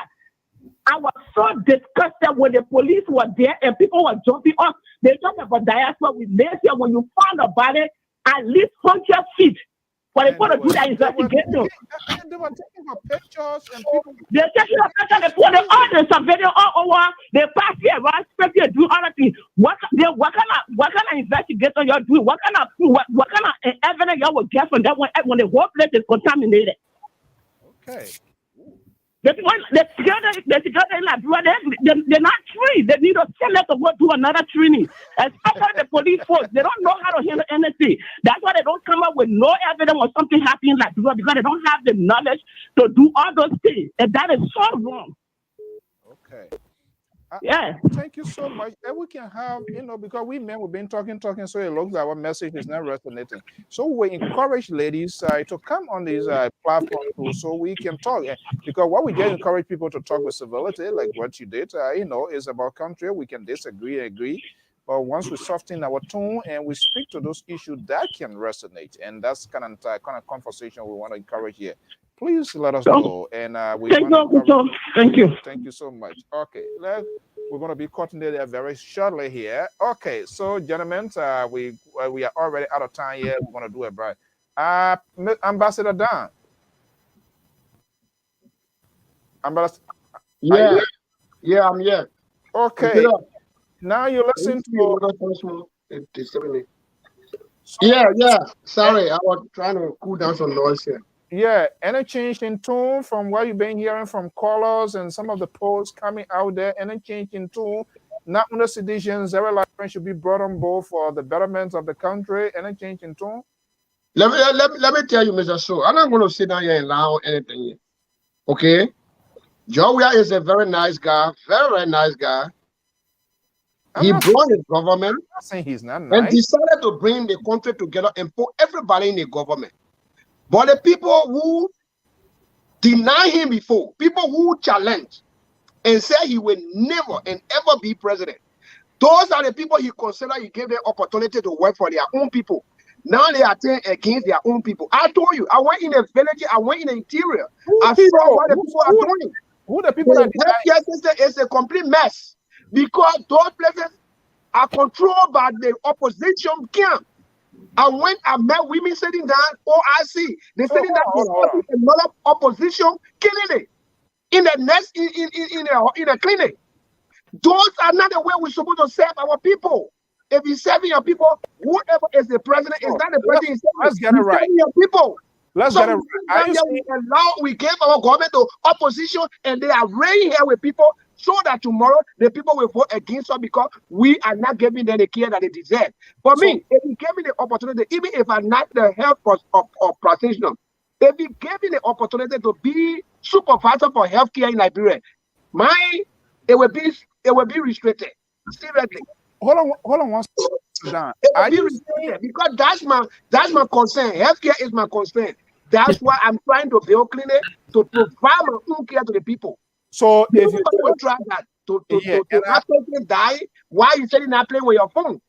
I was so disgusted when the police were there and people were jumping off. They talk about diaspora. We live here. When you found a body at least 100 feet, for the to do that investigation. They were taking pictures and people. They're taking a picture. They put all the surveillance all over. They pass here, right? Especially do other things. What what kind of investigation you're doing? What kind of evidence you will get from that when the whole place is contaminated? Okay. The security in Liberia, they're not trained. They need a senator to go do another training. Especially the police force, they don't know how to handle anything. That's why they don't come up with no evidence when something happens in Liberia, because they don't have the knowledge to do all those things. And that is so wrong. Okay. Yeah. Thank you so much. And we can have, because we men, we've been talking, so it looks like our message is not resonating. So we encourage ladies to come on this platform too, so we can talk. Because what we just encourage people to talk with civility, like what you did, is about country. We can disagree and agree. But once we soften our tone and we speak to those issues, that can resonate. And that's kind of conversation we want to encourage here. Please let us know. And thank you. Thank you so much. Okay, we're going to be cutting it there very shortly here. Okay, so gentlemen, we are already out of time here. We're going to do it, right? Ambassador DAHN. Yeah, I'm here. Okay. Now you listen to. Yeah. Sorry, I was trying to cool down some noise here. Yeah, any change in tone from what you've been hearing from callers and some of the polls coming out there? Any change in tone? Not under citizens, every Liberian should be brought on board for the betterment of the country. Any change in tone? Let me tell you, Mr. So, I'm not going to sit down here and allow anything here. Okay? Joe is a very nice guy, very nice guy. He brought his government. I'm not saying he's not nice. And decided to bring the country together and put everybody in the government. But the people who deny him before, people who challenge and say he will never and ever be president, those are the people he considered he gave them opportunity to work for their own people. Now they are turning against their own people. I told you, I went in the village, I went in the interior. I saw what the people are doing. Who the people are doing? It's a complete mess because those places are controlled by the opposition camp. I met women sitting down, OIC. They're sitting down discussing another opposition killing it in the next in a clinic. Those are not the way we're supposed to serve our people. If you're serving your people, whoever is the president is not the president. Let's get it right. Serving your people. Let's get it right. We gave our government to opposition, and they are reigning here with people, so that tomorrow the people will vote against us because we are not giving them the care that they deserve. For me, if you give me the opportunity, even if I'm not the health of practitioner, if you give me the opportunity to be supervisor for healthcare in Liberia, it will be restricted. Seriously. Hold on one second. Because that's my concern. Healthcare is my concern. That's why I'm trying to build clinic to provide my own care to the people. So if you try that to die, why are you sitting there playing with your phone?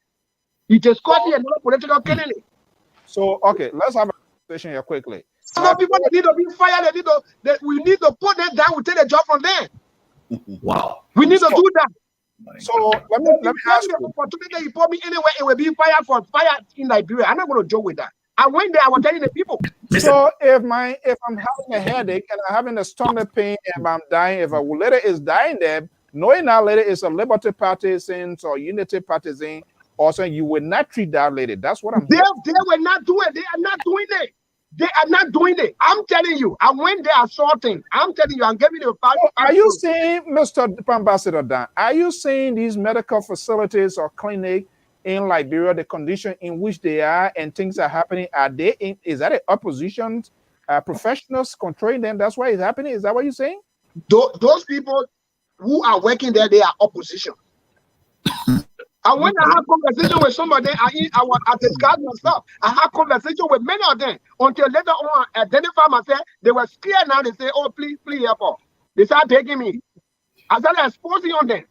You just caught another political candidate. So okay, let's have a conversation here quickly. Some people that need to be fired, we need to put them down, we take the job from them. Wow. We need to do that. So let me ask you. Opportunity you put me anywhere, it will be fire in Liberia. I'm not going to joke with that. I went there, I was telling the people. So if I'm having a headache and I'm having a stomach pain and I'm dying, if a lady is dying there, knowing that lady is a Liberty partisan or Unity partisan, also you will not treat that lady. That's what I'm They will not do it. They are not doing it. They are not doing it. I'm telling you, I went there assaulting. I'm telling you, I'm giving you a Are you saying, Mr. Ambassador DAHN, are you saying these medical facilities or clinic in Liberia, the condition in which they are and things are happening, is that an opposition professionals controlling them? That's why it's happening? Is that what you're saying? Those people who are working there, they are opposition. I went and had conversation with somebody. I discussed myself. I had conversation with many of them until later on I identified myself. They were scared now. They say, "Oh, please help us." They started taking me. I started exposing on them.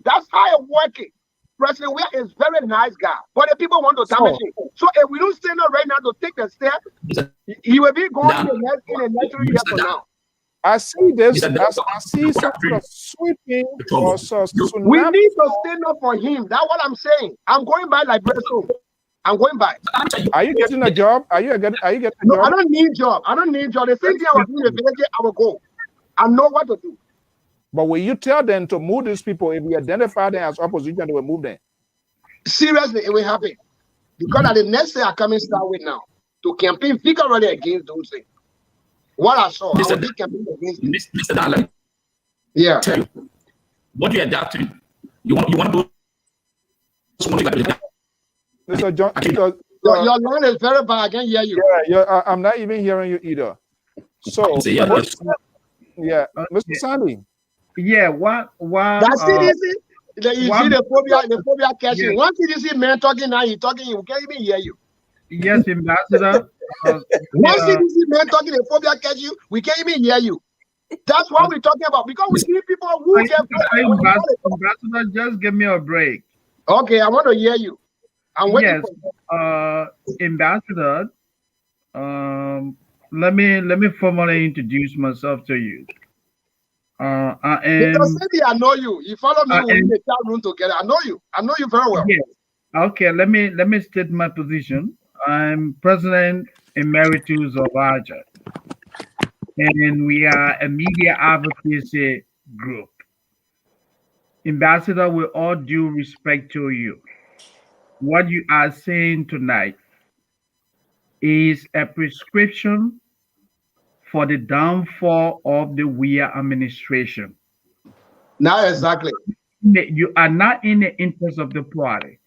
That's how it's working. President Weah is very nice guy, but the people want to damage him. So if we don't stand up right now to take the step, he will be going in the next 3 years from now. I see this. I see some sort of sweeping. We need to stand up for him. That's what I'm saying. I'm going by Liberia soon. I'm going by. Are you getting a job? Are you getting a job? No, I don't need job. I don't need job. The same thing I was doing in the village, I will go. I know what to do. But when you tell them to move these people, if we identify them as opposition, they will move them. Seriously, it will happen. Because at the next day, I coming start with now to campaign vigorously against those things. What I saw, I will be campaigning against it. Mr. DAHN, yeah. Tell you, what you adapting? You want to do something like that? Mr. John, your line is very bad. I can't hear you. Yeah, I'm not even hearing you either. So, yeah, Mr. Sandy. Yeah, what? That's it. You see the phobia catching. Yes. Once you see man talking now, he talking, you can't even hear you. Yes, Ambassador. Once you see man talking, the phobia catch you, we can't even hear you. That's what we're talking about, because we see people who get Ambassador, just give me a break. Okay, I want to hear you. I'm waiting for Ambassador, let me formally introduce myself to you. I know you. You follow me in the chat room together. I know you. I know you very well. Yes. Okay, let me state my position. I'm President Emeritus of AJA, and we are a media advocacy group. Ambassador, with all due respect to you, what you are saying tonight is a prescription for the downfall of the Weah administration. Not exactly. You are not in the interest of the party.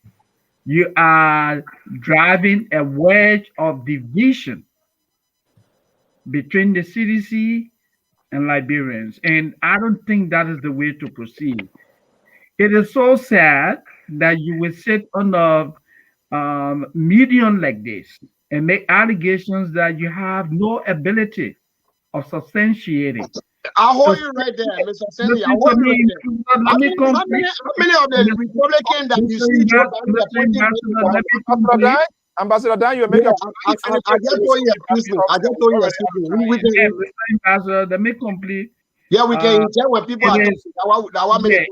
You are driving a wedge of division between the CDC and Liberians. And I don't think that is the way to proceed. It is so sad that you will sit on a medium like this and make allegations that you have no ability of substantiating. I'll hold you right there, Mr. Sandy. I'll hold you right there. How many of the Republicans that you see Ambassador DAHN, you make I just told you excuse me. I just told you excuse me. Ambassador, let me complete. Yeah, we can tell when people are talking.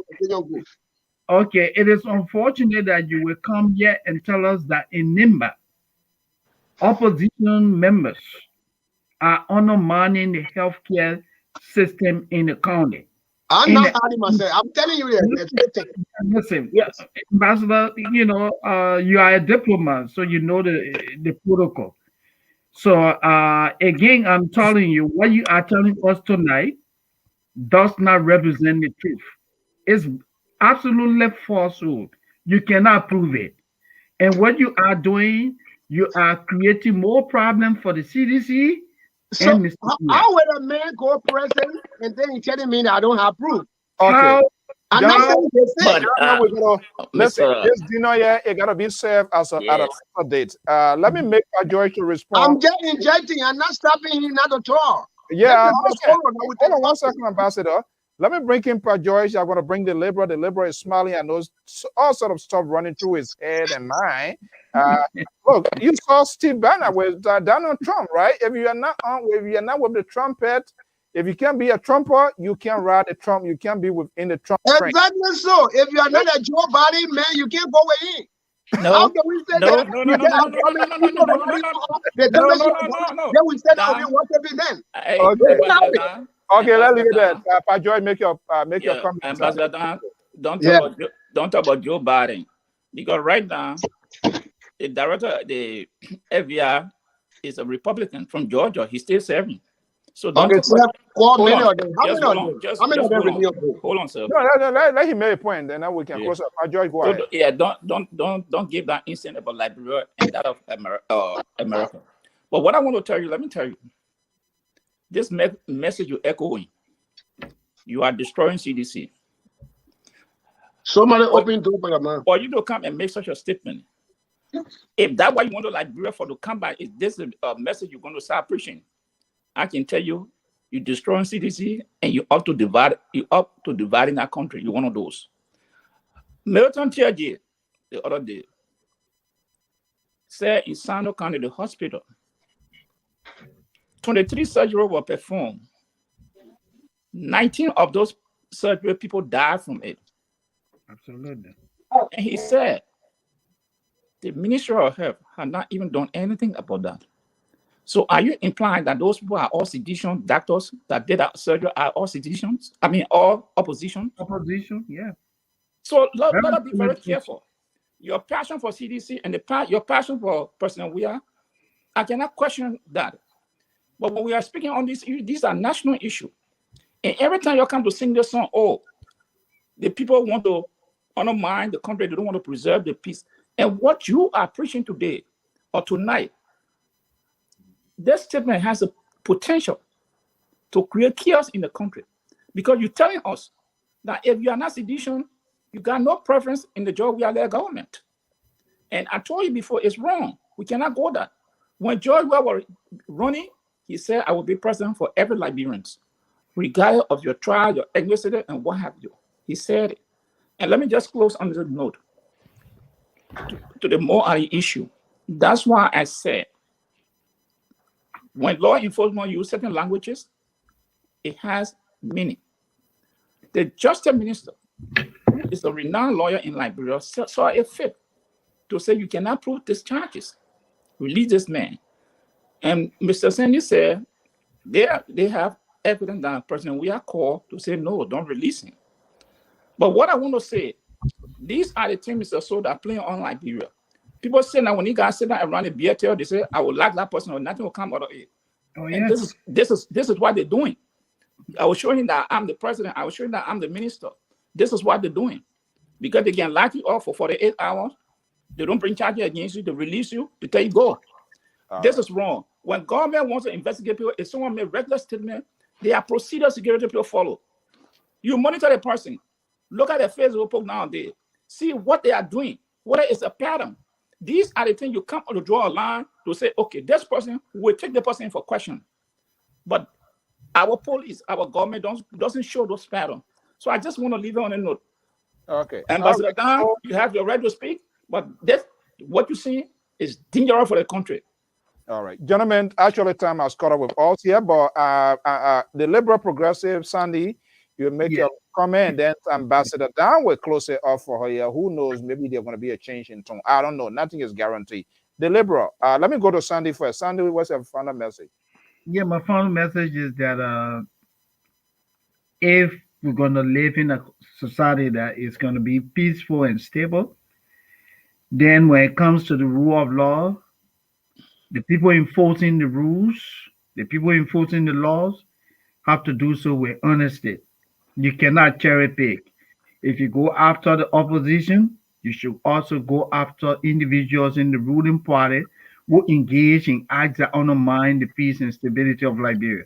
Okay, it is unfortunate that you will come here and tell us that in Nimba, opposition members are undermining the healthcare system in the county. I'm not hiding myself. I'm telling you that. Listen, yes, Ambassador, you know, you are a diplomat, so you know the protocol. So again, I'm telling you, what you are telling us tonight does not represent the truth. It's absolutely falsehood. You cannot prove it. And what you are doing, you are creating more problems for the CDC. So how would a man go president and then he telling me that I don't have proof? Okay. I'm not saying listen, this dinner here, it gotta be served as a at a later date. Let me make a joy to respond. I'm just injecting. I'm not stopping him not at all. Yeah. Hold on 1 second, Ambassador. Let me bring in George. I'm going to bring the Liberal. The Liberal is smiling and knows all sort of stuff running through his head and mind. Look, you saw Steve Bannon with Donald Trump, right? If you're not with the trumpet, if you can't be a Trumper, you can't ride a Trump. You can't be within the Trump. Exactly so. If you are not a Joe Biden man, you can't go in. No, how can we say that? No. Then we said that we want to be then. Okay, let's leave it there. Pajoy, make your comment. Ambassador DAHN, don't talk about Joe Biden, because right now the director, the FBI, is a Republican from Georgia. He's still serving. So don't hold on, sir. No, let him make a point, then we can close up. Pajoy, go ahead. Yeah, don't give that incident about Liberia and that of America. But what I want to tell you, let me tell you. This message you're echoing, you are destroying CDC. Somebody open door for the man. For you to come and make such a statement, if that's why you want to Liberia for to come back, is this a message you're going to start preaching? I can tell you, you're destroying CDC and you ought to divide. You ought to divide in our country. You're one of those. Milton Tiaji, the other day, said in Sando County, the hospital, 23 surgeries were performed. 19 of those surgery people died from it. Absolutely. And he said the Ministry of Health had not even done anything about that. So are you implying that those people are all sedation doctors that did that surgery are all seditionists? I mean, all opposition? Opposition, yeah. So let us be very careful. your passion for CDC and your passion for President Weah, I cannot question that. But when we are speaking on these issues, these are national issues. And every time you come to sing this song, oh, the people want to undermine the country, they don't want to preserve the peace. And what you are preaching today or tonight, this statement has a potential to create chaos in the country. Because you're telling us that if you are not sedition, you got no preference in the George Weah government. And I told you before, it's wrong. We cannot go that. When George Weah was running, he said, I will be president for every Liberian, regardless of your tribe, your ethnicity, and what have you. He said it. And let me just close on this note to the Moali issue. That's why I said, when law enforcement use certain languages, it has meaning. The Justice Minister, who is a renowned lawyer in Liberia, saw it fit to say you cannot prove these charges. Release this man. And Mr. Sandy said they have evidence that President Weah called to say, no, don't release him. But what I want to say, these are the things Mr. Soda are playing on Liberia. People say that when you guys sit down around the beer tail, they say, I will like that person or nothing will come out of it. Oh, and this is what they're doing. I was showing that I'm the president. I was showing that I'm the minister. This is what they're doing. Because they can lock you off for 48 hours. They don't bring charges against you. They release you. They tell you go. This is wrong. When government wants to investigate people, if someone made regular statement, there are procedures security people follow. You monitor the person. Look at their Facebook post nowadays. See what they are doing. Whether it's a pattern. These are the things you come to draw a line to say, okay, this person, will take the person for question. But our police, our government doesn't show those patterns. So I just want to leave it on a note. Okay. Ambassador DAHN, you have your right to speak, but that's what you see is dangerous for the country. All right, gentlemen, actually time has caught up with us here, but the liberal progressive, Sandy, you make your comment, and then Ambassador DAHN will close it off for her here. Who knows, maybe there's going to be a change in tone. I don't know, nothing is guaranteed. The liberal, let me go to Sandy first. Sandy, what's your final message? Yeah, my final message is that if we're going to live in a society that is going to be peaceful and stable, then when it comes to the rule of law, the people enforcing the rules, the people enforcing the laws have to do so with honesty. You cannot cherry pick. If you go after the opposition, you should also go after individuals in the ruling party who engage in acts that undermine the peace and stability of Liberia.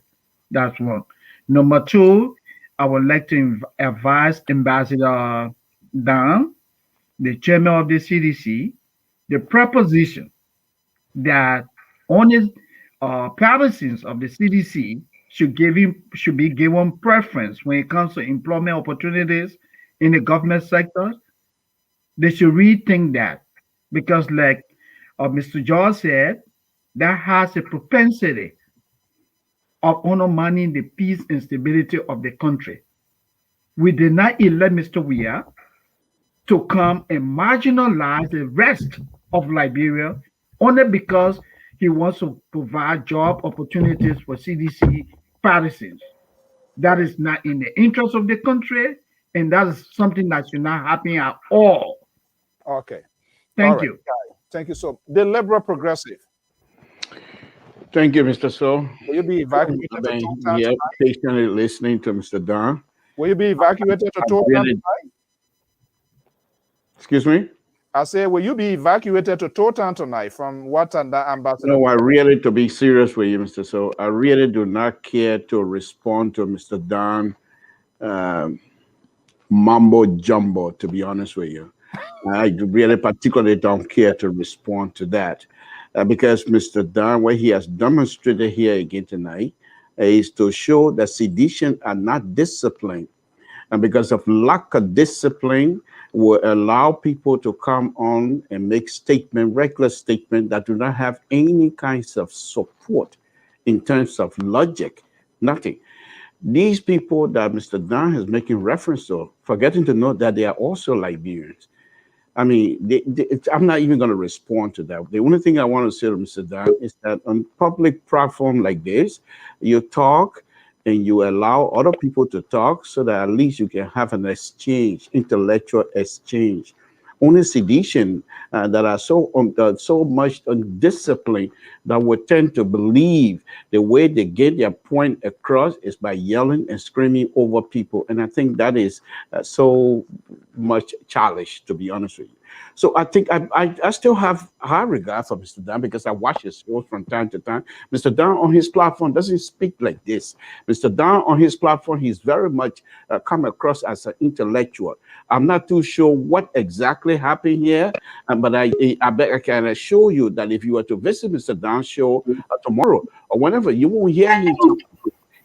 That's one. Number two, I would like to advise Ambassador DAHN, the chairman of the CDC, the proposition that only partisans of the CDC should be given preference when it comes to employment opportunities in the government sector. They should rethink that, because like Mr. George said, that has a propensity of undermining the peace and stability of the country. We did not elect Mr. Weah to come and marginalize the rest of Liberia only because he wants to provide job opportunities for CDC partisans. That is not in the interest of the country, and that is something that should not happen at all. Okay. Thank you. Thank you. So the liberal progressive. Thank you, Mr. So. Will you be evacuated to Town Yeah, tonight? patiently listening to Mr. DAHN. Will you be evacuated to Town tonight? Excuse me? I say, will you be evacuated to Town tonight from what Ambassador? No, I really, to be serious with you, Mr. So, I really do not care to respond to Mr. DAHN mumbo jumbo, to be honest with you. I really particularly don't care to respond to that because Mr. DAHN, what he has demonstrated here again tonight is to show that CIdcian are not disciplined. And because of lack of discipline, will allow people to come on and make regular statements that do not have any kinds of support in terms of logic, nothing. These people that Mr. DAHN is making reference to, forgetting to note that they are also Liberians. I mean, I'm not even going to respond to that. The only thing I want to say to Mr. DAHN is that on public platform like this, you talk and you allow other people to talk so that at least you can have an exchange, intellectual exchange. only CIdcian that are so much undisciplined that would tend to believe the way they get their point across is by yelling and screaming over people. And I think that is so much childish, to be honest with you. So I think I still have high regard for Mr. DAHN because I watch his shows from time to time. Mr. DAHN on his platform doesn't speak like this. Mr. DAHN on his platform, he's very much come across as an intellectual. I'm not too sure what exactly happened here, but I bet I can assure you that if you were to visit Mr. DAHN's show tomorrow or whenever, you won't hear him talk.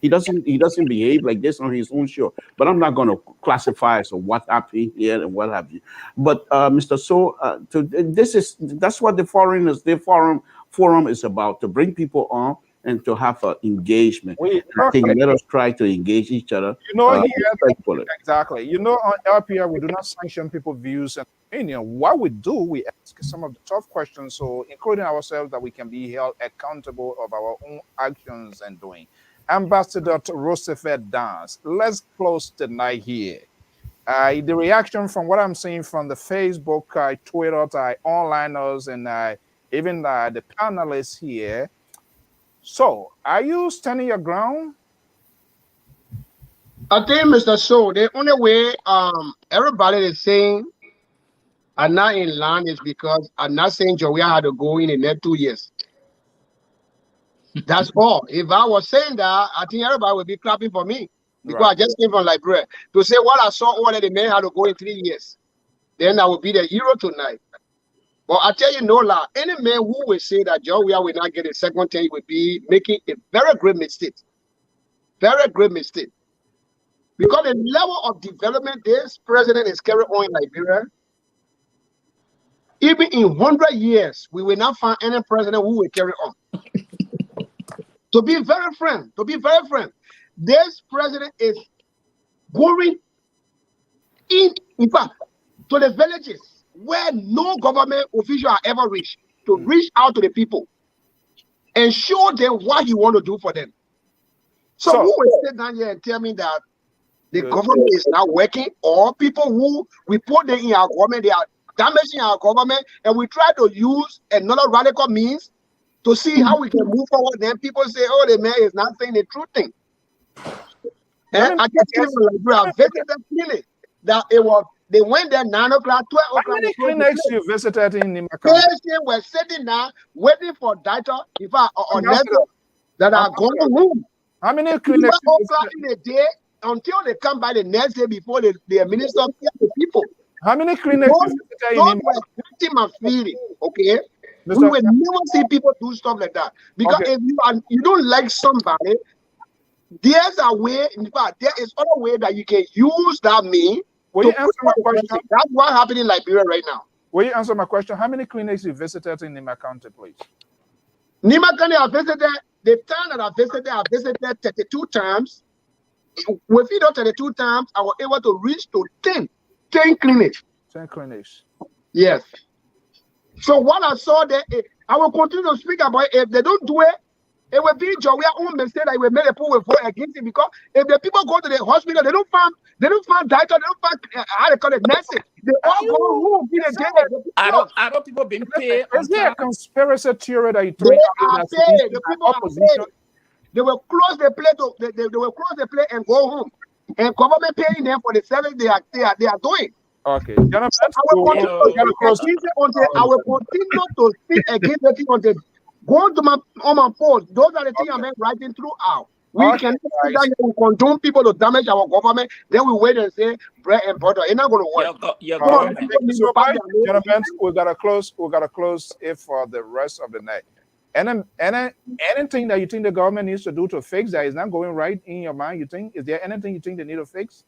He doesn't behave like this on his own show. But I'm not going to classify as what happened here and what have you. But Mr. So, that's what the forum is. The forum is about, to bring people on and to have engagement. I think let us try to engage each other. You know, exactly. You know, on LPR, we do not sanction people's views and opinion. What we do, we ask some of the tough questions, so including ourselves, that we can be held accountable of our own actions and doing. Ambassador Roosevelt Dance, let's close tonight here. The reaction from what I'm seeing from the Facebook, Twitter, onliners, and even the panelists here. So, are you standing your ground? I think, Mr. So, the only way everybody is saying I'm not in line is because I'm not saying Joey had to go in the next 2 years. That's all. If I was saying that, I think everybody would be clapping for me, because I just came from Liberia to say what I saw over there. The man had to go in 3 years. Then I would be the hero tonight. But I tell you no lie, any man who will say that Joey will not get a second term would be making a very great mistake. Very great mistake. Because the level of development this president is carrying on in Liberia, even in 100 years, we will not find any president who will carry on. To be very frank, this president is going in fact, to the villages where no government official have ever reached, to reach out to the people and show them what he want to do for them. So who will sit down here and tell me that the government is not working, or people who we put them in our government, they are damaging our government, and we try to use another radical means to see how we can move forward? Then people say, oh, the man is not saying the true thing. And I just came from Liberia, I visited the clinic. That it was, they went there 9 o'clock, 12 o'clock. How many clinics you visited in Nimaka? Patients were sitting there waiting for doctor, if I or nurses that are going home. How many clinics? 12 o'clock in the day until they come by the next day before they administer to people. How many clinics you visited in Nimaka? Those were hurting my feeling, okay? We will never see people do stuff like that, because if you don't like somebody, there's a way. In fact, there is other way that you can use that mean. Will you answer my question? That's what happening in Liberia right now. Will you answer my question? How many clinics you visited in Nimaka County, please? Nimaka County, I visited. The time that I visited 32 times. Within those 32 times, I was able to reach to 10 clinics. 10 clinics. Yes. So what I saw there, I will continue to speak about it. If they don't do it, it will be Joey's own mistake that will make the people will vote against it. Because if the people go to the hospital, they don't find doctor, they don't find how they call it nurses. They all go home. I don't people being paid. Is there a conspiracy theory that you they are paid? The people are paid. They will close the plate. They will close the plate and go home. And government paying them for the service they are doing. Okay. I will continue to speak against the thing until go to my post. Those are the things I'm writing throughout. We can sit down here and condone people to damage our government. Then we wait and say bread and butter. It's not going to work. Gentlemen, we gotta close it for the rest of the night. And anything that you think the government needs to do to fix that is not going right in your mind, you think? Is there anything you think they need to fix?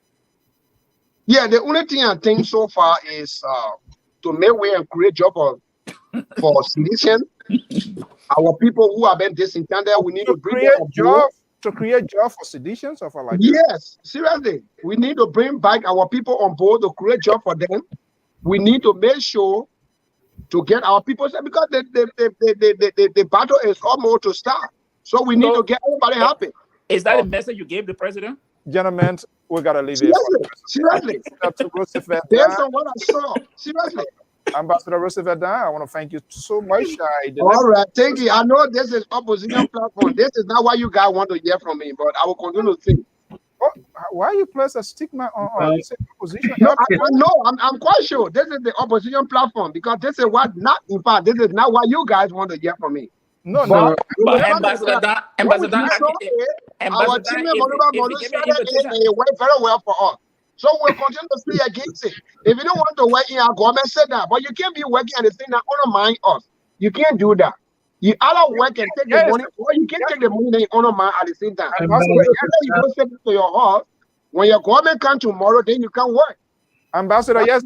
Yeah, the only thing I think so far is to make way and create job for CIdcian. Our people who have been disentangled, we need to bring them job to create job for CIdcians or for like yes, seriously, we need to bring back our people on board to create job for them. We need to make sure to get our people, because the battle is almost to start. So we need to get everybody happy. Is that a message you gave the president? Gentlemen, We gotta leave it. Seriously. To Roosevelt, Based on what I saw. Seriously. Ambassador Roosevelt, I want to thank you so much. All right, thank you. I know this is opposition platform. This is not what you guys want to hear from me, but I will continue to think. Why you place a stigma on you say opposition? No, I know. I'm quite sure this is the opposition platform because this is what not. In fact, this is not what you guys want to hear from me. No, but Ambassador Dan, our team Moluba started it and it went very well for us. So we'll continue to stay against it. If you don't want to work in our government, say that. But you can't be working at the same time, undermine us. You can't do that. You either work and take the money, or you can't take the money and undermine at the same time. So you don't say to your house, when your government comes tomorrow, then you can work. Ambassador, yes,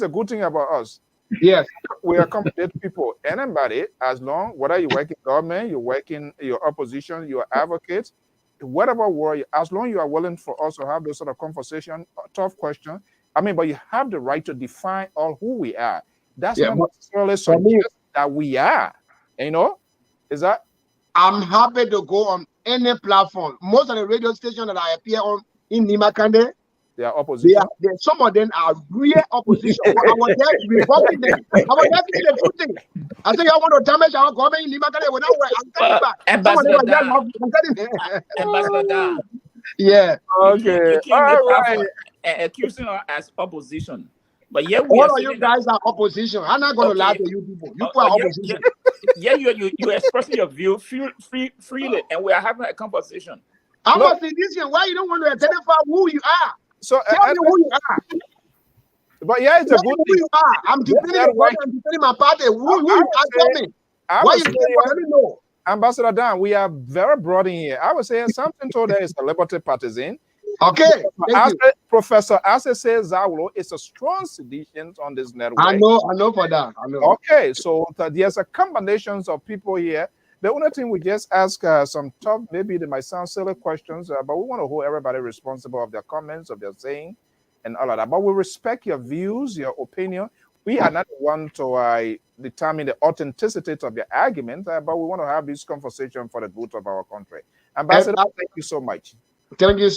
a good thing about us. Yes. We accommodate people. Anybody, as long, whether you work in government, you work in your opposition, you're advocates, whatever world, as long you are willing for us to have those sort of conversation, tough question. I mean, but you have the right to define all who we are. That's not necessarily suggest that we are. You know, is that? I'm happy to go on any platform. Most of the radio stations that I appear on in Nimakande, they are opposition. Some of them are real opposition. I was there revoking them. I was there saying the true thing. I said, y'all want to damage our government in Nimakande without work. I'm telling you back. Ambassador Dan. Yeah. Okay. You came accusing us as opposition. But yeah, all of you guys are opposition. I'm not going to lie to you people. You are opposition. Yeah, you expressing your view freely, and we are having a conversation. I'm a citizen. Why you don't want to identify who you are? So tell me who you are. But yeah, it's a good thing. You are. I'm defending the party. I'm defending my party. Who you are? Tell me. Why you let me know? Ambassador Dan, we are very broad in here. I would say something told there is a liberty partisan. Okay. Professor Asese Zawlo is a strong sedition on this network. I know for that. I know. Okay, so there's a combination of people here. The only thing we just ask some tough, maybe they might sound silly questions, but we want to hold everybody responsible of their comments, of their saying, and all of that. But we respect your views, your opinion. We are not one to determine the authenticity of your argument, but we want to have this conversation for the good of our country. Ambassador, thank you so much. Thank you.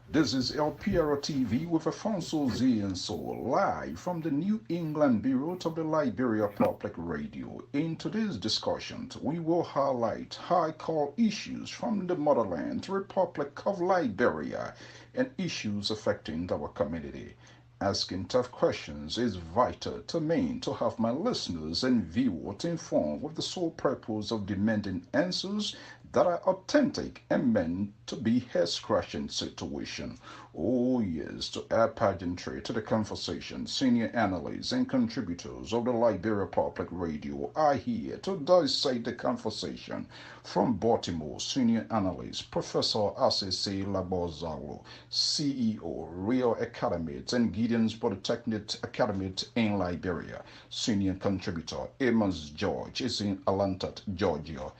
This is Lpr-Tv with Afonso Z and Soul, live from the New England Bureau of the Liberia Public Radio. In today's discussion, we will highlight high-call issues from the motherland, Republic of Liberia, and issues affecting our community. Asking tough questions is vital to me to have my listeners and viewers informed with the sole purpose of demanding answers that are authentic and meant to be head-scratching situation. Oh yes, to add pageantry to the conversation, senior analysts and contributors of the Liberia Public Radio are here to dissect the conversation. From Baltimore, senior analyst Professor Asese Labozawo, CEO, Real Academy and Gideon's Polytechnic Academy in Liberia. Senior contributor Amos George is in Atlanta, Georgia,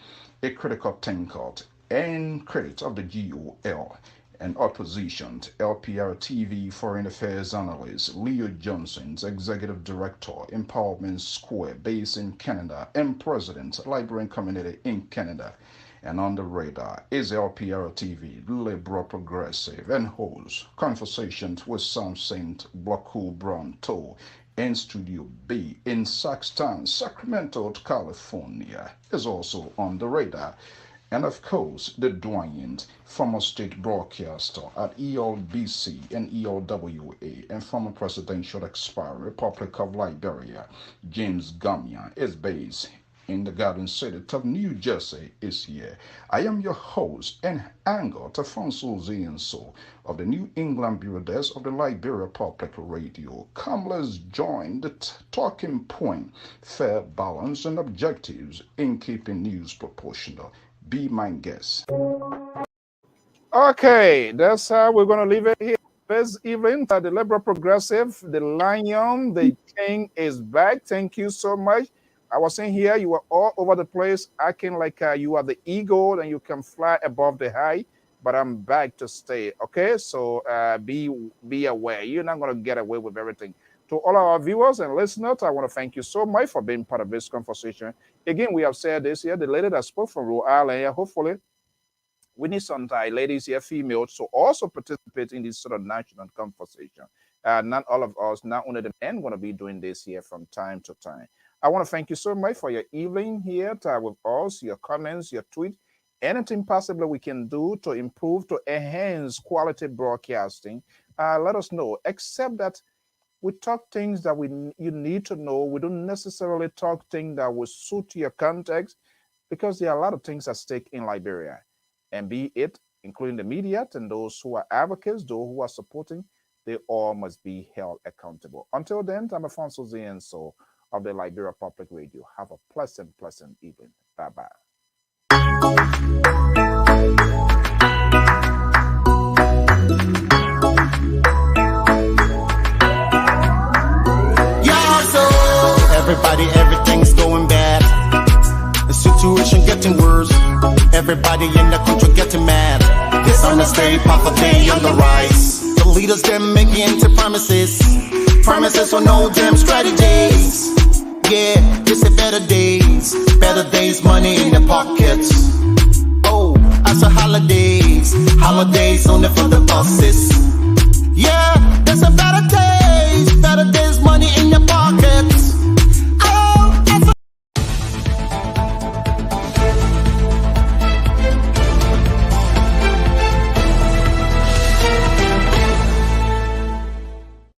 a critical thinker and critic of the GOL. And opposition, Lpr-Tv Foreign Affairs Analyst Leo Johnson's Executive Director, Empowerment Square, based in Canada, and President, Liberian Community in Canada. And on the radar is Lpr-Tv, liberal progressive, and host Conversations with Sam Saint Blackpool Bronto in Studio B in Saxton, Sacramento, California, is also on the radar. And of course, the doyen, former state broadcaster at ELBC and ELWA, and former presidential aspirant, Republic of Liberia, James Gamia, is based in the Garden City of New Jersey, is here. I am your host and anchor, Afonso Zienso, of the New England Bureau Desk of the Liberia Public Radio. Come, let's join the talking point, fair, balance, and objectives in keeping news proportional. Be my guest. Okay, that's how we're going to leave it here this evening. The Liberal Progressive, the Lion, the King is back. Thank you so much. I was saying here, you were all over the place, acting like you are the eagle and you can fly above the high, but I'm back to stay, okay? So be aware. You're not going to get away with everything. To all our viewers and listeners, I want to thank you so much for being part of this conversation. Again, we have said this here, the lady that spoke from Rhode Island, hopefully We need some ladies here, females, to also participate in this sort of national conversation. Not all of us, not only the men, want to be doing this here from time to time. I want to thank you so much for your evening here with us, your comments, your tweet, anything possible we can do to improve, to enhance quality broadcasting. Let us know, except that we talk things that you need to know. We don't necessarily talk things that will suit your context, because there are a lot of things at stake in Liberia. And be it, including the media and those who are advocates, those who are supporting, they all must be held accountable. Until then, I'm Alfonso Zienso of the Liberia Public Radio. Have a pleasant evening. Bye-bye. Everybody, everything's going bad. The situation getting worse. Everybody in the country getting mad. This unstable poverty on the rise. The leaders them making empty promises. Promises with no damn strategies. Yeah, this is better days, money in the pockets. Oh, after holidays only for the bosses.